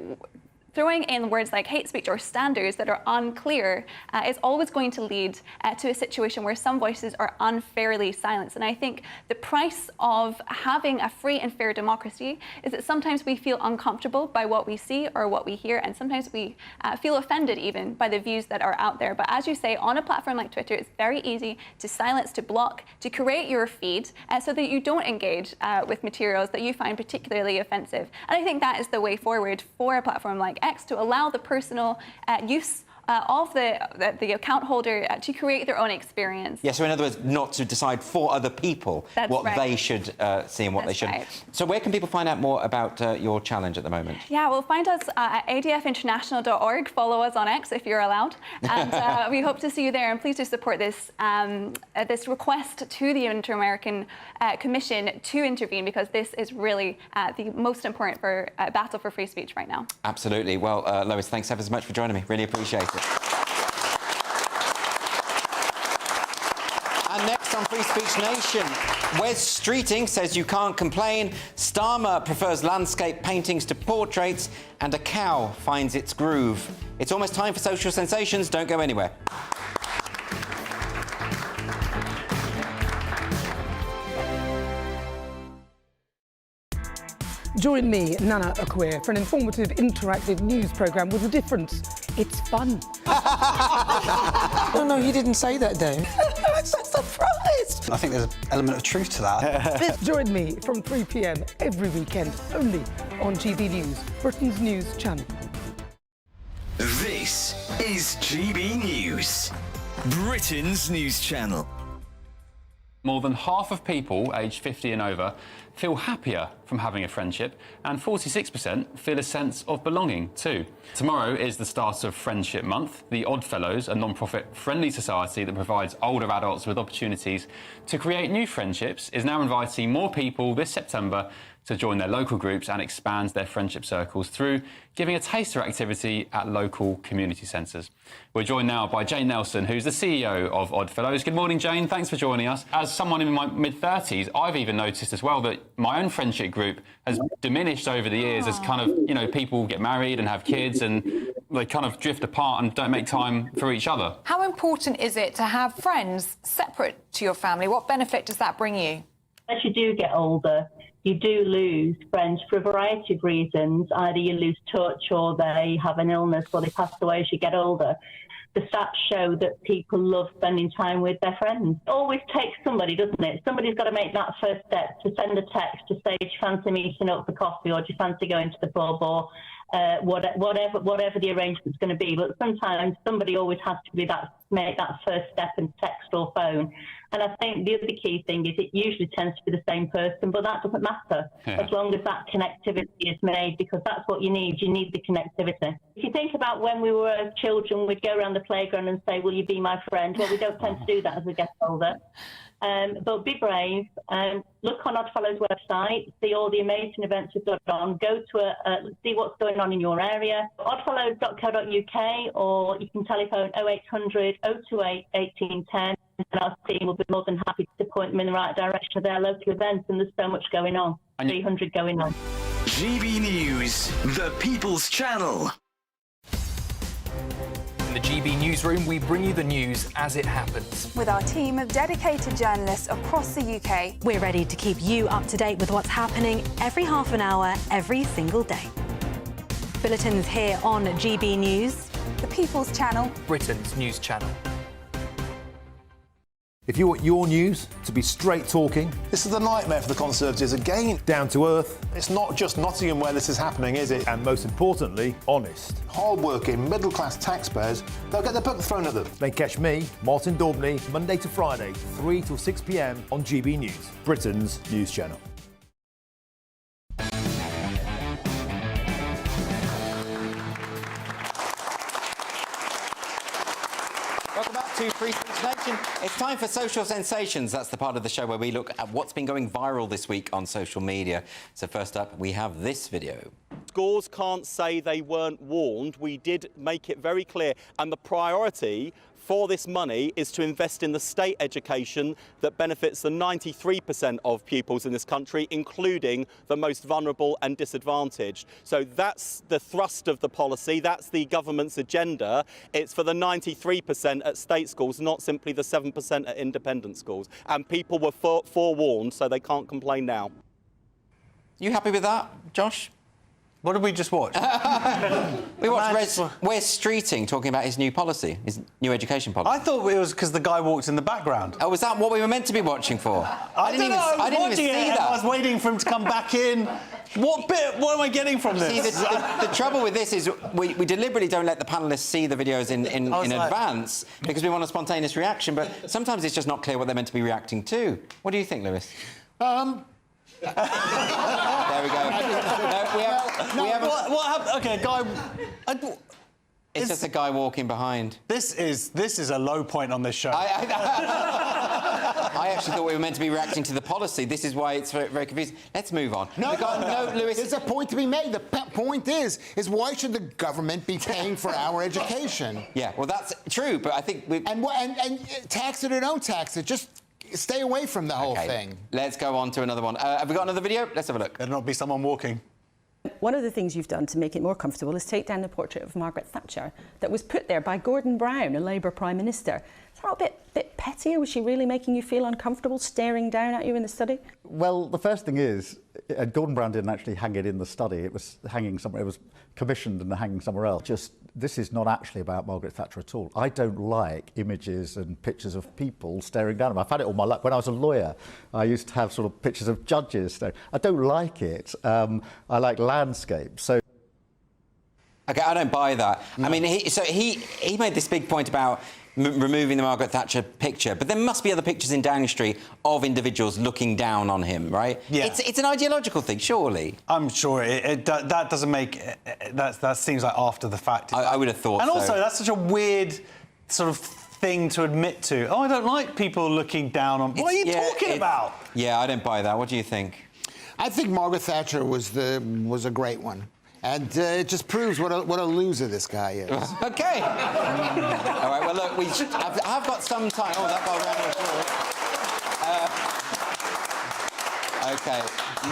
throwing in words like hate speech or standards that are unclear is always going to lead to a situation where some voices are unfairly silenced. And I think the price of having a free and fair democracy is that sometimes we feel uncomfortable by what we see or what we hear, and sometimes we feel offended even by the views that are out there. But as you say, on a platform like Twitter, it's very easy to silence, to block, to curate your feed so that you don't engage with materials that you find particularly offensive. And I think that is the way forward for a platform like X, to allow the personal use of the account holder to create their own experience. Yeah, so in other words, not to decide for other people what they should see and what they shouldn't. So where can people find out more about your challenge at the moment? Yeah, well, find us at adfinternational.org. Follow us on X if you're allowed. And we hope to see you there. And please do support this, this request to the Inter-American Commission to intervene, because this is really the most important battle for free speech right now. Absolutely. Well, Lois, thanks ever so much for joining me. Really appreciate it. Speech Nation. Wes Streeting says you can't complain. Starmer prefers landscape paintings to portraits. And a cow finds its groove. It's almost time for Social Sensations. Don't go anywhere. Join me, Nana Akwe, for an informative, interactive news programme with a difference. It's fun. No, you didn't say that, Dave. I'm so surprised. I think there's an element of truth to that. Join me from 3 p.m. every weekend, only on GB News, Britain's news channel. This is GB News, Britain's news channel. More than half of people aged 50 and over feel happier from having a friendship, and 46% feel a sense of belonging too. Tomorrow is the start of Friendship Month. The Odd Fellows, a non-profit friendly society that provides older adults with opportunities to create new friendships, is now inviting more people this September to join their local groups and expand their friendship circles through giving a taster activity at local community centres. We're joined now by Jane Nelson, who's the CEO of Odd Fellows. Good morning, Jane. Thanks for joining us. As someone in my mid-30s, I've even noticed as well that my own friendship group has diminished over the years as kind of, you know, people get married and have kids and they kind of drift apart and don't make time for each other. How important is it to have friends separate to your family? What benefit does that bring you? As you do get older, you do lose friends for a variety of reasons. Either you lose touch or they have an illness or they pass away as you get older. The stats show that people love spending time with their friends. It always takes somebody, doesn't it? Somebody's got to make that first step to send a text to say, do you fancy meeting up for coffee, or do you fancy going to the pub, or whatever the arrangement's going to be. But sometimes somebody always has to make that first step and text or phone. And I think the other key thing is it usually tends to be the same person, but that doesn't matter as long as that connectivity is made, because that's what you need. You need the connectivity. If you think about when we were children, we'd go around the playground and say, will you be my friend? Well, we don't tend to do that as we get older. But be brave, look on Odd Fellows' website, see all the amazing events we've got on, go to see what's going on in your area, oddfellows.co.uk, or you can telephone 0800 028 1810, and our team will be more than happy to point them in the right direction of their local events, and there's so much going on, 300 going on. GB News, the People's Channel. In the GB Newsroom, we bring you the news as it happens. With our team of dedicated journalists across the UK, we're ready to keep you up to date with what's happening every half an hour, every single day. Bulletins here on GB News, the People's Channel, Britain's news channel. If you want your news to be straight talking... This is a nightmare for the Conservatives again. Down to earth. It's not just Nottingham where this is happening, is it? And most importantly, honest. Hard-working, middle-class taxpayers, they'll get their book thrown at them. Then catch me, Martin Daubney, Monday to Friday, 3 till 6 p.m. on GB News, Britain's news channel. Welcome back to Free Speech Nation. It's time for Social Sensations. That's the part of the show where we look at what's been going viral this week on social media. So first up, we have this video. Schools can't say they weren't warned. We did make it very clear. And the priority for this money is to invest in the state education that benefits the 93% of pupils in this country, including the most vulnerable and disadvantaged. So that's the thrust of the policy. That's the government's agenda. It's for the 93% at state schools, not simply the 7% at independent schools. And people were forewarned, so they can't complain now. You happy with that, Josh? What did we just watch? We watched Wes Streeting talking about his new policy, his new education policy. I thought it was because the guy walked in the background. Oh, was that what we were meant to be watching for? I didn't even see that. I was waiting for him to come back in. What am I getting from this? See, the trouble with this is we deliberately don't let the panellists see the videos in advance because we want a spontaneous reaction, but sometimes it's just not clear what they're meant to be reacting to. What do you think, Lewis? There we go. What happened? Okay, guy. It's just a guy walking behind. This is a low point on this show. I actually thought we were meant to be reacting to the policy. This is why it's very, very confusing. Let's move on. No, Lewis. There's a point to be made. The point is why should the government be paying for our education? Yeah, well, that's true, but I think and tax it or don't tax it, just stay away from the whole thing. Let's go on to another one. Have we got another video? Let's have a look. Better not be someone walking. One of the things you've done to make it more comfortable is take down the portrait of Margaret Thatcher that was put there by Gordon Brown, a Labour Prime Minister. Is that a bit petty? Was she really making you feel uncomfortable staring down at you in the study? Well, the first thing is, Gordon Brown didn't actually hang it in the study. It was hanging somewhere. It was commissioned and hanging somewhere else. This is not actually about Margaret Thatcher at all. I don't like images and pictures of people staring down at me. I've had it all my life. When I was a lawyer, I used to have sort of pictures of judges staring. I don't like it. I like landscapes. So. Okay, I don't buy that. No. I mean, he made this big point about removing the Margaret Thatcher picture, but there must be other pictures in Downing Street of individuals looking down on him, right? Yeah. It's an ideological thing, surely. I'm sure that doesn't make... That seems like after the fact. I would have thought and so. Also, that's such a weird sort of thing to admit to. Oh, I don't like people looking down on... What are you talking about? Yeah, I don't buy that. What do you think? I think Margaret Thatcher was a great one. And it just proves what a loser this guy is. OK. All right, well, look, I've got some time. Oh, that got around the floor. OK,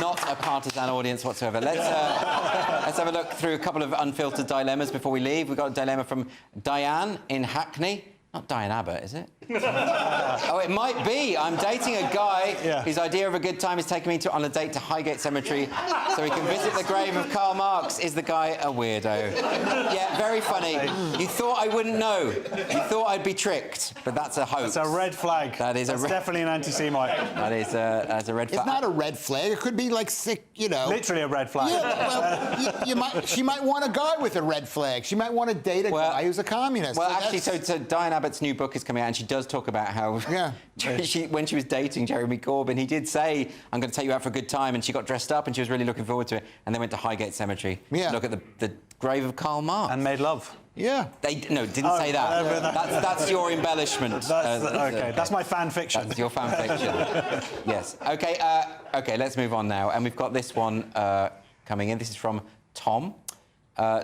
not a partisan audience whatsoever. Let's have a look through a couple of unfiltered dilemmas before we leave. We've got a dilemma from Diane in Hackney. Not Diane Abbott, is it? Oh, it might be. I'm dating a guy whose idea of a good time is taking me on a date to Highgate Cemetery so he can visit the grave of Karl Marx. Is the guy a weirdo? Yeah, very funny. You thought I wouldn't know. You thought I'd be tricked, but that's a hoax. It's a red flag. That's definitely an anti-Semite. That's a red flag. It's not a red flag. It could be like sick, you know. Literally a red flag. Yeah, well, she might want a guy with a red flag. She might want to date a guy who's a communist. Well, actually, so Diane Abbott's new book is coming out, and she does talk about how when she was dating Jeremy Corbyn, he did say, I'm going to take you out for a good time, and she got dressed up and she was really looking forward to it, and they went to Highgate Cemetery to look at the grave of Karl Marx. And made love. Yeah. Didn't say that. That's your embellishment. That's my fan fiction. That's your fan fiction. Yes. OK, let's move on now. And we've got this one coming in. This is from Tom.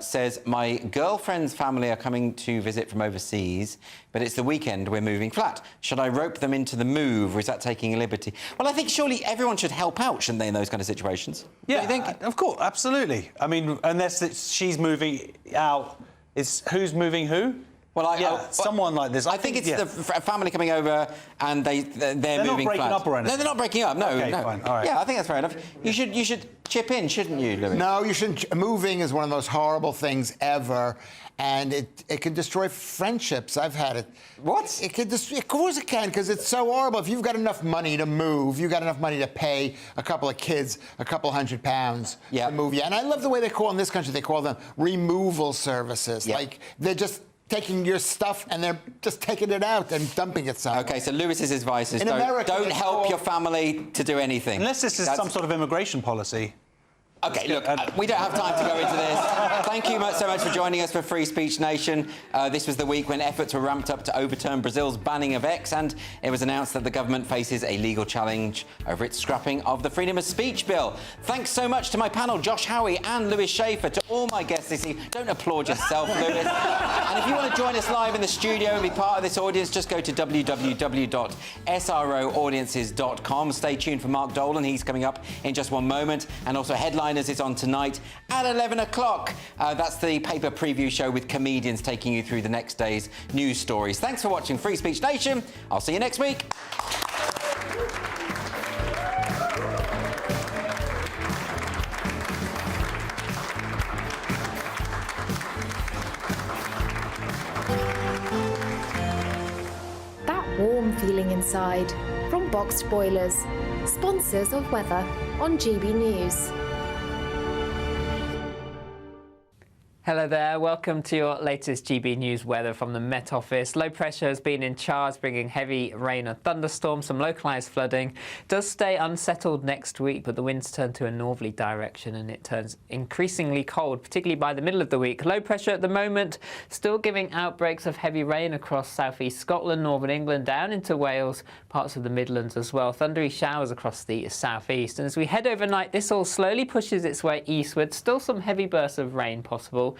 Says, my girlfriend's family are coming to visit from overseas, but it's the weekend, we're moving flat. Should I rope them into the move, or is that taking a liberty? Well, I think surely everyone should help out, shouldn't they, in those kind of situations? Yeah, do you think? Of course, absolutely. I mean, unless she's moving out, who's moving who? Well, someone like this. I think it's a family coming over and they're moving not breaking flat. up or anything? No, they're not breaking up. No, okay, no. Fine. All right. Yeah, I think that's fair enough. You should chip in, shouldn't you, Louis? No, you shouldn't. Moving is one of the most horrible things ever, and it can destroy friendships. I've had it. What? It can of course it can, because it's so horrible. If you've got enough money to move, you've got enough money to pay a couple of kids a couple £100 to move. Yeah, and I love the way they call in this country. They call them removal services. Yeah. Like they're just taking your stuff and they're just taking it out and dumping it somewhere. OK, so Lewis's advice is don't help your family to do anything. Unless this is some sort of immigration policy. OK, look, we don't have time to go into this. Thank you so much for joining us for Free Speech Nation. This was the week when efforts were ramped up to overturn Brazil's banning of X, and it was announced that the government faces a legal challenge over its scrapping of the Freedom of Speech bill. Thanks so much to my panel, Josh Howie and Lewis Schaefer, to all my guests this evening. Don't applaud yourself, Lewis. And if you want to join us live in the studio and be part of this audience, just go to www.sroaudiences.com. Stay tuned for Mark Dolan. He's coming up in just one moment. And also Headliners is on tonight at 11 o'clock. That's the paper preview show with comedians taking you through the next day's news stories. Thanks for watching Free Speech Nation. I'll see you next week. That warm feeling inside from Boxed Boilers, sponsors of weather on GB News. Hello there, welcome to your latest GB News weather from the Met Office. Low pressure has been in charge, bringing heavy rain and thunderstorms, some localised flooding. Does stay unsettled next week, but the winds turn to a northerly direction and it turns increasingly cold, particularly by the middle of the week. Low pressure at the moment, still giving outbreaks of heavy rain across southeast Scotland, northern England, down into Wales, parts of the Midlands as well. Thundery showers across the southeast. And as we head overnight, this all slowly pushes its way eastward. Still some heavy bursts of rain possible.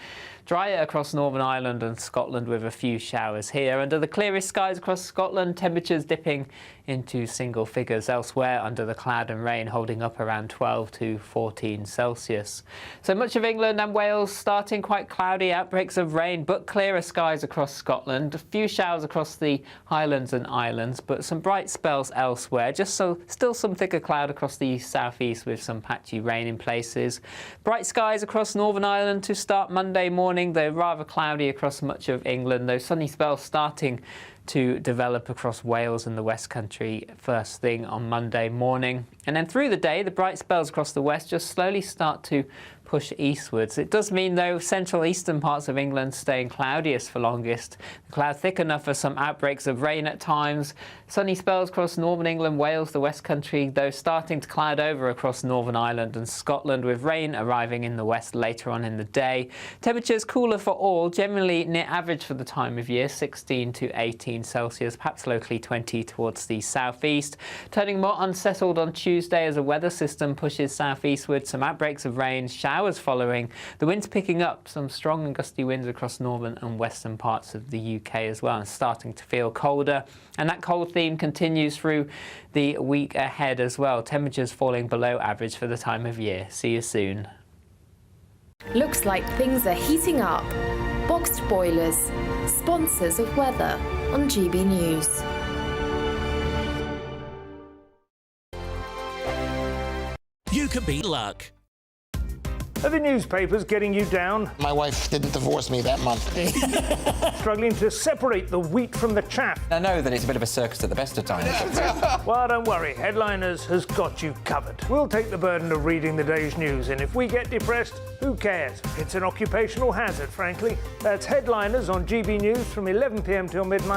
Drier across Northern Ireland and Scotland with a few showers here. Under the clearest skies across Scotland, temperatures dipping into single figures. Elsewhere, under the cloud and rain, holding up around 12 to 14 Celsius. So much of England and Wales starting quite cloudy, outbreaks of rain, but clearer skies across Scotland. A few showers across the Highlands and Islands, but some bright spells elsewhere. Still some thicker cloud across the southeast with some patchy rain in places. Bright skies across Northern Ireland to start Monday morning, though rather cloudy across much of England. Those sunny spells starting to develop across Wales and the West Country first thing on Monday morning. And then through the day, the bright spells across the west just slowly start to push eastwards. It does mean, though, central eastern parts of England staying cloudiest for longest. The cloud thick enough for some outbreaks of rain at times. Sunny spells across northern England, Wales, the West Country, though starting to cloud over across Northern Ireland and Scotland, with rain arriving in the west later on in the day. Temperatures cooler for all, generally near average for the time of year, 16 to 18 Celsius, perhaps locally 20 towards the southeast. Turning more unsettled on Tuesday as a weather system pushes southeastward. Some outbreaks of rain, showers following. The winds picking up, some strong and gusty winds across northern and western parts of the UK as well, and starting to feel colder. And that cold theme continues through the week ahead as well. Temperatures falling below average for the time of year. See you soon. Looks like things are heating up. Boxed Boilers, sponsors of weather on GB News. You could be luck. Are the newspapers getting you down? My wife didn't divorce me that month. Struggling to separate the wheat from the chaff? I know that it's a bit of a circus at the best of times. Well, don't worry. Headliners has got you covered. We'll take the burden of reading the day's news, and if we get depressed, who cares? It's an occupational hazard, frankly. That's Headliners on GB News from 11 p.m. till midnight.